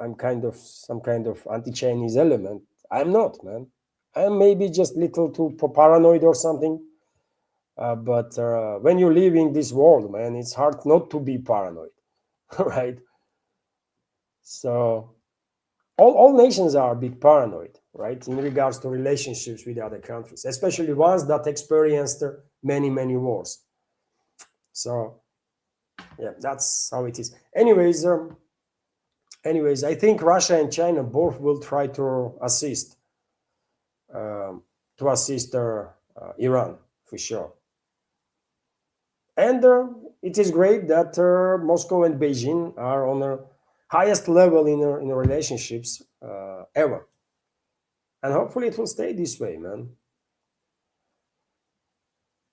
I'm kind of some kind of anti-Chinese element. I'm not, man. I'm maybe just little too paranoid or something. But when you live in this world, man, it's hard not to be paranoid, right? So all nations are a bit paranoid, right, in regards to relationships with other countries, especially ones that experienced many wars. So yeah, that's how it is. Anyways, I think Russia and China both will try to assist Iran for sure. And it is great that Moscow and Beijing are on the highest level in relationships ever. And hopefully it will stay this way, man.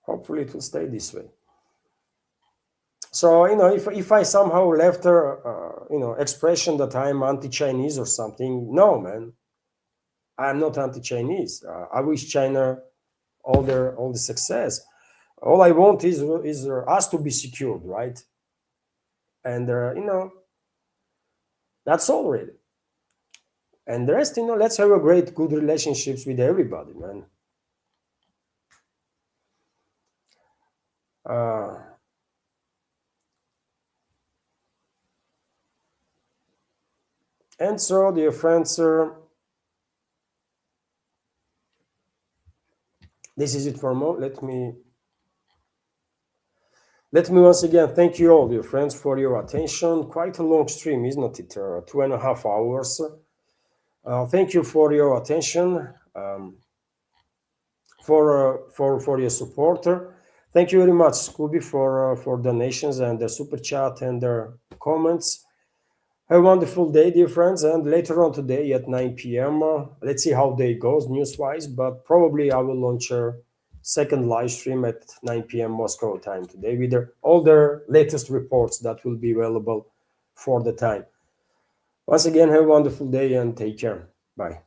Hopefully it will stay this way. So, if I somehow left expression that I'm anti-Chinese or something, no, man, I'm not anti-Chinese. I wish China all the success. All I want is us to be secured, right? And that's all really. And the rest, let's have a great, good relationships with everybody, man. Uh, and so, dear friends, this is it for a moment. Let me once again thank you all, dear friends, for your attention. Quite a long stream, isn't it? 2.5 hours. Thank you for your attention, for your support. Thank you very much, Scooby, for donations and the super chat and the comments. Have a wonderful day, dear friends, and later on today at 9 p.m. Let's see how day goes news-wise, but probably I will launch a second live stream at 9 p.m. Moscow time today with all the latest reports that will be available for the time. Once again, have a wonderful day and take care. Bye.